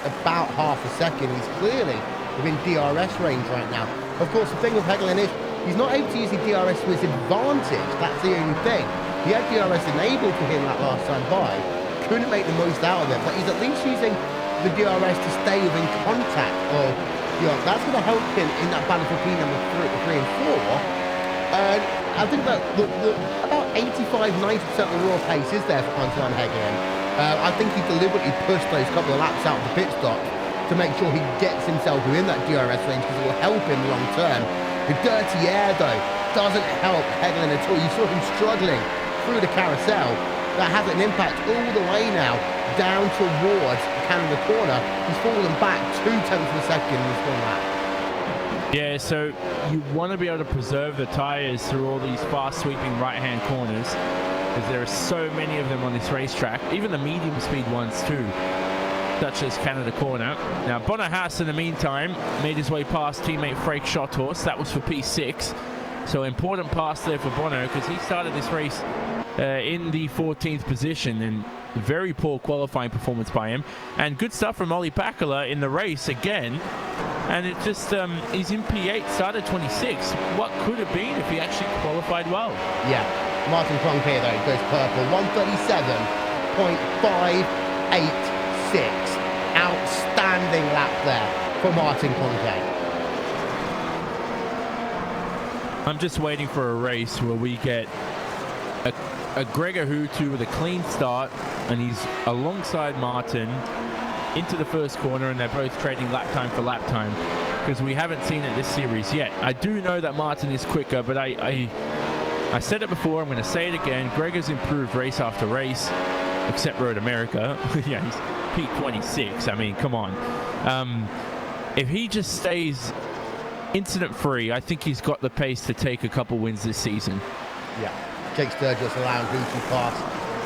about half a second. He's clearly within DRS range right now. Of course, the thing with Higgelen is he's not able to use the DRS to his advantage. That's the only thing. He had DRS enabled for him that last time by. Couldn't make the most out of it, but he's at least using the DRS to stay within contact of that's going to help him in that battle for P number 3 and 4. And I think that about 85-90% of the raw pace is there for Antoine Higgelen. I think he deliberately pushed those couple of laps out of the pit stop to make sure he gets himself within that DRS range because it will help him long term. The dirty air, though, doesn't help Higgelen at all. You saw him struggling through the carousel. That has an impact all the way now down towards Canada corner. He's fallen back 0.2 of a second in this one lap. Yeah, so you want to be able to preserve the tires through all these fast sweeping right-hand corners, because there are so many of them on this racetrack, even the medium speed ones too, such as Canada corner. Now Bonner Haas in the meantime made his way past teammate Freek Schothorst. That was for P6, so important pass there for Bonner, because he started this race in the 14th position, and very poor qualifying performance by him. And good stuff from Olli Pakala in the race again. And it just, he's in P8, started 26. What could have been if he actually qualified well? Yeah, Martin Cronkite though goes purple, 137.586. Outstanding lap there for Martin Cronkite. I'm just waiting for a race where we get a Gregor Hutu with a clean start, and he's alongside Martin into the first corner, and they're both trading lap time for lap time, because we haven't seen it this series yet. I do know that Martin is quicker, but I said it before, I'm going to say it again. Gregor's improved race after race, except Road America. Yeah, he's P26. I mean, come on. If he just stays incident free, I think he's got the pace to take a couple wins this season. Yeah. Jake Sturgis allowing Hutu pass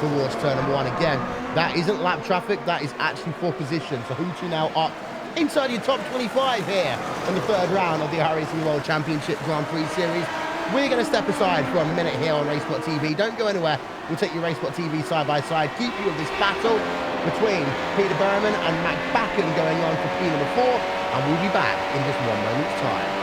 towards turn number 1 again. That isn't lap traffic, that is actually for position. So Hutu now up inside your top 25 here in the 3rd round of the iRacing World Championship Grand Prix Series. We're going to step aside for a minute here on Racebot TV. Don't go anywhere. We'll take your Racebot TV side by side. Keep you with this battle between Peter Berman and Matt Backen going on for P number 4. And we'll be back in just 1 moment's time.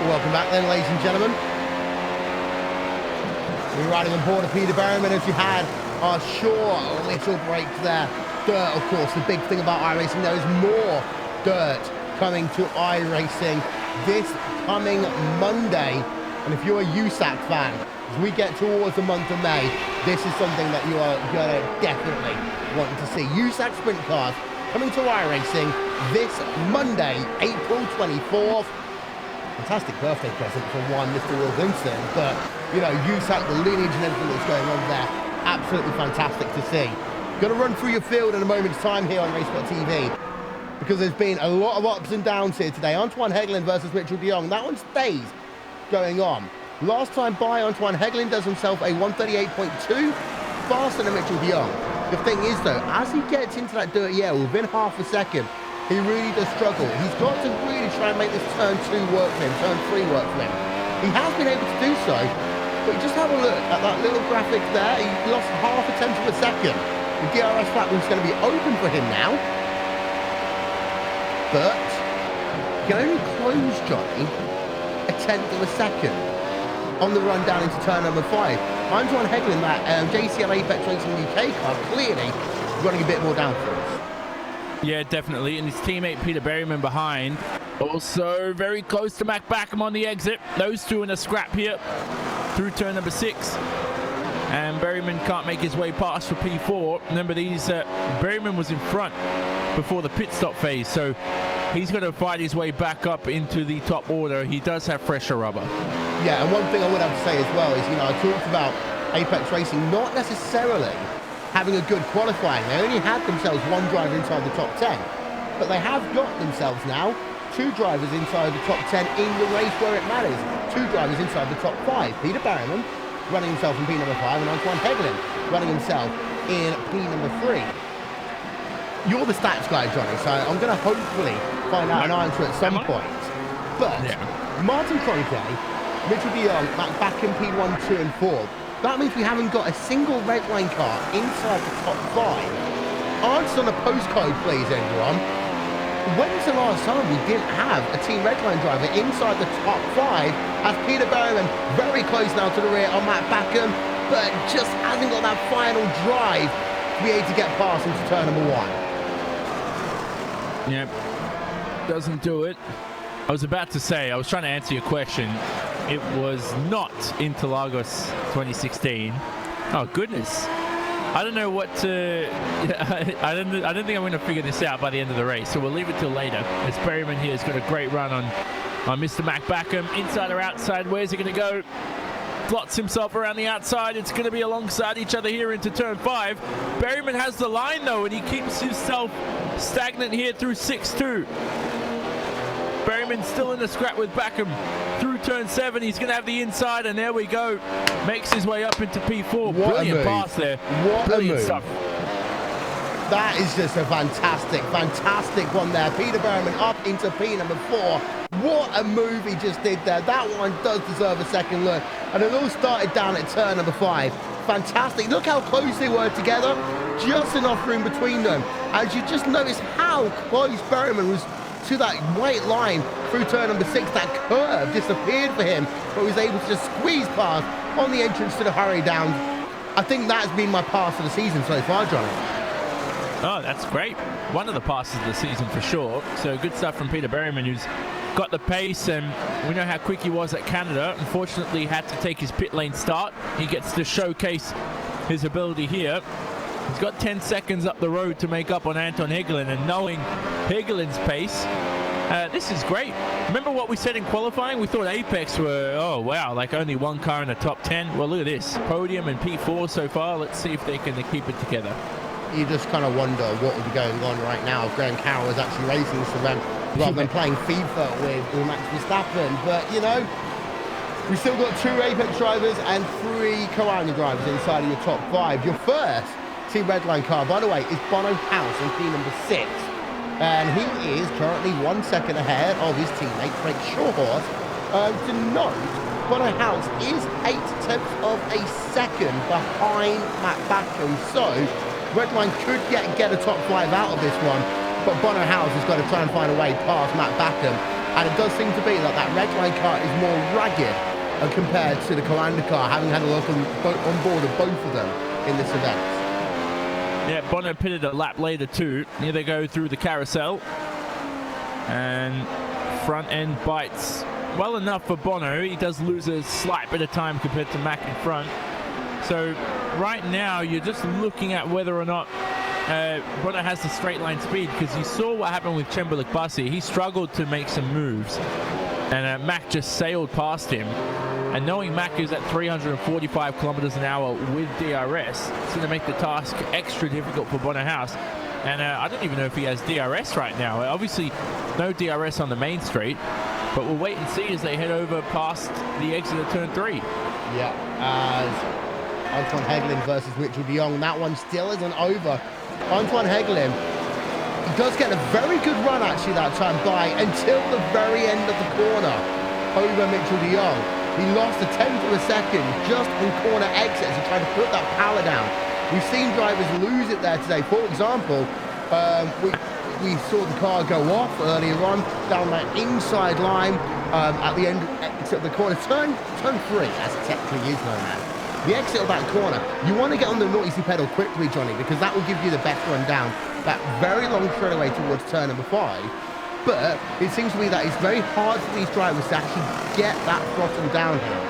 Welcome back then, ladies and gentlemen. We're riding on board of Peter Berman as you had our short little break there. Dirt, of course, the big thing about iRacing. There is more dirt coming to iRacing this coming Monday. And if you're a USAC fan, as we get towards the month of May, this is something that you are going to definitely want to see. USAC sprint cars coming to iRacing this Monday, April 24th. Fantastic birthday present from one Mr. Will Winston, but, you know, use out the lineage and everything that's going on there. Absolutely fantastic to see. Going to run through your field in a moment's time here on RaceSpot TV, because there's been a lot of ups and downs here today. Antoine Hegelin versus Mitchell de Jong. That one stays going on. Last time by, Antoine Hegelin does himself a 138.2 faster than Mitchell de Jong. The thing is, though, as he gets into that dirty air within half a second, he really does struggle. He's got to really try and make this turn 2 work for him, turn 3 work for him. He has been able to do so, but just have a look at that little graphic there. He lost half a tenth of a second. The DRS platform is going to be open for him now. But you can only close Johnny a tenth of a second on the run down into turn number 5. Antoine Hegelin, that JCL Apex Racing UK car, clearly running a bit more downforce. Yeah, definitely. And his teammate Peter Berryman behind. Also very close to Mac Backham on the exit. Those two in a scrap here through turn number 6. And Berryman can't make his way past for P4. Remember, Berryman was in front before the pit stop phase, so he's going to fight his way back up into the top order. He does have fresher rubber. Yeah, and one thing I would have to say as well is, you know, I talked about Apex Racing not necessarily having a good qualifying. They only had themselves one driver inside the top 10, but they have got themselves now 2 drivers inside the top 10 in the race where it matters. 2 drivers inside the top 5. Peter Berryman running himself in P number 5, and Antoine Hegelin running himself in P number 3. You're the stats guy, Johnny, so I'm going to hopefully find out an answer at some point. But Martin Cronkey, Mitchell de Jong, Mac Backham P1, 2 and 4. That means we haven't got a single red line car inside the top 5. Answer on a postcode, please, everyone. When's the last time we didn't have a Team Redline driver inside the top 5? As Peter Berryman very close now to the rear on Matt Backham, but just hasn't got that final drive to be able to get past into turn number 1. Yep, doesn't do it. I was about to say, I was trying to answer your question. It was not Interlagos 2016. Oh goodness. I don't know what to. I don't think I'm going to figure this out by the end of the race, so we'll leave it till later. As Berryman here has got a great run on Mr. Mac Backham. Inside or outside, where's he going to go? Plots himself around the outside. It's going to be alongside each other here into turn 5. Berryman has the line though, and he keeps himself stagnant here through 6-2. Berryman still in the scrap with Backham through turn 7. He's going to have the inside, and there we go. Makes his way up into P4. Brilliant pass there. Brilliant stuff. That is just a fantastic one there. Peter Berryman up into P number 4. What a move he just did there. That one does deserve a second look. And it all started down at turn number 5. Fantastic. Look how close they were together. Just enough room between them. As you just notice how close Berryman was to that white line through turn number 6. That curve disappeared for him, but was able to just squeeze past on the entrance to the hurry down. I think that's been my pass of the season so far, Johnny. Oh, that's great. One of the passes of the season for sure. So good stuff from Peter Berryman, who's got the pace, and we know how quick he was at Canada. Unfortunately, had to take his pit lane start. He gets to showcase his ability here. He's got 10 seconds up the road to make up on Anton Hegelin, and knowing Hegelin's pace, this is great. Remember what we said in qualifying? We thought Apex were, oh wow, like only one car in the top 10. Well, look at this. Podium and P4 so far. Let's see if they can keep it together. You just kind of wonder what would be going on right now if Graham Carroll was actually racing this event rather than playing FIFA with Max Verstappen. But, you know, we've still got 2 Apex drivers and 3 Koani drivers inside of your top 5. Your first Team Redline car, by the way, is Bono House in P number 6. And he is currently 1 second ahead of his teammate, Craig Shawhorse. To note, Bono House is 8/10 of a second behind Matt Backham. So, Redline could get a top 5 out of this one, but Bono House has got to try and find a way past Matt Backham. And it does seem to be that Redline car is more rugged compared to the Commander car, having had a look on board of both of them in this event. Yeah, Bono pitted a lap later too. Here they go through the carousel. And front end bites well enough for Bono. He does lose a slight bit of time compared to Mac in front. So right now you're just looking at whether or not Bono has the straight line speed, because you saw what happened with Cembulik Bassi. He struggled to make some moves. And Mack just sailed past him. And knowing Mack is at 345 kilometers an hour with DRS, it's going to make the task extra difficult for Bonnehaus. And I don't even know if he has DRS right now. Obviously, no DRS on the main straight, but we'll wait and see as they head over past the exit of turn 3. Yeah, as Antoine Hegelin versus Mitchell de Jong. That one still isn't over. Antoine Hegelin, he does get a very good run actually that time by until the very end of the corner over Mitchell de Jong. He lost a tenth of a second just on corner exits and tried to put that power down. We've seen drivers lose it there today. For example, we saw the car go off earlier on down that inside line at the end of the corner. Turn 3, as it technically is known as. The exit of that corner, you want to get on the noisy pedal quickly, Johnny, because that will give you the best run down that very long straightaway towards turn number 5. But it seems to me that it's very hard for these drivers to actually get that throttle down here.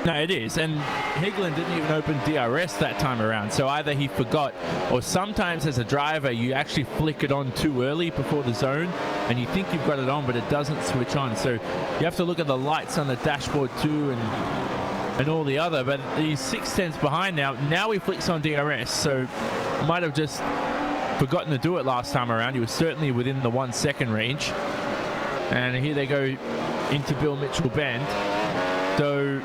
No, it is, and Hegelin didn't even open DRS that time around, so either he forgot, or sometimes as a driver you actually flick it on too early before the zone, and you think you've got it on, but it doesn't switch on. So you have to look at the lights on the dashboard too, and all the other. But he's 6/10 behind now. Now he flicks on DRS, so might have just forgotten to do it last time around. He was certainly within the 1 second range, and here they go into Bill Mitchell Bend. So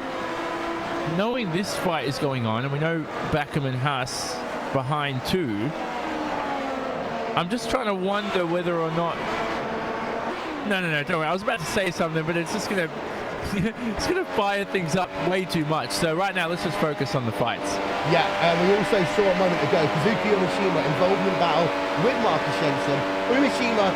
knowing this fight is going on, and we know Backham and Haas behind too, I'm just trying to wonder whether or not... No, don't worry. I was about to say something, but it's just going to it's going to fire things up way too much. So right now, let's just focus on the fights. Yeah, we also saw a moment ago Kazuki Umeshima involved in a battle with Marcus Jensen. Umeshima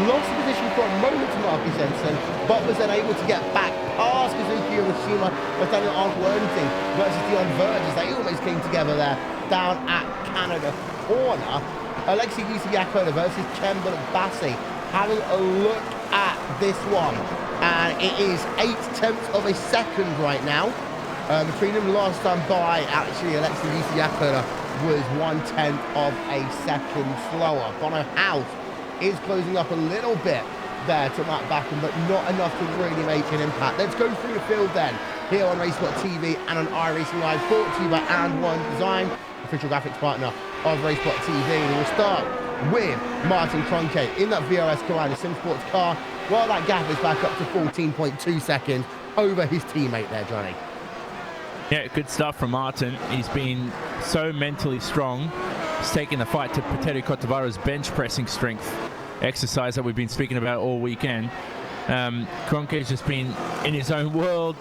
lost the position for a moment to Marcus Jensen, but was then able to get back past Kazuki Umeshima as Daniel Arndt-Worthington versus Dion Verges. They almost came together there down at Canada corner. Alexei Yusuyakoda versus Chembel Bassi. Having a look at this one, and it is 0.8 of a second right now between them. Last time by, actually, Alexei Yusuyakoda was 1/10 of a second slower. Bonnehaus is closing up a little bit there to Matt Backham, but not enough to really make an impact. Let's go through the field then, here on Racesport TV and on iRacing Live, brought to you by And1 Design, official graphics partner of Racesport TV. We'll start with Martin Kroenke in that VRS Commander Sim Sports car. Well, that gap is back up to 14.2 seconds over his teammate there, Johnny. Yeah, good stuff from Martin. He's been so mentally strong. He's taking the fight to Potato Kotavaro's bench pressing strength exercise that we've been speaking about all weekend. Kroenke's just been in his own world.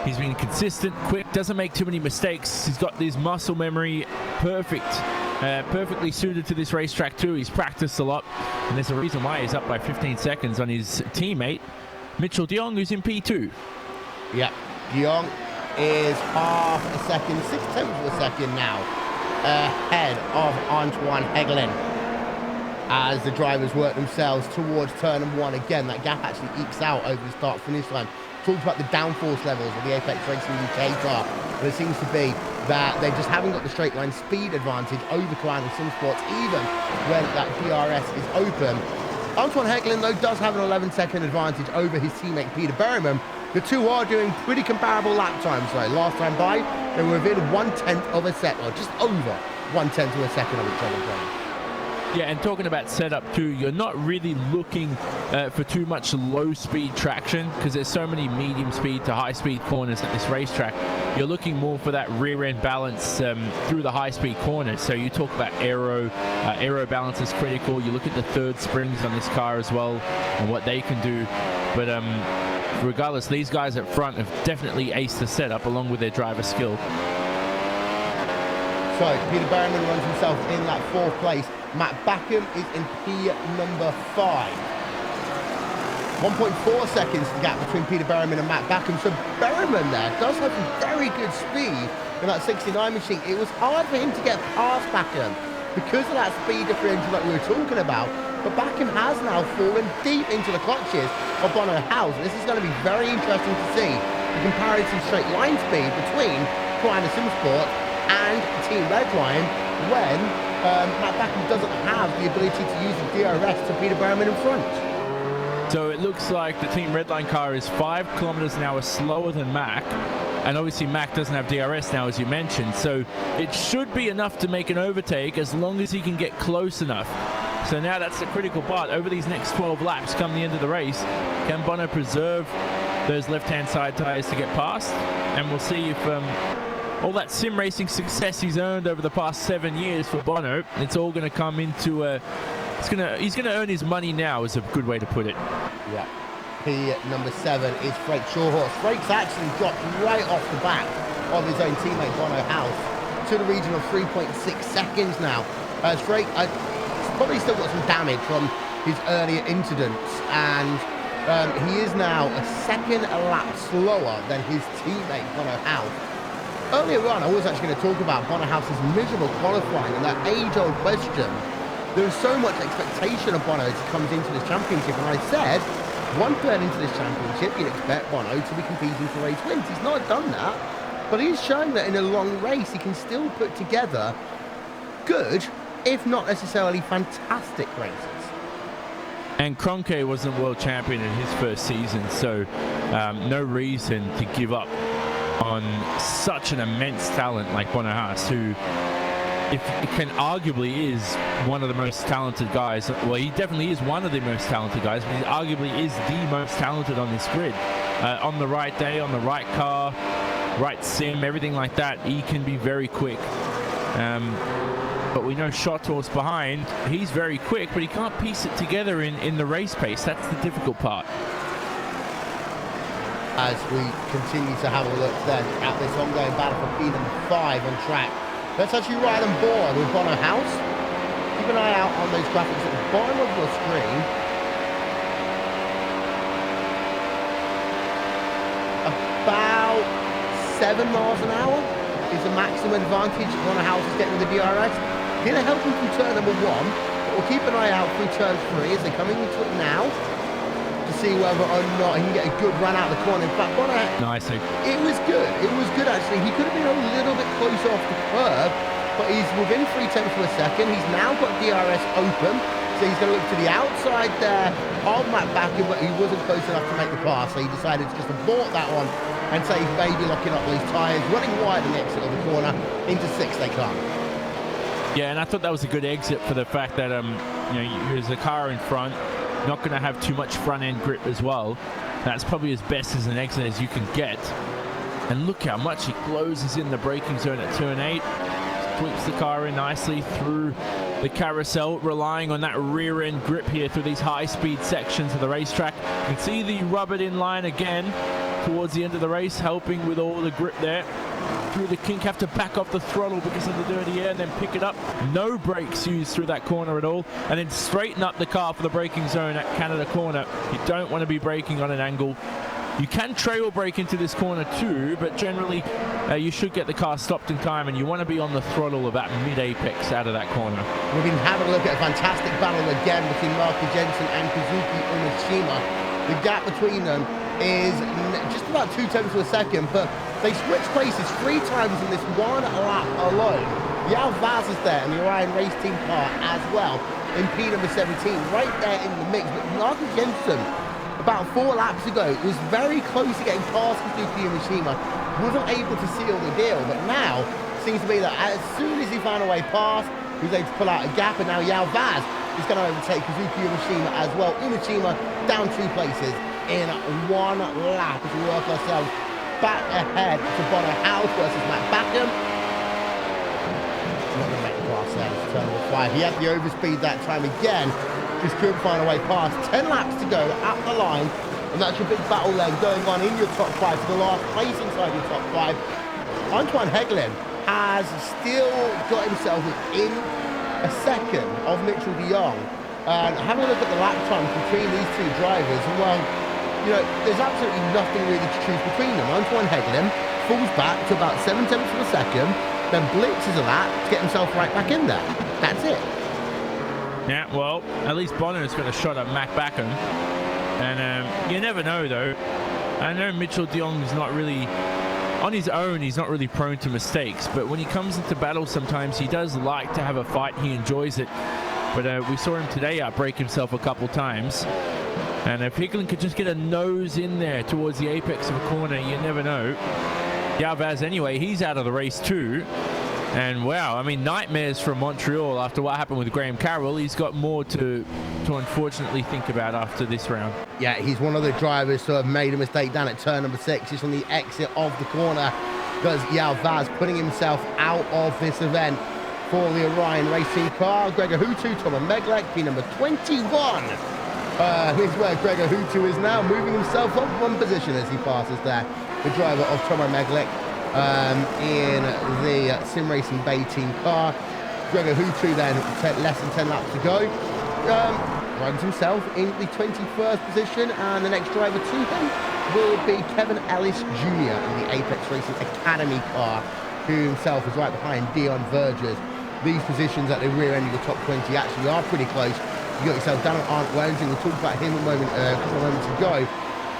He's been consistent, quick, doesn't make too many mistakes. He's got this muscle memory perfectly suited to this racetrack too. He's practiced a lot, and there's a reason why he's up by 15 seconds on his teammate, Mitchell de Jong, who's in P2. Yeah, de Jong is half a second, 0.6 of a second now ahead of Antoine Hegelin as the drivers work themselves towards turn number 1. Again, that gap actually ekes out over the start-finish line. Talked about the downforce levels of the Apex Racing UK car, but it seems to be that they just haven't got the straight line speed advantage over Commander Sim Sports, even when that DRS is open. Antoine Hegelin, though, does have an 11-second advantage over his teammate Peter Berryman. The two are doing pretty comparable lap times, though. Last time by, they were within 1/10 of a second, or just over 1/10 of a second of each other. Yeah, and talking about setup too, you're not really looking for too much low-speed traction because there's so many medium-speed to high-speed corners at this racetrack. You're looking more for that rear-end balance through the high-speed corners. So you talk about aero balance is critical. You look at the third springs on this car as well and what they can do. But regardless, these guys at front have definitely aced the setup along with their driver skill. So Peter Berryman runs himself in that 4th place. Matt Backham is in P number 5. 1.4 seconds the gap between Peter Berryman and Matt Backham. So Berryman there does have very good speed in that 69 machine. It was hard for him to get past Backham because of that speed differential that we were talking about. But Backham has now fallen deep into the clutches of Bonnehaus. This is going to be very interesting to see the comparison straight line speed between Commander Sim Sports and Team Redline when Matt Backham doesn't have the ability to use the DRS to Peter Berryman in front. So it looks like the Team Redline car is 5 kilometers an hour slower than Mac. And obviously Mac doesn't have DRS now, as you mentioned. So it should be enough to make an overtake as long as he can get close enough. So now that's the critical part. Over these next 12 laps, come the end of the race, can Bono preserve those left-hand side tires to get past? And we'll see if all that sim racing success he's earned over the past 7 years for Bono, it's all going to come into he's going to earn his money now, is a good way to put it. Yeah. Number 7 is Frank Shawhorse. Frank's actually got right off the back of his own teammate Bono House to the region of 3.6 seconds now. Frank probably still got some damage from his earlier incidents, and he is now a second lap slower than his teammate Bono House. Earlier on, I was actually going to talk about Bono House's miserable qualifying and that age-old question. There is so much expectation of Bono as he comes into this championship, and I said, 1/3 into this championship, you'd expect Bono to be competing for race wins. He's not done that, but he's shown that in a long race, he can still put together good, if not necessarily fantastic races. And Kroenke wasn't world champion in his first season, so no reason to give up on such an immense talent like Bono Haas, who if it can arguably is one of the most talented guys. Well, he definitely is one of the most talented guys, but he arguably is the most talented on this grid. On the right day, on the right car, right sim, everything like that, he can be very quick. But we know Shawhorse behind, he's very quick, but he can't piece it together in the race pace. That's the difficult part. As we continue to have a look then at this ongoing battle for P5 on track. Let's actually ride on board with Bono House. Keep an eye out on those graphics at the bottom of your screen. About 7 miles an hour is the maximum advantage Bono House is getting with the DRS. Gonna help him through turn number 1, but we'll keep an eye out through turn 3 as they're coming into it now to see whether or not he can get a good run out of the corner. In fact, Bono, nice. It was good. It was good, actually. He could have been a little bit closer off the curb, but he's within 0.3 of a second. He's now got DRS open, so he's going to look to the outside there of Matt Backer, but he wasn't close enough to make the pass, so he decided to just abort that one and say he's maybe locking up these tyres, running wide on the exit of the corner. Into 6 they come. Yeah, and I thought that was a good exit for the fact that there's a car in front, not going to have too much front end grip as well. That's probably as best as an exit as you can get. And look how much he closes in the braking zone at turn 8. Sweeps the car in nicely through the carousel, relying on that rear end grip here through these high speed sections of the racetrack. You can see the rubbered in line again towards the end of the race, helping with all the grip there. Through the kink, have to back off the throttle because of the dirty air and then pick it up. No brakes used through that corner at all, and then straighten up the car for the braking zone at Canada Corner. You don't want to be braking on an angle. You can trail brake into this corner too, but generally you should get the car stopped in time, and you want to be on the throttle about mid-apex out of that corner. We've been having a look at a fantastic battle again between Marco Jensen and Kazuki Onishima. The gap between them is just about 0.2 of a second, but they switched places 3 times in this 1 lap alone. Yao Vaz is there in the Orion race team car as well in P number 17, right there in the mix. But Marco Jensen, about 4 laps ago, was very close to getting past Kazuki Onishima, wasn't able to seal the deal, but now seems to be that as soon as he found a way past, he was able to pull out a gap, and now Yao Vaz is going to overtake Kazuki Onishima as well. Onishima down 2 places in 1 lap as we work ourselves back ahead to Bono House versus Matt Backham. Not going to make the pass there, it's turn number 5. He had the overspeed that time again, just couldn't find a way past. 10 laps to go at the line, and that's your big battle then going on in your top 5 to the last place inside your top 5. Antoine Hegelin has still got himself within a second of Mitchell de Jong. And having a look at the lap times between these 2 drivers, well, there's absolutely nothing really to choose between them. Antoine Hegelin falls back to about 0.7 of a second, then blitzes a lap to get himself right back in there. That's it. Yeah, well, at least Bono's got a shot at Mac Backham. And you never know, though. I know Mitchell de Jong is not really, on his own, he's not really prone to mistakes. But when he comes into battle, sometimes he does like to have a fight. He enjoys it. But we saw him today outbrake himself a couple times. And if Higglin could just get a nose in there towards the apex of a corner, you never know. Galvez, anyway, he's out of the race too. And wow, I mean, nightmares from Montreal after what happened with Graham Carroll. He's got more to unfortunately think about after this round. Yeah, he's one of the drivers who have made a mistake down at turn number 6. Just on the exit of the corner. Does Galvez putting himself out of this event for the Orion Racing car. Gregor Hutu, Thomas Meglek, P number 21. This is where Gregor Hutu is now, moving himself up one position as he passes there. The driver of Thomas Meglek in the Sim Racing Bay team car. Gregor Hutu then less than 10 laps to go. Runs himself in the 21st position, and the next driver to him will be Kevin Ellis Jr. in the Apex Racing Academy car, who himself is right behind Dion Vergers. These positions at the rear end of the top 20 actually are pretty close. You got yourself down at Arndt Wellington. We'll talk about him a couple of moments ago.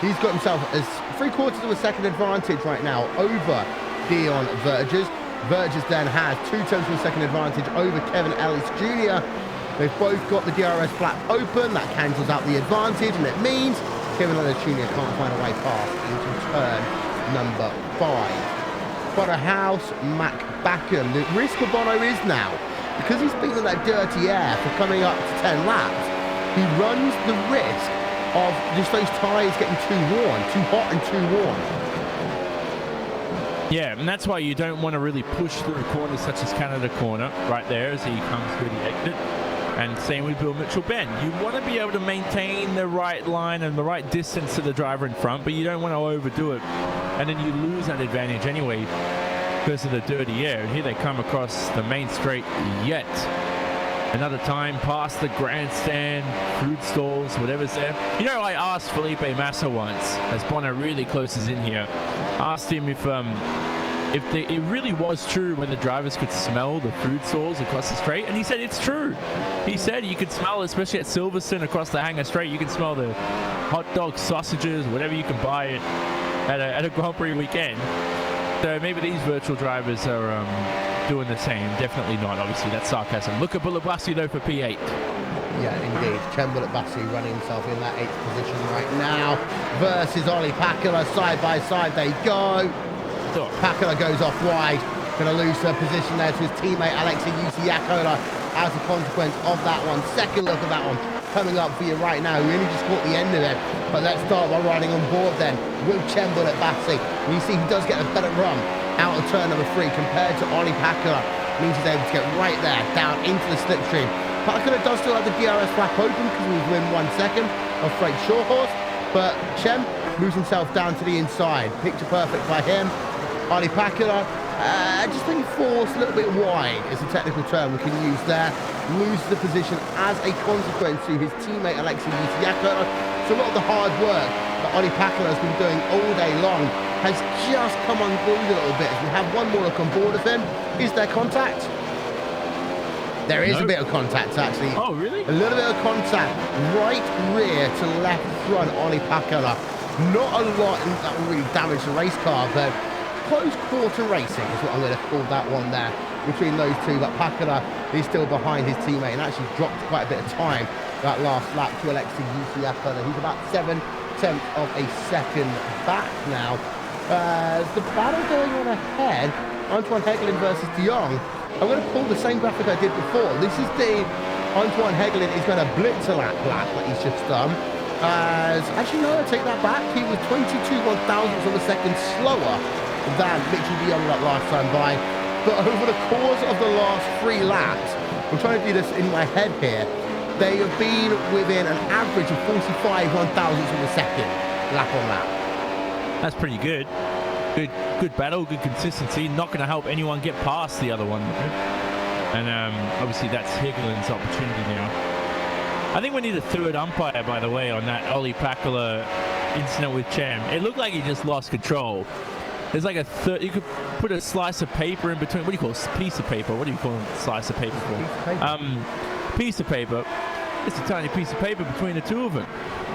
He's got himself as 3/4 of a second advantage right now over Dion Vergers. Vergers then has 2/10 of a second advantage over Kevin Ellis Jr. They've both got the DRS flap open. That cancels out the advantage, and it means Kevin Ellis Jr. can't find a way past into turn number 5. Botterhouse, Mac Backham. The risk for Bono is now, because he's been in that dirty air for coming up to 10 laps, he runs the risk of just those tyres getting too warm, too hot and too warm. Yeah, and that's why you don't want to really push through corners such as Canada Corner right there as he comes through the exit. And same with Bill Mitchell Bend. You want to be able to maintain the right line and the right distance to the driver in front, but you don't want to overdo it. And then you lose that advantage anyway because of the dirty air. And here they come across the main straight yet. Another time past the grandstand, food stalls, whatever's there. You know, I asked Felipe Massa once, as Bono really closes in here, asked him if it really was true when the drivers could smell the food stalls across the straight, and he said it's true. He said you could smell, especially at Silverstone across the hangar straight, you can smell the hot dogs, sausages, whatever you can buy at a Grand Prix weekend. So maybe these virtual drivers are doing the same. Definitely not, obviously, that's sarcasm. Look at Bulabasi though for P8. Yeah, indeed. Chembel Bassi running himself in that 8th position right now versus Ollie Pakula. Side by side they go. Pakula goes off wide. Going to lose her position there to his teammate Alexei Yusiakola as a consequence of that one. Second look at that one coming up for you right now. We only just caught the end of it. But let's start by riding on board then with Chembel Bassi. You see he does get a better run out of turn number 3 compared to Ollie Pakula. Means he's able to get right there down into the slipstream. Pakula does still have the DRS flap open because he was within 1 second of Frank Shorthorse, but Chem moves himself down to the inside. Picture perfect by him. Ollie Pakula, just being forced a little bit wide is a technical term we can use there. Loses the position as a consequence to his teammate Alexei Yusiakola. So a lot of the hard work that Ollie Pakula has been doing all day long has just come unglued a little bit. As we have one more look on board of him. Is there contact? There is a bit of contact, actually. Oh, really? A little bit of contact. Right rear to left front, Ollie Pakula. Not a lot that will really damage the race car, but close quarter racing is what I'm going to call that one there between those two. But Pakula is still behind his teammate and actually dropped quite a bit of time that last lap to Alexei Yusiakola. He's about 7/10 of a second back now. The battle going on ahead, Antoine Hegelin versus De Jong. I'm going to pull the same graphic I did before. This is the Antoine Hegelin is going to blitz a lap that he's just done. Actually, no, I take that back. He was 22/1000ths of a second slower than Mitchell De Jong that last time by. But over the course of the last 3 laps, I'm trying to do this in my head here, they have been within an average of 45/1000ths of a second lap on lap. That's pretty good. Good battle, good consistency. Not going to help anyone get past the other one. And obviously that's Higelin's opportunity now. I think we need a third umpire, by the way, on that Ollie Pakula incident with Chem. It looked like he just lost control. There's like a third. You could put a slice of paper in between. What do you call it? Piece of paper. What do you call a slice of paper for? Piece of paper. It's a tiny piece of paper between the two of them.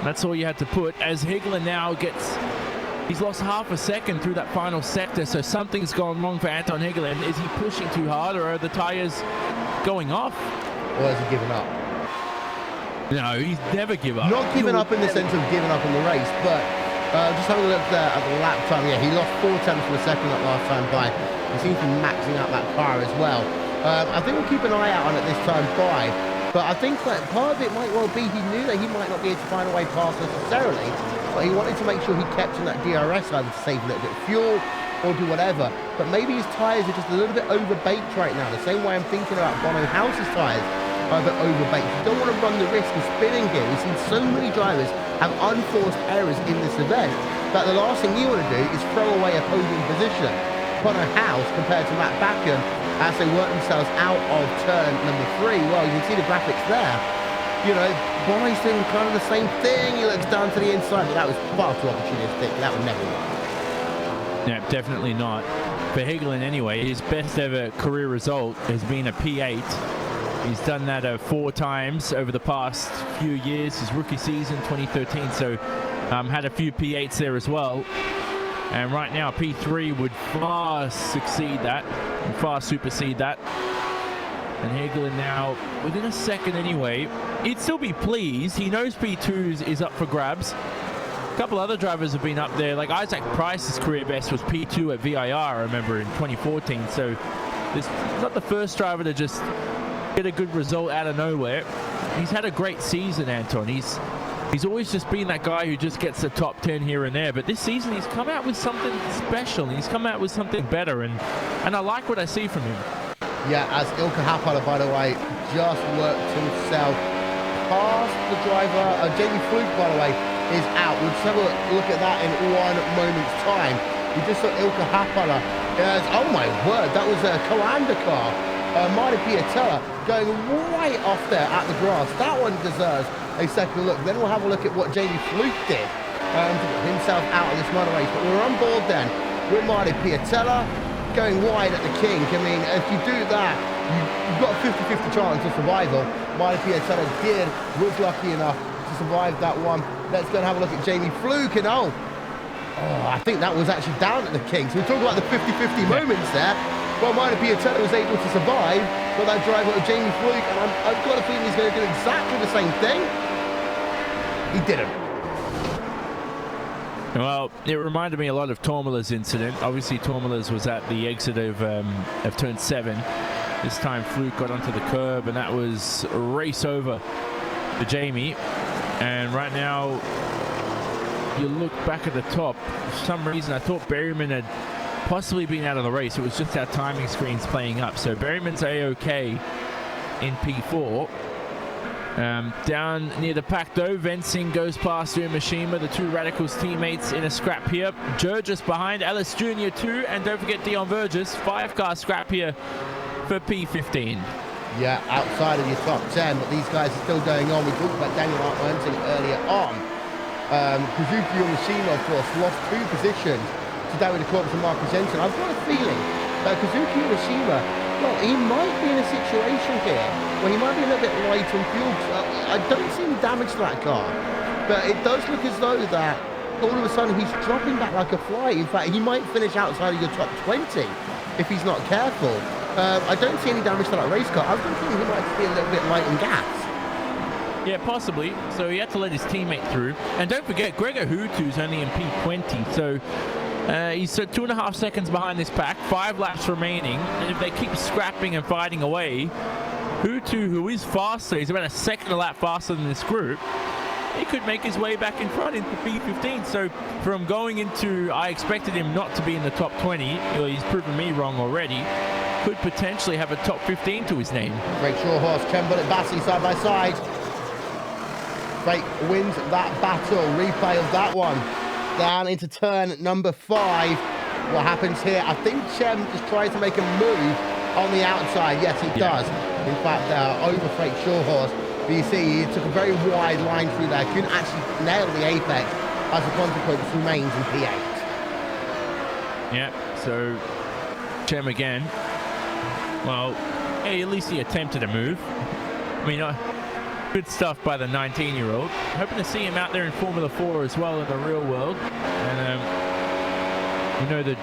That's all you had to put. As Higelin now gets. He's lost half a second through that final sector, so something's gone wrong for Anton Hegelin. Is he pushing too hard, or are the tires going off? Or has he given up? No, he's never give up. Not giving up in the sense of giving up in the race, but just having a look there at the lap time. Yeah, he lost 4 tenths of a second that last time by. He seems to be maxing out that car as well. I think we'll keep an eye out on it this time by. But I think that part of it might well be he knew that he might not be able to find a way past necessarily, but he wanted to make sure he kept in that DRS either to save a little bit of fuel or do whatever. But maybe his tyres are just a little bit overbaked right now. The same way I'm thinking about Bono House's tyres are a bit overbaked. You don't want to run the risk of spinning here. We've seen so many drivers have unforced errors in this event that the last thing you want to do is throw away a podium position. Bono House compared to Matt Backham as they work themselves out of turn number 3. Well, you can see the graphics there. You know, Bono's doing kind of the same thing. He looks down to the inside, but that was far too opportunistic. That would never work. Yeah, definitely not. For Higelin anyway, his best ever career result has been a P8. He's done that 4 times over the past few years. His rookie season, 2013, so had a few P8s there as well. And right now, P3 would far succeed that, and far supersede that. And Higelin now, within a second anyway, he'd still be pleased. He knows P2 is up for grabs. A couple other drivers have been up there, like Isaac Price's career best was P2 at VIR, I remember, in 2014. So this not the first driver to just get a good result out of nowhere. He's had a great season, Anton. He's always just been that guy who just gets the top 10 here and there. But this season, he's come out with something special. He's come out with something better, and I like what I see from him. Yeah, as Ilka Happala, by the way, just worked himself past the driver. Jamie Fluke, by the way, is out. We'll just have a look at that in 1 moment's time. We just saw Ilka Happala. Oh my word, that was a Coanda car. Marty Piatella going right off there at the grass. That one deserves a second look. Then we'll have a look at what Jamie Fluke did to get himself out of this motor race. But we're on board then with Marty Piatella going wide at the kink. I mean, if you do that, you've got a 50-50 chance of survival. Marty Piatella was lucky enough to survive that one. Let's go and have a look at Jamie Fluke. And oh, I think that was actually down at the kink. So we're talking about the 50-50 moments there. Well, Marty Piatella was able to survive, but that driver of Jamie Fluke, and I've got a feeling he's going to do exactly the same thing. He didn't. Well, it reminded me a lot of Tormola's incident. Obviously, Tormola's was at the exit of turn 7. This time, Fluke got onto the curb, and that was a race over for Jamie. And right now, you look back at the top. For some reason, I thought Berryman had possibly been out of the race. It was just our timing screens playing up. So Berryman's A-OK in P4. Down near the pack though, Vensing goes past Umashima, the 2 Radicals teammates in a scrap here. Jurgis behind, Ellis Jr. too, and don't forget Dion Burgess, 5-car scrap here for P15. Yeah, outside of your top 10, but these guys are still going on. We talked about Daniel Arnting earlier on. Kazuki Umashima, of course, lost 2 positions to David Corpus and Marcus Jensen. I've got a feeling that Kazuki Umashima, well, he might be in a situation here where he might be a little bit light on fuel. I don't see any damage to that car, but it does look as though that all of a sudden he's dropping back like a fly. In fact, he might finish outside of your top 20 if he's not careful. I don't see any damage to that race car. I've got a feeling he might be a little bit light on gas. Yeah, possibly. So he had to let his teammate through. And don't forget, Gregor Hutu's only in P20, so he's 2.5 seconds behind this pack, 5 laps remaining, and if they keep scrapping and fighting away, Hutu, who is faster, he's about a second a lap faster than this group, he could make his way back in front into P15. So from going into, I expected him not to be in the top 20, well, he's proven me wrong already, could potentially have a top 15 to his name. Great short horse, Ken Bullitt Bassey side by side. Great wins that battle, replay of that one. Down into turn number 5. What happens here? I think Chem is trying to make a move on the outside. Yes, he does. In fact, over Freight Shore Horse. But you see, he took a very wide line through there. Couldn't actually nail the apex. As a consequence, remains in P8. Yeah, so Chem again. Well, hey, at least he attempted a move. I mean, good stuff by the 19-year-old. Hoping to see him out there in Formula 4 as well in the real world. And we know that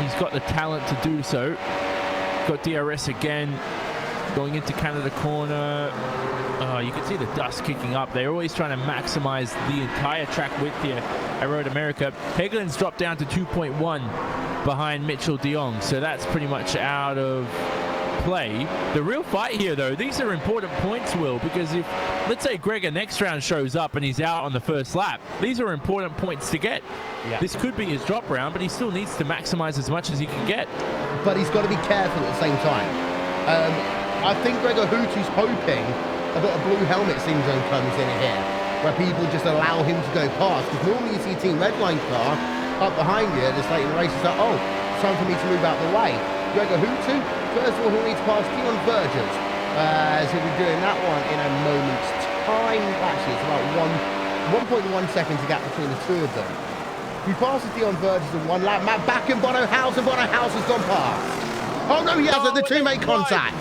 he's got the talent to do so. Got DRS again, going into Canada corner. Oh, you can see the dust kicking up. They're always trying to maximize the entire track width here at Road America. Hagelin's dropped down to 2.1 behind Mitchell de Jong, so that's pretty much out of play. The real fight here, though, these are important points, Will, because if, let's say, Gregor next round shows up and he's out on the first lap, these are important points to get. Yeah. This could be his drop round, but he still needs to maximize as much as he can get. But he's got to be careful at the same time. I think Gregor Hutu's hoping a bit of blue helmet syndrome comes in here, where people just allow him to go past. Because normally you see a Team Redline car up behind you at this late in the race. It's like, oh, it's time for me to move out the way. Gregor Hutu, first of all, he'll need to pass Dion Vergers. So he'll be doing that one in a moment's time. Actually, it's about 1.1 seconds to gap between the two of them. He passes Dion Vergers in one lap. Matt back and Bono House, and Bono House has gone past. Oh no, he hasn't. The two make contact.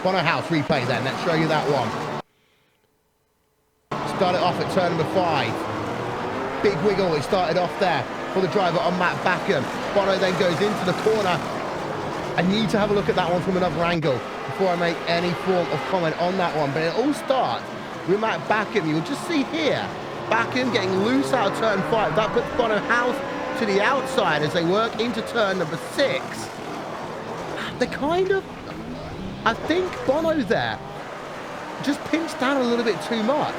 Bono House replay then. Let's show you that one. Started off at turn number 5. Big wiggle. It started off there for the driver on Matt Backham. Bono then goes into the corner. I need to have a look at that one from another angle before I make any form of comment on that one. But it all starts with Matt Backham. You'll just see here, Backham getting loose out of turn 5. That puts Bono House to the outside as they work into turn number 6. They kind of, I think Bono there just pinched down a little bit too much.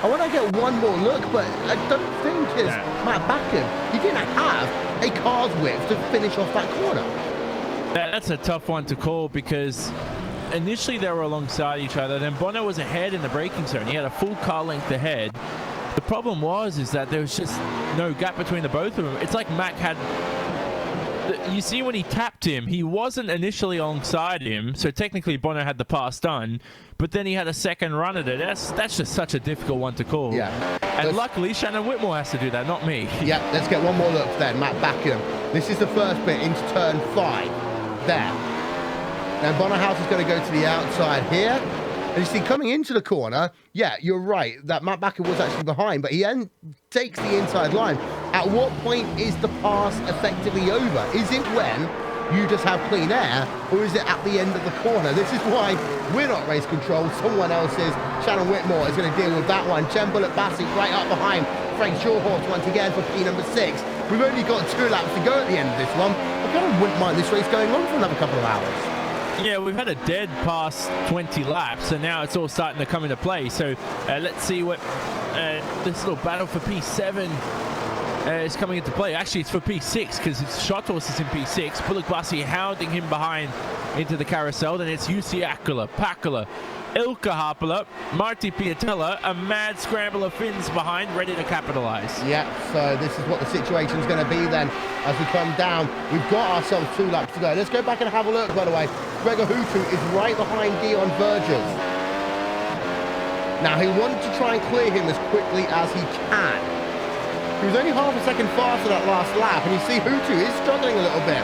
I want to get one more look, but I don't think it's Matt Backham. He didn't have a car's width to finish off that corner. That's a tough one to call because initially they were alongside each other. Then Bono was ahead in the braking zone. He had a full car length ahead. The problem is that there was just no gap between the both of them. It's like Mac had... You see when he tapped him, he wasn't initially alongside him, so technically Bono had the pass done, but then he had a second run at it. That's just such a difficult one to call. Yeah. And luckily, Shannon Whitmore has to do that, not me. Yeah, let's get one more look then. Matt Backham. This is the first bit into turn 5. There. Now, Bono House is going to go to the outside here. And you see, coming into the corner, yeah, you're right, that Matt Backham was actually behind, but he then takes the inside line. At what point is the pass effectively over? Is it when you just have clean air, or is it at the end of the corner? This is why we're not race control, someone else is. Shannon Whitmore is going to deal with that one. Chen Bullet Bassey right up behind Frank Shawhorse once again for P number 6. We've only got 2 laps to go at the end of this one. I kind of wouldn't mind this race going on for another couple of hours. Yeah, we've had a dead past 20 laps, and now it's all starting to come into play. So let's see what this little battle for P7 is coming into play. Actually, it's for P6 because Shothorse is in P6. Bullock Bassi hounding him behind into the carousel. Then it's Jussi Akkola, Pakkola, Ilkka Haapala, Martti Piatella, a mad scramble of Finns behind, ready to capitalize. Yeah, so this is what the situation's going to be then as we come down. We've got ourselves 2 laps to go. Let's go back and have a look, by the way. Gregor Hutu is right behind Dion Vergers. Now, he wanted to try and clear him as quickly as he can. He was only half a second faster that last lap, and you see Hutu is struggling a little bit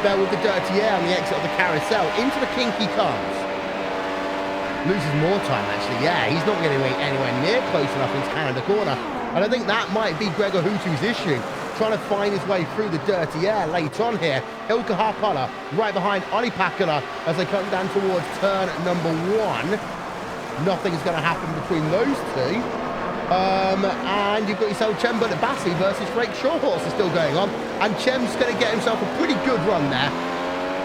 there with the dirty air on the exit of the carousel. Into the kink he comes. Loses more time, actually. Yeah, he's not getting anywhere near close enough into Canada corner. And I think that might be Gregor Hutu's issue, trying to find his way through the dirty air late on here. Ilkka Haapala right behind Olli Pakkola as they come down towards turn number 1. Nothing's going to happen between those 2. And you've got yourself Chen Bullet Bassey versus Frank Shawhorse is still going on. And Chem's going to get himself a pretty good run there.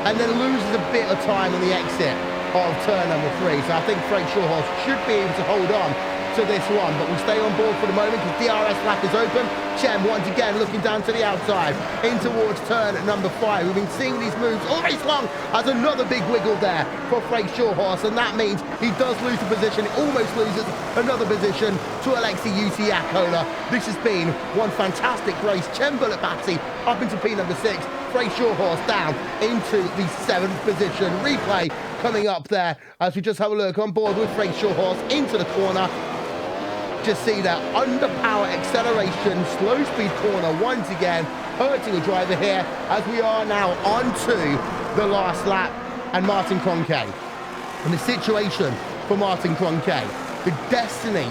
And then loses a bit of time on the exit of turn number 3. So I think Frank Shawhorse should be able to hold on to this one, but we'll stay on board for the moment because DRS lap is open. Chem once again looking down to the outside in towards turn number 5. We've been seeing these moves all race long as another big wiggle there for Frank Shawhorse, and that means he does lose the position. He almost loses another position to Alexi Jussi Akkola. This has been one fantastic race. Chen Bullet Batsy up into P number 6. Frank Shawhorse down into the 7th position. Replay coming up there as we just have a look on board with Frank Shawhorse into the corner. Just see that underpower acceleration, slow speed corner once again, hurting a driver here as we are now on to the last lap. And Martin Kroenke. And the situation for Martin Kroenke, the destiny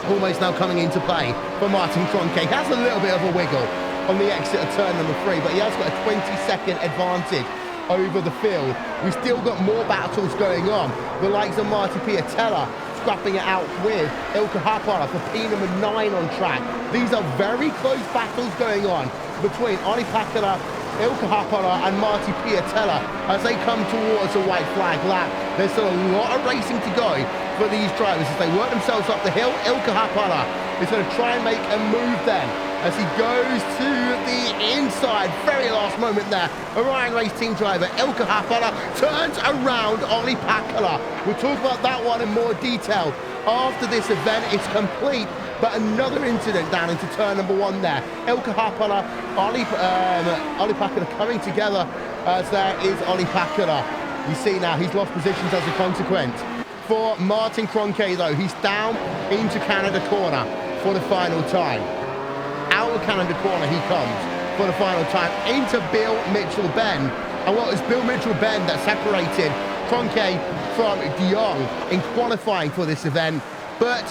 almost now coming into play for Martin Kroenke. He has a little bit of a wiggle on the exit of turn number 3, but he has got a 20-second advantage over the field. We've still got more battles going on. The likes of Marty Piatella scrapping it out with Ilka Happala for P number 9 on track. These are very close battles going on between Olli Päkkilä, Ilka Happala and Marty Piatella as they come towards the white flag lap. There's still a lot of racing to go for these drivers as they work themselves up the hill. Ilka Happala is going to try and make a move then as he goes to the inside. Very last moment there. Orion Race Team driver Ilka Happala turns around Olli Päkkilä. We'll talk about that one in more detail after this event is complete. But another incident down into turn number 1 there. Ilka Happala, Olli Päkkilä coming together as there is Olli Päkkilä. You see now he's lost positions as a consequence. For Martin Kroenke though, he's down into Canada corner for the final time. Out of Canada corner he comes for the final time into Bill Mitchell-Benn. And what was Bill Mitchell-Benn that separated Kroenke from de Jong in qualifying for this event. But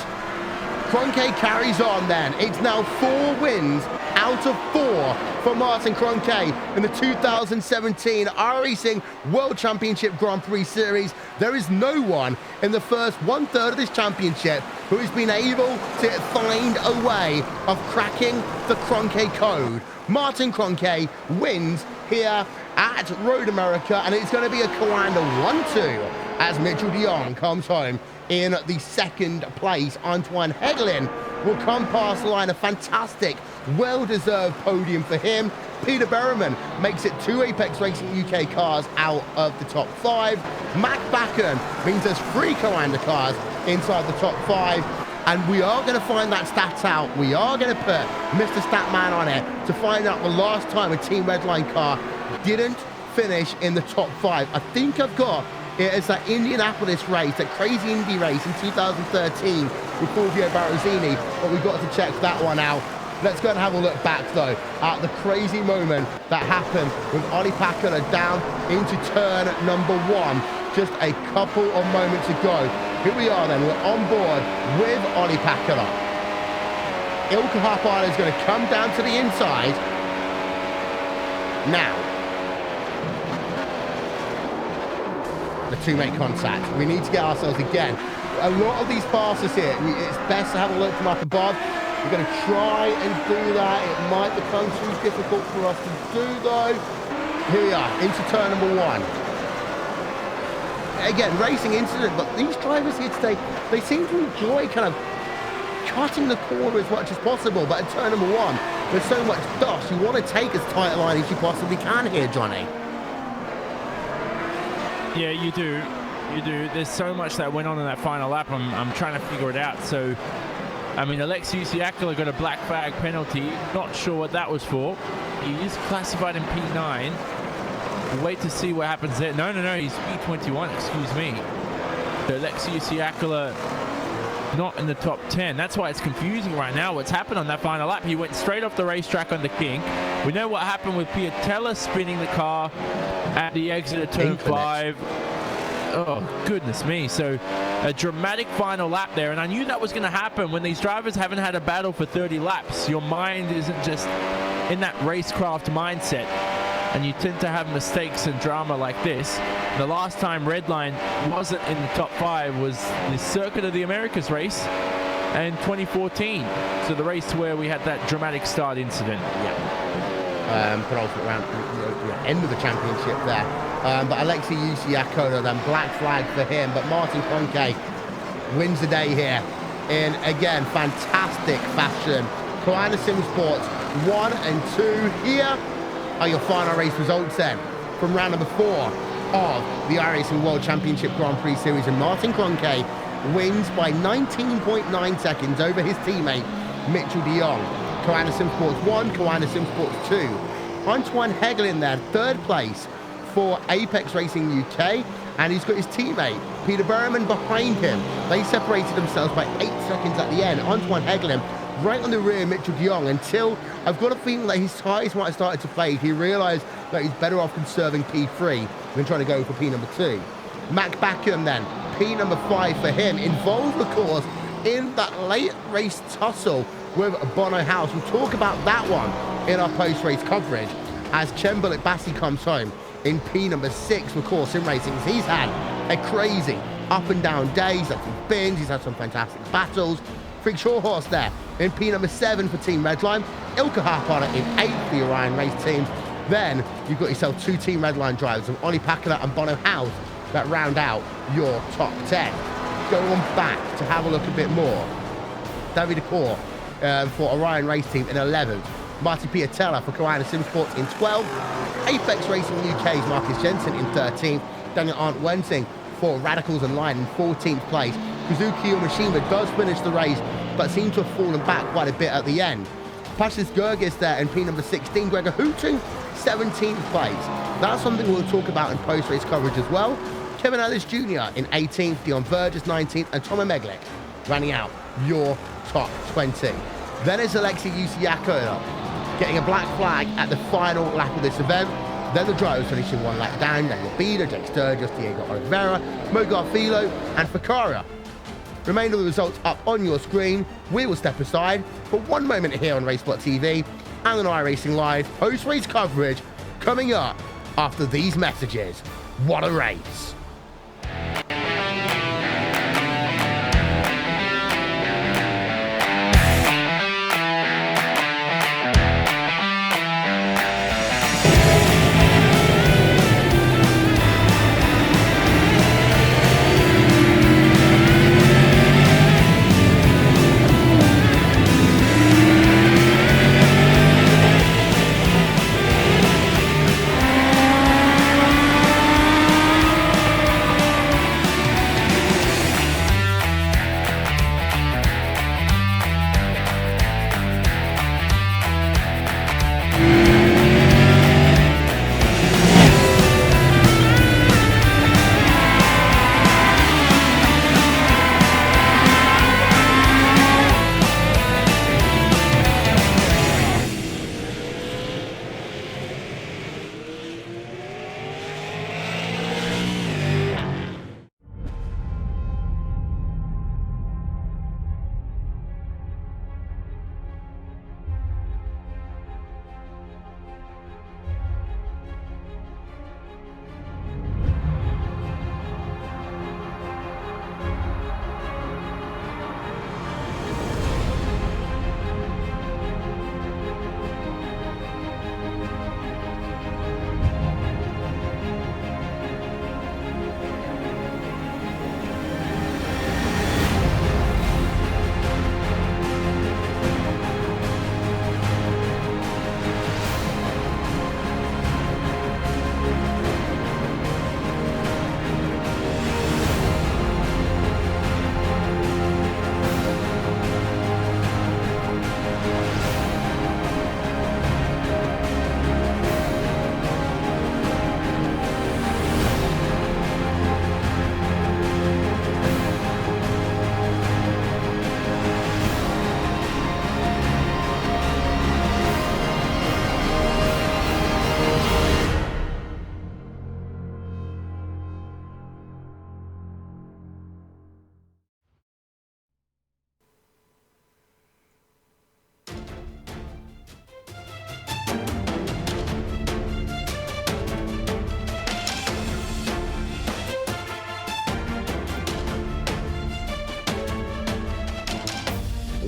Kroenke carries on then. It's now 4 wins out of 4 for Martin Kroenke in the 2017 iRacing World Championship Grand Prix Series. There is no one in the first 1/3 of this championship who has been able to find a way of cracking the Kroenke code. Martin Kroenke wins here at Road America, and it's going to be a Coanda 1-2 as Mitchell de Jong comes home in the 2nd place. Antoine Hegelin will come past the line. A fantastic, well-deserved podium for him. Peter Berriman makes it 2 Apex Racing UK cars out of the top 5. Mac Backen means there's 3 Coanda cars inside the top 5. And we are going to find that stats out. We are going to put Mr. Statman on it to find out the last time a Team Redline car didn't finish in the top 5. I think I've got it as that Indianapolis race, that crazy Indy race in 2013 with Fulvio Barozzini, but we've got to check that one out. Let's go and have a look back though at the crazy moment that happened with Olli Päkkilä down into turn number 1 just a couple of moments ago. Here we are then, we're on board with Olli Päkkilä. Ilka Happala is going to come down to the inside now. The 2 make contact. We need to get ourselves again. A lot of these passes here, it's best to have a look from up above. We're going to try and do that. It might become too difficult for us to do though. Here we are, into turn number 1. Again, racing incident, but these drivers here today, they seem to enjoy kind of cutting the corner as much as possible. But at turn number 1, there's so much dust. You want to take as tight a line as you possibly can here, Johnny. Yeah, you do. You do. There's so much that went on in that final lap. I'm trying to figure it out. So, I mean, Alexei Usiakala got a black flag penalty. Not sure what that was for. He is classified in P9. We'll wait to see what happens there. No, he's P21, excuse me. So Alexei Usiakala not in the top 10. That's why it's confusing right now what's happened on that final lap. He went straight off the racetrack on the kink. We know what happened with Piatella spinning the car at the exit of turn 5. Oh, goodness me. So a dramatic final lap there. And I knew that was going to happen when these drivers haven't had a battle for 30 laps. Your mind isn't just in that racecraft mindset. And you tend to have mistakes and drama like this. The last time Redline wasn't in the top 5 was the Circuit of the Americas race in 2014. So the race where we had that dramatic start incident. Yeah. Penultimate round, end of the championship there. But Alexei Usiakala, then black flag for him. But Martin Kroenke wins the day here in, again, fantastic fashion. Coanda Sim Sports 1 and 2 here are your final race results then from round number 4 of the iRacing World Championship Grand Prix Series. And Martin Kroenke wins by 19.9 seconds over his teammate Mitchell de Jong. Coanda Sim Sports 1, Coanda Sim Sports 2. Antoine Hegelin there, 3rd place for Apex Racing UK, and he's got his teammate Peter Berriman behind him. They separated themselves by 8 seconds at the end. Antoine Hegelin right on the rear Mitchell de Jong until I've got a feeling that his tyres might have started to fade. He realised that he's better off conserving P3 than trying to go for P number 2. Mac Backen then, P number 5 for him, involved of course in that late race tussle with Bono House. We'll talk about that one in our post-race coverage as Chembalik Bassi comes home in P number 6 for Core Sim Racing. He's had a crazy up and down day. He's had some spins, he's had some fantastic battles. Freak Shawhorse there in P number 7 for Team Redline. Ilka Harpana in 8th for the Orion Race team. Then you've got yourself 2 Team Redline drivers of Ollie Packard and Bono House that round out your top 10. Go on back to have a look a bit more. David Decor for Orion Race team in 11th. Marty Piatella for Koana Sim Sports in 12th. Apex Racing UK's Marcus Jensen in 13th. Daniel Arndt Wensing for Radicals and Line in 14th place. Kazuki Yamashima does finish the race, but seems to have fallen back quite a bit at the end. Pashis Gergis there in P number 16. Gregor Hutu, 17th place. That's something we'll talk about in post-race coverage as well. Kevin Ellis Jr. in 18th, Dion Burgess 19th, and Tomo Meglic running out your top 20. Then it's Alexei Yusiako getting a black flag at the final lap of this event. Then the drivers finishing 1 lap down. Daniel Bida, Jake Sturgis, Diego Oliveira, Mo Garfilo, and Fakara. Remainder of the results up on your screen. We will step aside for one moment here on Racebot TV and on iRacing Live. Post-race coverage coming up after these messages. What a race!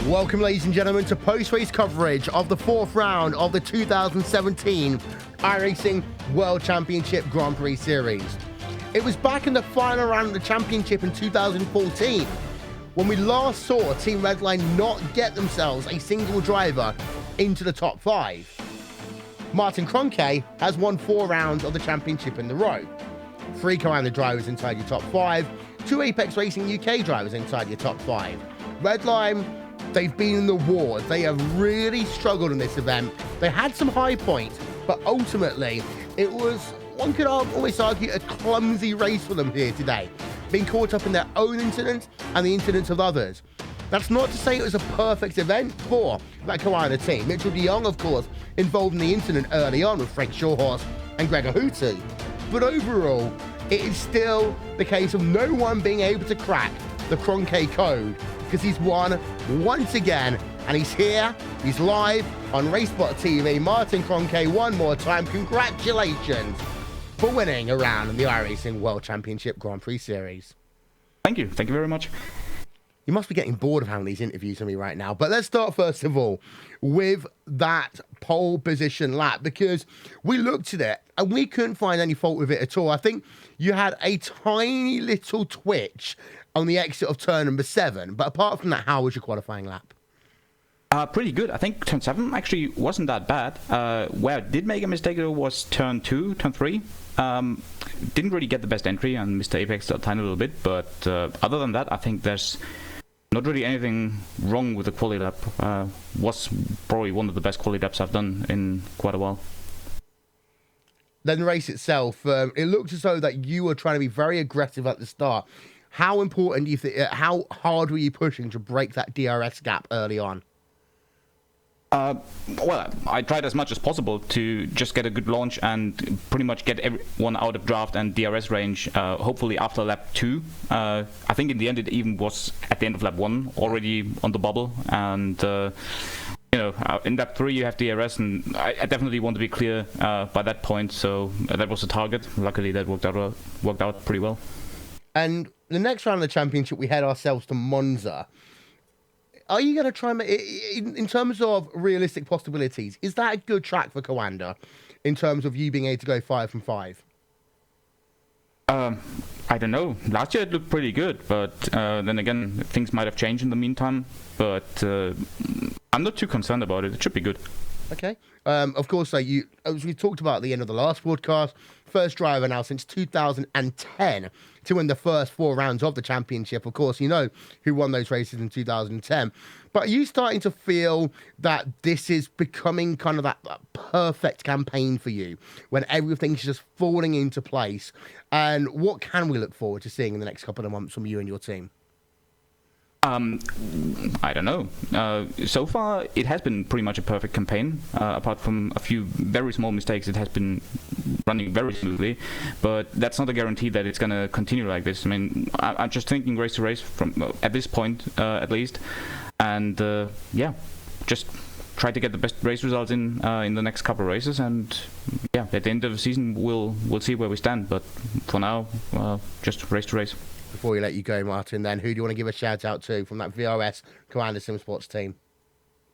Welcome, ladies and gentlemen, to post-race coverage of the 4th round of the 2017 iRacing World Championship Grand Prix Series. It was back in the final round of the championship in 2014 when we last saw Team Redline not get themselves a single driver into the top 5. Martin Kroenke has won 4 rounds of the championship in a row. 3 Koanda drivers inside your top 5, 2 Apex Racing UK drivers inside your top 5. Redline, they've been in the wars. They have really struggled in this event. They had some high points, but ultimately it was, one could almost argue, a clumsy race for them here today, being caught up in their own incidents and the incidents of others. That's not to say it was a perfect event for that Koana team. Mitchell de Jong, of course, involved in the incident early on with Frank Shawhorse and Gregor Hutu. But overall, it is still the case of no one being able to crack the Kroenke code, because he's won once again, and he's here, he's live on Racebot TV. Martin Kroenke, one more time, congratulations. for winning a round in the iRacing World Championship Grand Prix Series. Thank you very much. You must be getting bored of having these interviews with me right now. But let's start, first of all, with that pole position lap, because we looked at it and we couldn't find any fault with it at all. I think you had a tiny little twitch on the exit of turn number 7. But apart from that, how was your qualifying lap? Pretty good. I think turn 7 actually wasn't that bad. Where I did make a mistake though was turn 2, turn 3. Didn't really get the best entry and missed the apex a tiny little bit. But other than that, I think there's not really anything wrong with the quali lap. Was probably one of the best quali laps I've done in quite a while. Then the race itself, it looked as though that you were trying to be very aggressive at the start. How important do you think? How hard were you pushing to break that DRS gap early on? Well, I tried as much as possible to just get a good launch and pretty much get everyone out of draft and DRS range, hopefully after lap 2. I think in the end it even was at the end of lap 1 already on the bubble. And, in lap 3 you have DRS, and I definitely want to be clear by that point. So that was the target. Luckily that worked out pretty well. And the next round of the championship, we head ourselves to Monza. Are you going to try and, in terms of realistic possibilities, is that a good track for Coanda in terms of you being able to go 5 from 5? I don't know. Last year it looked pretty good, but then again, things might have changed in the meantime. But I'm not too concerned about it. It should be good. Okay. Of course, as we talked about at the end of the last podcast, first driver now since 2010 to win the first 4 rounds of the championship. Of course, you know who won those races in 2010. But are you starting to feel that this is becoming kind of that perfect campaign for you when everything's just falling into place? And what can we look forward to seeing in the next couple of months from you and your team? I don't know. So far, it has been pretty much a perfect campaign. Apart from a few very small mistakes, it has been running very smoothly. But that's not a guarantee that it's going to continue like this. I mean, I'm just thinking race to race from at this point, at least. And just try to get the best race results in the next couple of races. And yeah, at the end of the season, we'll see where we stand. But for now, just race to race. Before we let you go, Martin, then, who do you want to give a shout out to from that VRS Coanda Sim Sports team?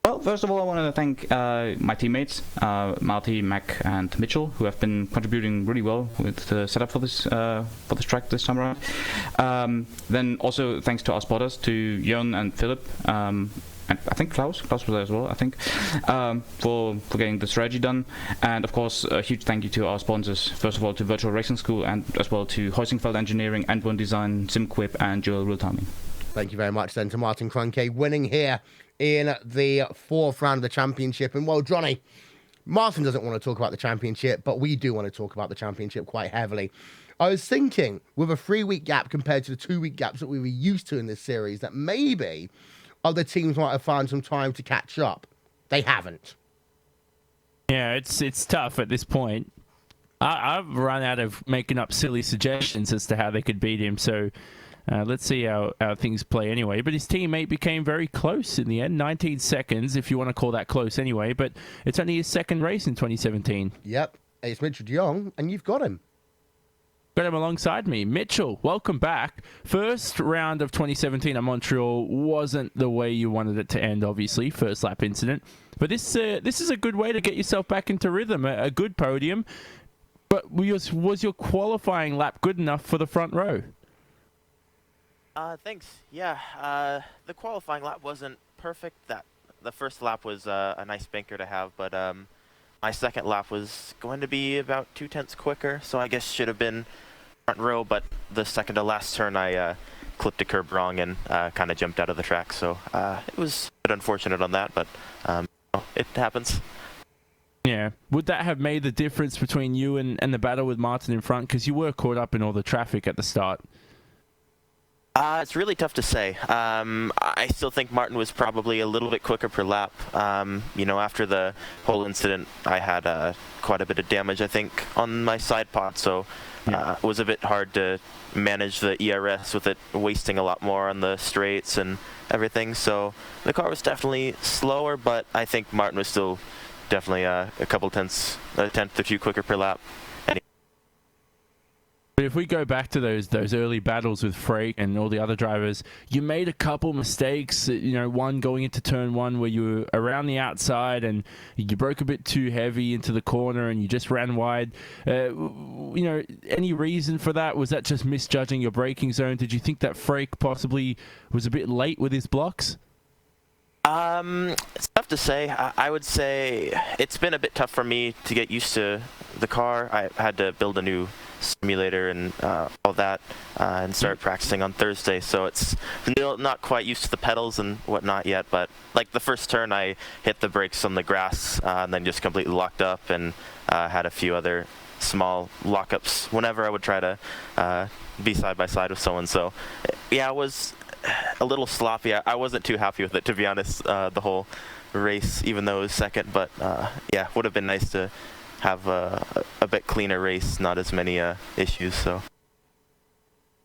Well, first of all, I want to thank my teammates, Marty, Mac, and Mitchell, who have been contributing really well with the setup for this track this time around. Then also thanks to our spotters, to Jörn and Philip, and I think Klaus was there as well, I think, for getting the strategy done. And of course, a huge thank you to our sponsors. First of all, to Virtual Racing School, and as well to Heusingfeld Engineering, N1 Design, SimQuip, and Joel Real Timing. Thank you very much then to Martin Kroenke, winning here in the 4th round of the championship. And well, Johnny, Martin doesn't want to talk about the championship, but we do want to talk about the championship quite heavily. I was thinking, with a 3-week gap compared to the 2-week gaps that we were used to in this series, that maybe other teams might have found some time to catch up. They haven't. Yeah, it's tough at this point. I've run out of making up silly suggestions as to how they could beat him, so let's see how things play anyway. But his teammate became very close in the end, 19 seconds, if you want to call that close anyway, but it's only his 2nd race in 2017. Yep, it's Mitchell de Jong, and you've got him. Got him alongside me. Mitchell, welcome back. First round of 2017 at Montreal wasn't the way you wanted it to end, obviously. First lap incident. But this is a good way to get yourself back into rhythm. A good podium. But was your qualifying lap good enough for the front row? Thanks. Yeah, the qualifying lap wasn't perfect. The first lap was a nice banker to have, but my second lap was going to be about 0.2 quicker, so I guess should have been front row, but the second to last turn I clipped a curb wrong and kind of jumped out of the track, so it was a bit unfortunate on that, but it happens. Yeah. Would that have made the difference between you and the battle with Martin in front? Because you were caught up in all the traffic at the start. It's really tough to say. I still think Martin was probably a little bit quicker per lap. After the whole incident, I had quite a bit of damage, I think, on my side pod, so it was a bit hard to manage the ERS with it wasting a lot more on the straights and everything. So the car was definitely slower, but I think Martin was still definitely a couple tenths or 2 quicker per lap. But if we go back to those early battles with Frake and all the other drivers, you made a couple mistakes. One going into turn one where you were around the outside and you broke a bit too heavy into the corner and you just ran wide. Any reason for that? Was that just misjudging your braking zone? Did you think that Frake possibly was a bit late with his blocks? It's tough to say. I would say it's been a bit tough for me to get used to the car. I had to build a new simulator and all that and start practicing on Thursday, so it's not quite used to the pedals and whatnot yet. But like the first turn, I hit the brakes on the grass and then just completely locked up, and had a few other small lockups whenever I would try to be side by side with someone. So yeah, it was a little sloppy. I wasn't too happy with it, to be honest, the whole race, even though it was second. But yeah, would have been nice to have a bit cleaner race, not as many issues. So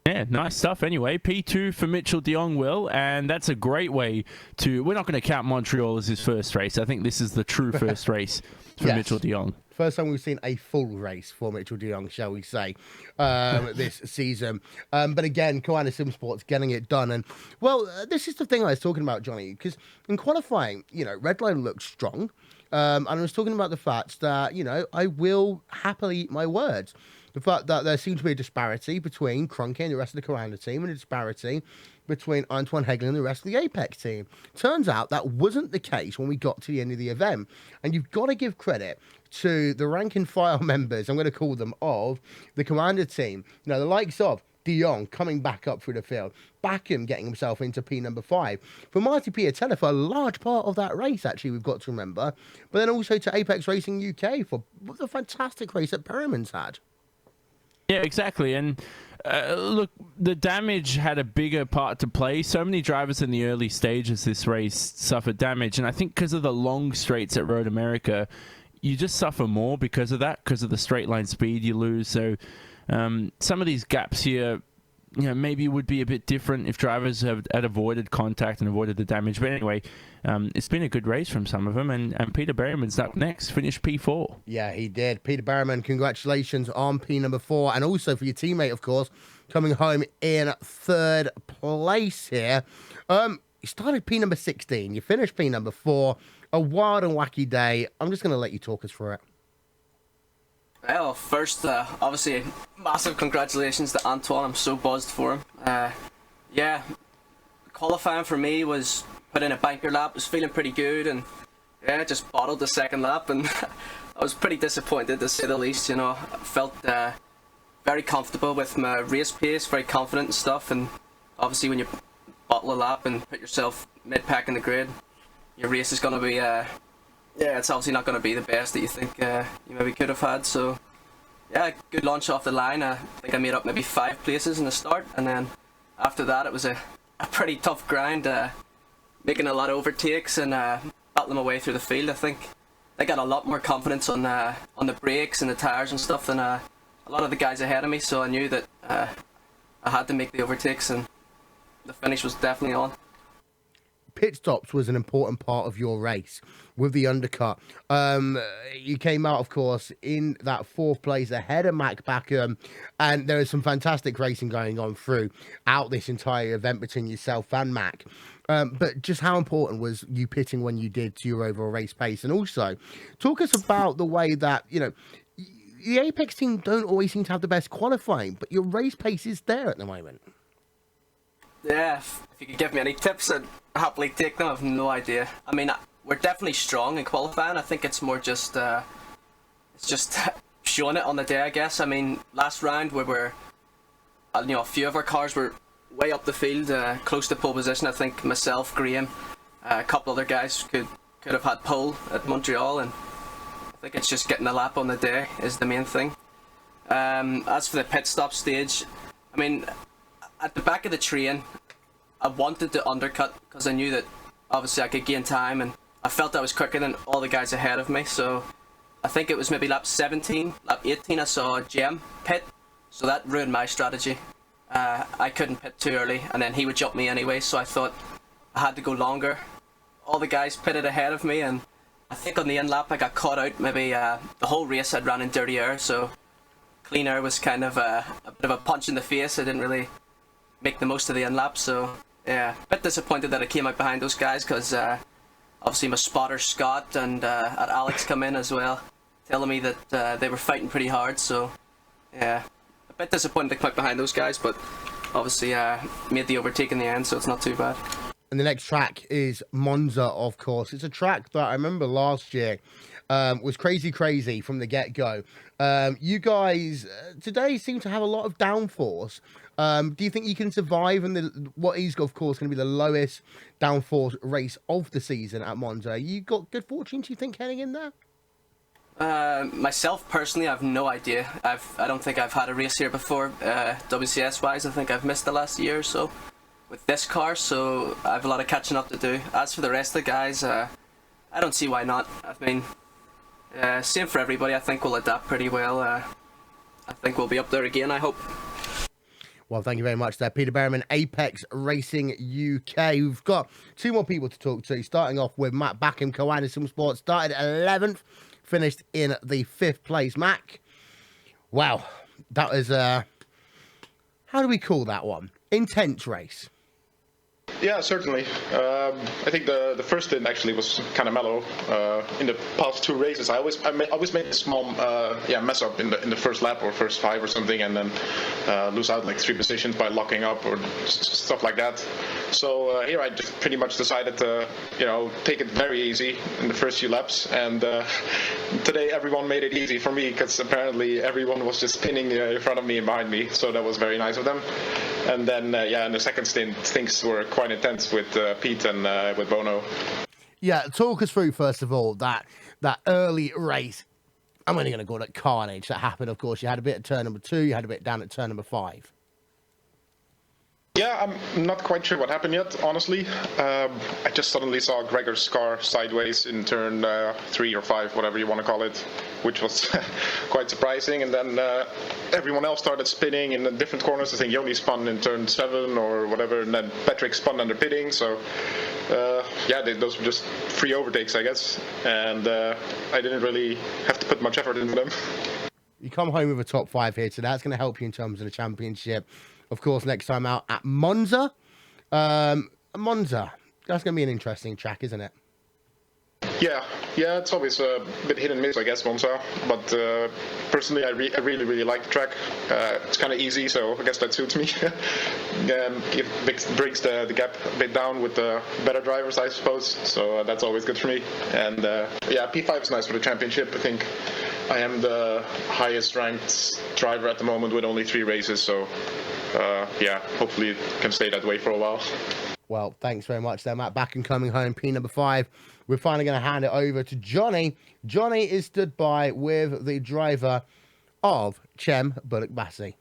yeah, nice stuff. Anyway, P2 for Mitchell de Jong, Will, and that's a great way to... We're not going to count Montreal as his first race. I think this is the true first race for Yes. Mitchell de Jong. First time we've seen a full race for Mitchell de Jong, shall we say, this season. But again, Koana Sim Sports getting it done. And, well, this is the thing I was talking about, Johnny, because in qualifying, Redline looked strong. And I was talking about the fact that, I will happily eat my words. The fact that there seemed to be a disparity between Kroenke and the rest of the Koana team, and a disparity between Antoine Hegel and the rest of the Apex team. Turns out that wasn't the case when we got to the end of the event. And you've got to give credit to the rank and file members, I'm going to call them, of the Commander team. The likes of de Jong coming back up through the field, Backham getting himself into P number 5. For Marty Piatella, for a large part of that race, actually, we've got to remember. But then also to Apex Racing UK for the fantastic race that Perriman's had. Yeah, exactly. And look, the damage had a bigger part to play. So many drivers in the early stages this race suffered damage. And I think because of the long straights at Road America, you just suffer more because of that, because of the straight line speed you lose. So some of these gaps here, maybe would be a bit different if drivers had avoided contact and avoided the damage. But anyway, it's been a good race from some of them, and Peter Berryman's up next, finished P4. Yeah, he did. Peter Berryman, congratulations on P number 4, and also for your teammate, of course, coming home in 3rd place here. You started P number 16, you finished P number 4, a wild and wacky day. I'm just going to let you talk us through it. Well, first, obviously, massive congratulations to Antoine. I'm so buzzed for him. Yeah, qualifying for me was put in a banker lap, was feeling pretty good, and yeah, just bottled the second lap, and I was pretty disappointed, to say the least. I felt very comfortable with my race pace, very confident and stuff, and obviously when you bottle a lap and put yourself mid-pack in the grid, your race is going to be... yeah, it's obviously not going to be the best that you think you maybe could have had. So, yeah, good launch off the line. I think I made up maybe 5 places in the start, and then after that it was a pretty tough grind, making a lot of overtakes and battling my way through the field. I think I got a lot more confidence on the brakes and the tyres and stuff than a lot of the guys ahead of me, so I knew that I had to make the overtakes, and the finish was definitely on. Pit stops was an important part of your race with the undercut. You came out, of course, in that 4th place ahead of Mac Backham, and there was some fantastic racing going on throughout this entire event between yourself and Mac. But just how important was you pitting when you did to your overall race pace? And also, talk us about the way that, the Apex team don't always seem to have the best qualifying, but your race pace is there at the moment. Yeah, if you could give me any tips, I'd happily take them. I have no idea. I mean, we're definitely strong in qualifying. I think it's more just, it's just showing it on the day, I guess. I mean, last round we were, a few of our cars were way up the field, close to pole position. I think myself, Graham, a couple other guys could have had pole at Montreal, and I think it's just getting a lap on the day is the main thing. As for the pit stop stage, I mean, at the back of the train, I wanted to undercut because I knew that obviously I could gain time, and I felt I was quicker than all the guys ahead of me. So I think it was maybe lap 17, lap 18 I saw Jem pit, so that ruined my strategy. I couldn't pit too early, and then he would jump me anyway, so I thought I had to go longer. All the guys pitted ahead of me, and I think on the end lap I got caught out. Maybe the whole race I'd ran in dirty air, so clean air was kind of a bit of a punch in the face. I didn't really make the most of the in-lap, so yeah, a bit disappointed that I came out behind those guys, because obviously my spotter Scott and Alex come in as well, telling me that they were fighting pretty hard, so yeah, a bit disappointed to come out behind those guys, but obviously made the overtake in the end, so it's not too bad. And the next track is Monza, of course. It's a track that I remember last year was crazy from the get-go. You guys today seem to have a lot of downforce. Do you think you can survive in what is, of course, going to be the lowest downforce race of the season at Monza? You got good fortune, do you think, heading in there? Myself personally, I have no idea. I don't think I've had a race here before. WCS wise, I think I've missed the last year or so with this car, so I have a lot of catching up to do. As for the rest of the guys, I don't see why not. I mean, same for everybody. I think we'll adapt pretty well. I think we'll be up there again, I hope. Well, thank you very much there, Peter Berryman, Apex Racing UK. We've got two more people to talk to, starting off with Matt Backham, Co-Anderson Sports. Started 11th, finished in the 5th place. Mac, wow, that was, how do we call that one? Intense race. Yeah, certainly. I think the first stint actually was kind of mellow. In the past 2 races, I always made a small mess up in the first lap or first 5 or something, and then lose out like 3 positions by locking up or stuff like that. So here I just pretty much decided to take it very easy in the first few laps, and today everyone made it easy for me, because apparently everyone was just spinning in front of me and behind me, so that was very nice of them. And then in the second stint things were quite intense with Pete and with Bono. Yeah, talk us through first of all that early race. I'm only going to call it carnage that happened. Of course, you had a bit at turn number 2, you had a bit down at turn number 5. Yeah, I'm not quite sure what happened yet, honestly. I just suddenly saw Gregor's car sideways in turn 3 or 5, whatever you want to call it, which was quite surprising. And then everyone else started spinning in the different corners. I think Yoni spun in turn 7 or whatever, and then Patrick spun under pitting. So, those were just free overtakes, I guess. And I didn't really have to put much effort into them. You come home with a top 5 here, so that's going to help you in terms of the championship. Of course, next time out at Monza. Monza, that's going to be an interesting track, isn't it? Yeah, it's always a bit hit and miss, I guess, Monza. But personally, I really like the track. It's kind of easy, so I guess that suits me. It brings the gap a bit down with the better drivers, I suppose. So that's always good for me. And P5 is nice for the championship. I think I am the highest ranked driver at the moment with only 3 races. So hopefully it can stay that way for a while. Well, thanks very much there, Matt. Back and coming home, P number 5. We're finally going to hand it over to Johnny. Johnny is stood by with the driver of Cem Bullock-Bassi.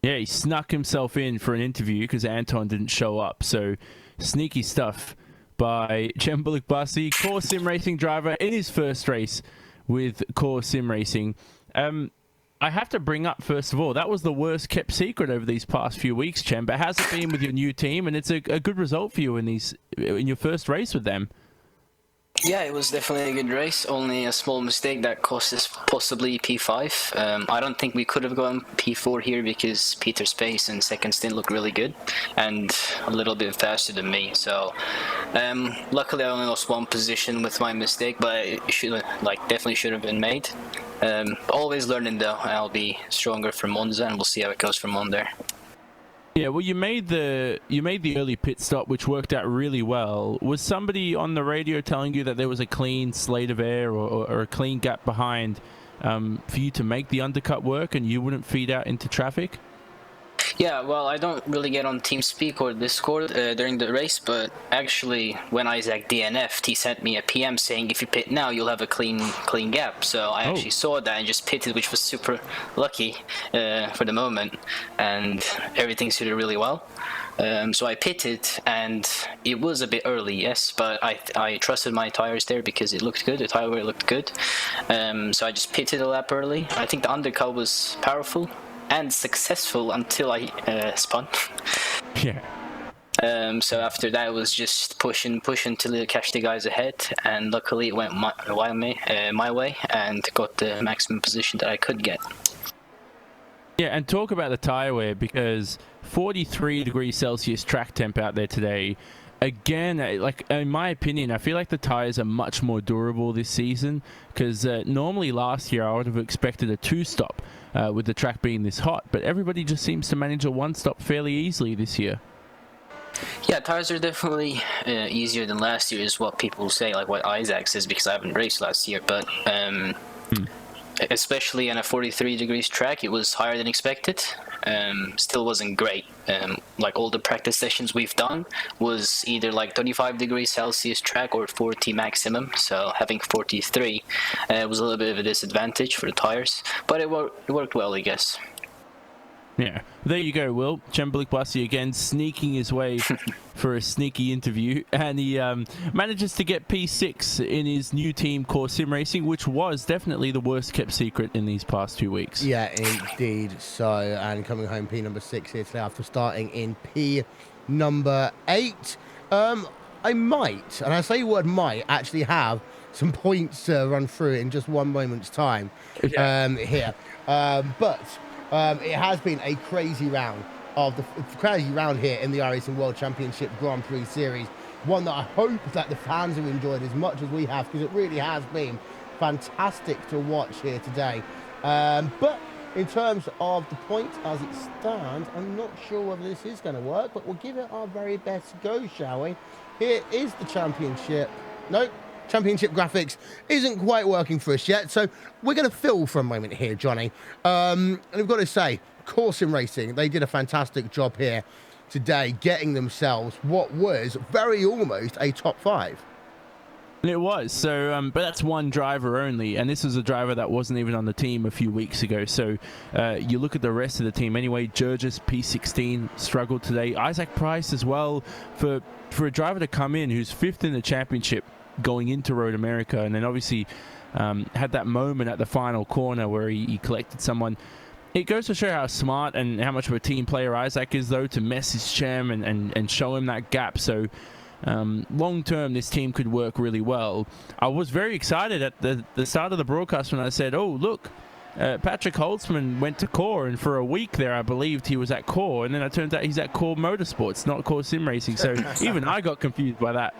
Yeah, he snuck himself in for an interview because Anton didn't show up. So sneaky stuff by Cem Bullock-Bassi, Core Sim Racing driver in his first race with Core Sim Racing. I have to bring up, first of all, that was the worst kept secret over these past few weeks, Cem, but how's it been with your new team? And it's a good result for you in your first race with them. Yeah, it was definitely a good race. Only a small mistake that cost us possibly P5. I don't think we could have gone P4 here because Peter's pace and second stint looked really good and a little bit faster than me. So luckily I only lost 1 position with my mistake, but it definitely should have been made. Always learning though. I'll be stronger for Monza, and we'll see how it goes from on there. Yeah, well, you made the early pit stop, which worked out really well. Was somebody on the radio telling you that there was a clean slate of air or a clean gap behind for you to make the undercut work and you wouldn't feed out into traffic? Yeah, well, I don't really get on TeamSpeak or Discord during the race, but actually, when Isaac DNF'd, he sent me a PM saying, if you pit now, you'll have a clean gap. So I actually saw that and just pitted, which was super lucky for the moment, and everything suited really well. So I pitted, and it was a bit early, yes, but I trusted my tires there because it looked good, the tire wear looked good. So I just pitted a lap early. I think the undercut was powerful and successful until I spun. Yeah. So after that, it was just push until it catch the guys ahead, and luckily it went my way and got the maximum position that I could get. Yeah, and talk about the tyre wear, because 43 degrees Celsius track temp out there today. Again, like in my opinion, I feel like the tyres are much more durable this season, because normally last year I would have expected a 2-stop with the track being this hot, but everybody just seems to manage a 1-stop fairly easily this year. Yeah, tires are definitely easier than last year, is what people say, like what Isaac says, because I haven't raced last year, but especially on a 43 degrees track, it was higher than expected. Still wasn't great. Like all the practice sessions we've done was either like 35 degrees Celsius track or 40 maximum, so having 43 was a little bit of a disadvantage for the tires, but it worked well, I guess. Yeah, there you go, Will. Chambalik Bussy again sneaking his way for a sneaky interview, and he manages to get P6 in his new team, Core Sim Racing, which was definitely the worst kept secret in these past 2 weeks. Yeah, indeed. So, and coming home P number 6 here today after starting in P number 8. I might, and I say the word might, actually have some points to run through in just one moment's time here. But it has been a crazy round here in the iRacing World Championship Grand Prix Series. One that I hope that the fans have enjoyed as much as we have, because it really has been fantastic to watch here today. But in terms of the points as it stands, I'm not sure whether this is going to work, but we'll give it our very best go, shall we? Here is the championship. Nope. Championship graphics isn't quite working for us yet, so we're going to fill for a moment here, Johnny. And I've got to say, Core Sim Racing, they did a fantastic job here today, getting themselves what was very almost a top 5. It was, so, but that's one driver only, and this was a driver that wasn't even on the team a few weeks ago. So you look at the rest of the team anyway. Jurgis, P16, struggled today. Isaac Price as well, for a driver to come in who's 5th in the championship going into Road America, and then obviously had that moment at the final corner where he collected someone. It goes to show how smart and how much of a team player Isaac is, though, to message Chem and show him that gap. So long term, this team could work really well. I was very excited at the start of the broadcast when I said, oh, look, Patrick Holtzman went to Core, and for a week there I believed he was at Core, and then it turns out he's at Core Motorsports, not Core Sim Racing. So even I got confused by that.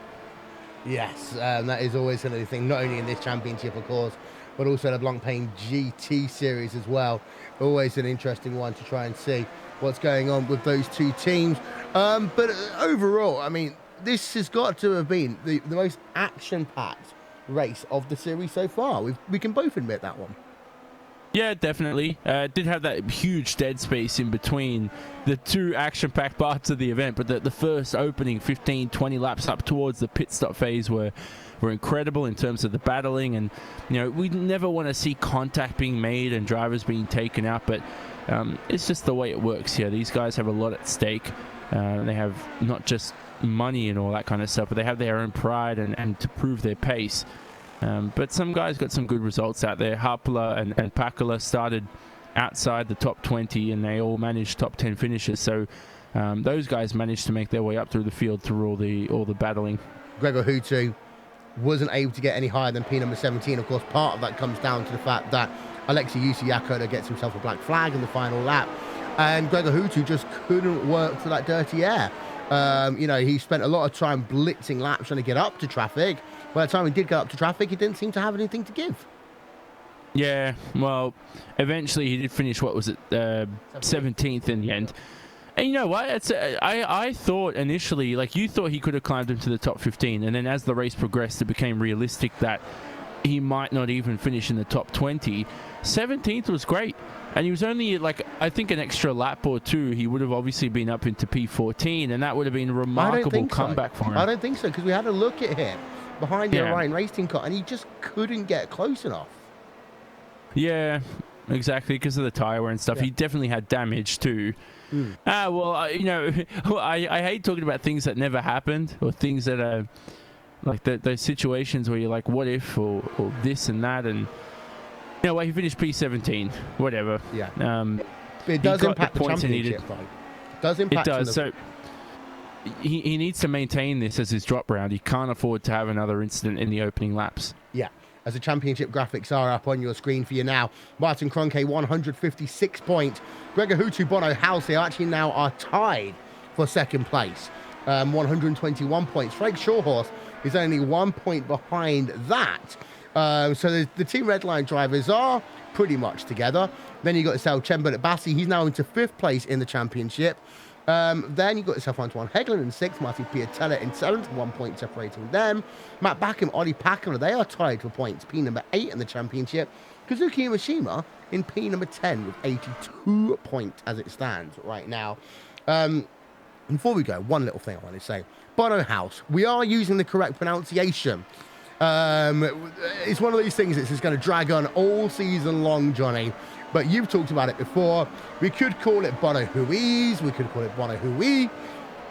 Yes, that is always going to be the thing, not only in this championship, of course, but also the Blancpain GT series as well. Always an interesting one to try and see what's going on with those two teams. But overall, I mean, this has got to have been the most action-packed race of the series so far. We can both admit that one. Yeah, definitely. Did have that huge dead space in between the two action-packed parts of the event, but the first opening 15, 20 laps up towards the pit stop phase were incredible in terms of the battling. And, you know, we never want to see contact being made and drivers being taken out, but it's just the way it works here. These guys have a lot at stake. They have not just money and all that kind of stuff, but they have their own pride and to prove their pace. But some guys got some good results out there. Harpala and Pakula started outside the top 20, and they all managed top 10 finishes. So those guys managed to make their way up through the field through all the battling. Gregor Hutu wasn't able to get any higher than P number 17. Of course, part of that comes down to the fact that Alexei Yusiakoda gets himself a black flag in the final lap, and Gregor Hutu just couldn't work for that dirty air. You know, he spent a lot of time blitzing laps trying to get up to traffic. By the time he did get up to traffic, he didn't seem to have anything to give. Yeah, well, eventually he did finish, what was it, 17th in the end. And you know what? I thought initially, like you thought he could have climbed into the top 15, and then as the race progressed, it became realistic that he might not even finish in the top 20. 17th was great. And he was only, like, I think an extra lap or two, he would have obviously been up into P14, and that would have been a remarkable comeback for him. I don't think so, because we had a look at him behind the Orion Racing car, and he just couldn't get close enough. Yeah, exactly, because of the tyre wear and stuff. He definitely had damage too. Well, you know, I hate talking about things that never happened, or things that are like those situations where you're like, what if, or this and that, and you know, well, he finished P17, whatever. Yeah. It does impact the championship, though. It does impact. It does. So he needs to maintain this as his drop round. He can't afford to have another incident in the opening laps. Yeah. as the championship graphics are up on your screen for you now. Martin Kroenke, 156 points. Gregor Hutu, Bono House, they actually now are tied for second place. 121 points. Frank Shawhorse is only 1 point behind that. So the Team Redline drivers are pretty much together. Then you got yourself Chemba Bassi. He's now into 5th place in the championship. Then you got yourself Antoine Hegland in 6th, Martin Piatella in 7th, 1 point separating them. Matt Backham, Ollie Packler, they are tied for points, P number 8 in the championship. Kazuki Imashima in P number 10 with 82 points as it stands right now. Before we go, one little thing I want to say. Bono House, we are using the correct pronunciation. It's one of these things that's just going to drag on all season long, Johnny. But you've talked about it before. We could call it Bono Huiz. We could call it Bono Hui.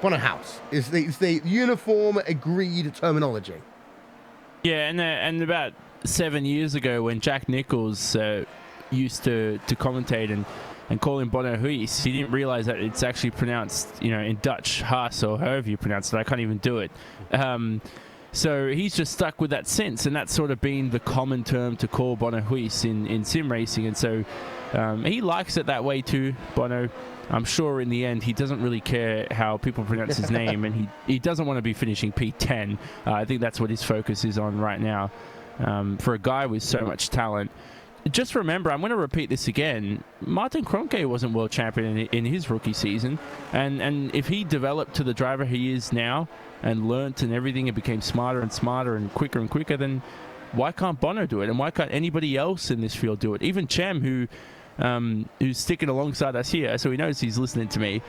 Bono House is the uniform agreed terminology. Yeah, and about 7 years ago when Jack Nichols used to commentate and call him Bono Huis, he didn't realize that it's actually pronounced, in Dutch, Haas, or however you pronounce it. I can't even do it. So he's just stuck with that since, and that's sort of been the common term to call Bono Huis in sim racing, and so he likes it that way too, Bono. I'm sure in the end he doesn't really care how people pronounce his name, and he doesn't want to be finishing P10. I think that's what his focus is on right now. For a guy with so much talent, just remember, I'm going to repeat this again, Martin Kroenke wasn't world champion in his rookie season, and if he developed to the driver he is now and learnt and everything and became smarter and smarter and quicker, then why can't Bono do it? And why can't anybody else in this field do it? Even Chem, who's sticking alongside us here, so he knows he's listening to me.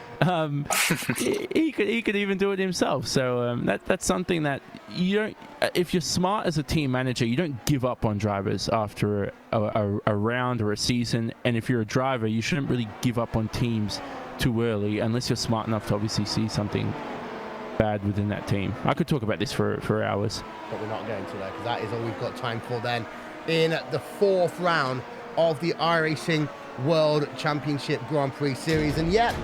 He could even do it himself. So that's something that you don't. If you're smart as a team manager, you don't give up on drivers after a round or a season. And if you're a driver, you shouldn't really give up on teams too early, unless you're smart enough to obviously see something bad within that team. I could talk about this for hours, but we're not going to, though, because that is all we've got time for then in the 4th round of the iRacing World Championship Grand Prix Series. And yet,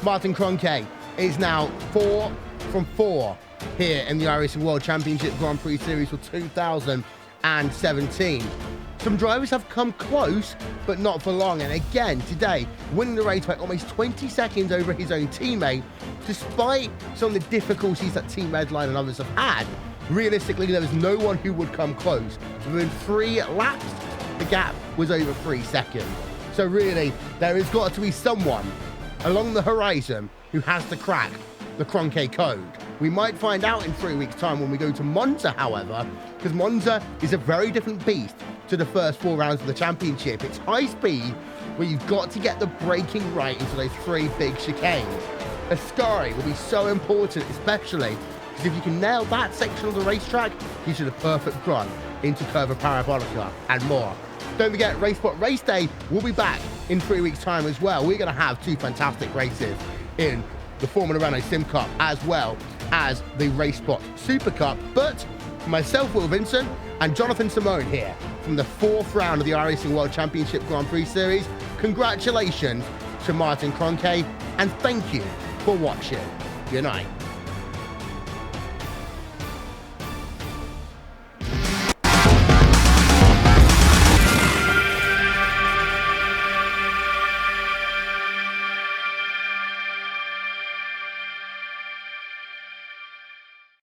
Martin Kroenke is now 4 from 4 here in the iRacing World Championship Grand Prix Series for 2017. Some drivers have come close, but not for long. And again, today, winning the race by almost 20 seconds over his own teammate, despite some of the difficulties that Team Redline and others have had. Realistically, there was no one who would come close. Within 3 laps, the gap was over 3 seconds. So really, there has got to be someone along the horizon who has to crack the Kroenke code. We might find out in 3 weeks' time when we go to Monza, however, because Monza is a very different beast to the first 4 rounds of the championship. It's high speed, where you've got to get the braking right into those 3 big chicanes. Ascari will be so important, especially because if you can nail that section of the racetrack, gives you the perfect run into Curva Parabolica and more. Don't forget, RaceSpot Race Day will be back in 3 weeks' time as well. We're going to have 2 fantastic races in the Formula Renault Sim Cup as well as the RaceSpot Super Cup. But myself, Will Vincent, and Jonathan Simone here from the 4th round of the iRacing World Championship Grand Prix Series, congratulations to Martin Kroenke, and thank you for watching. Good night.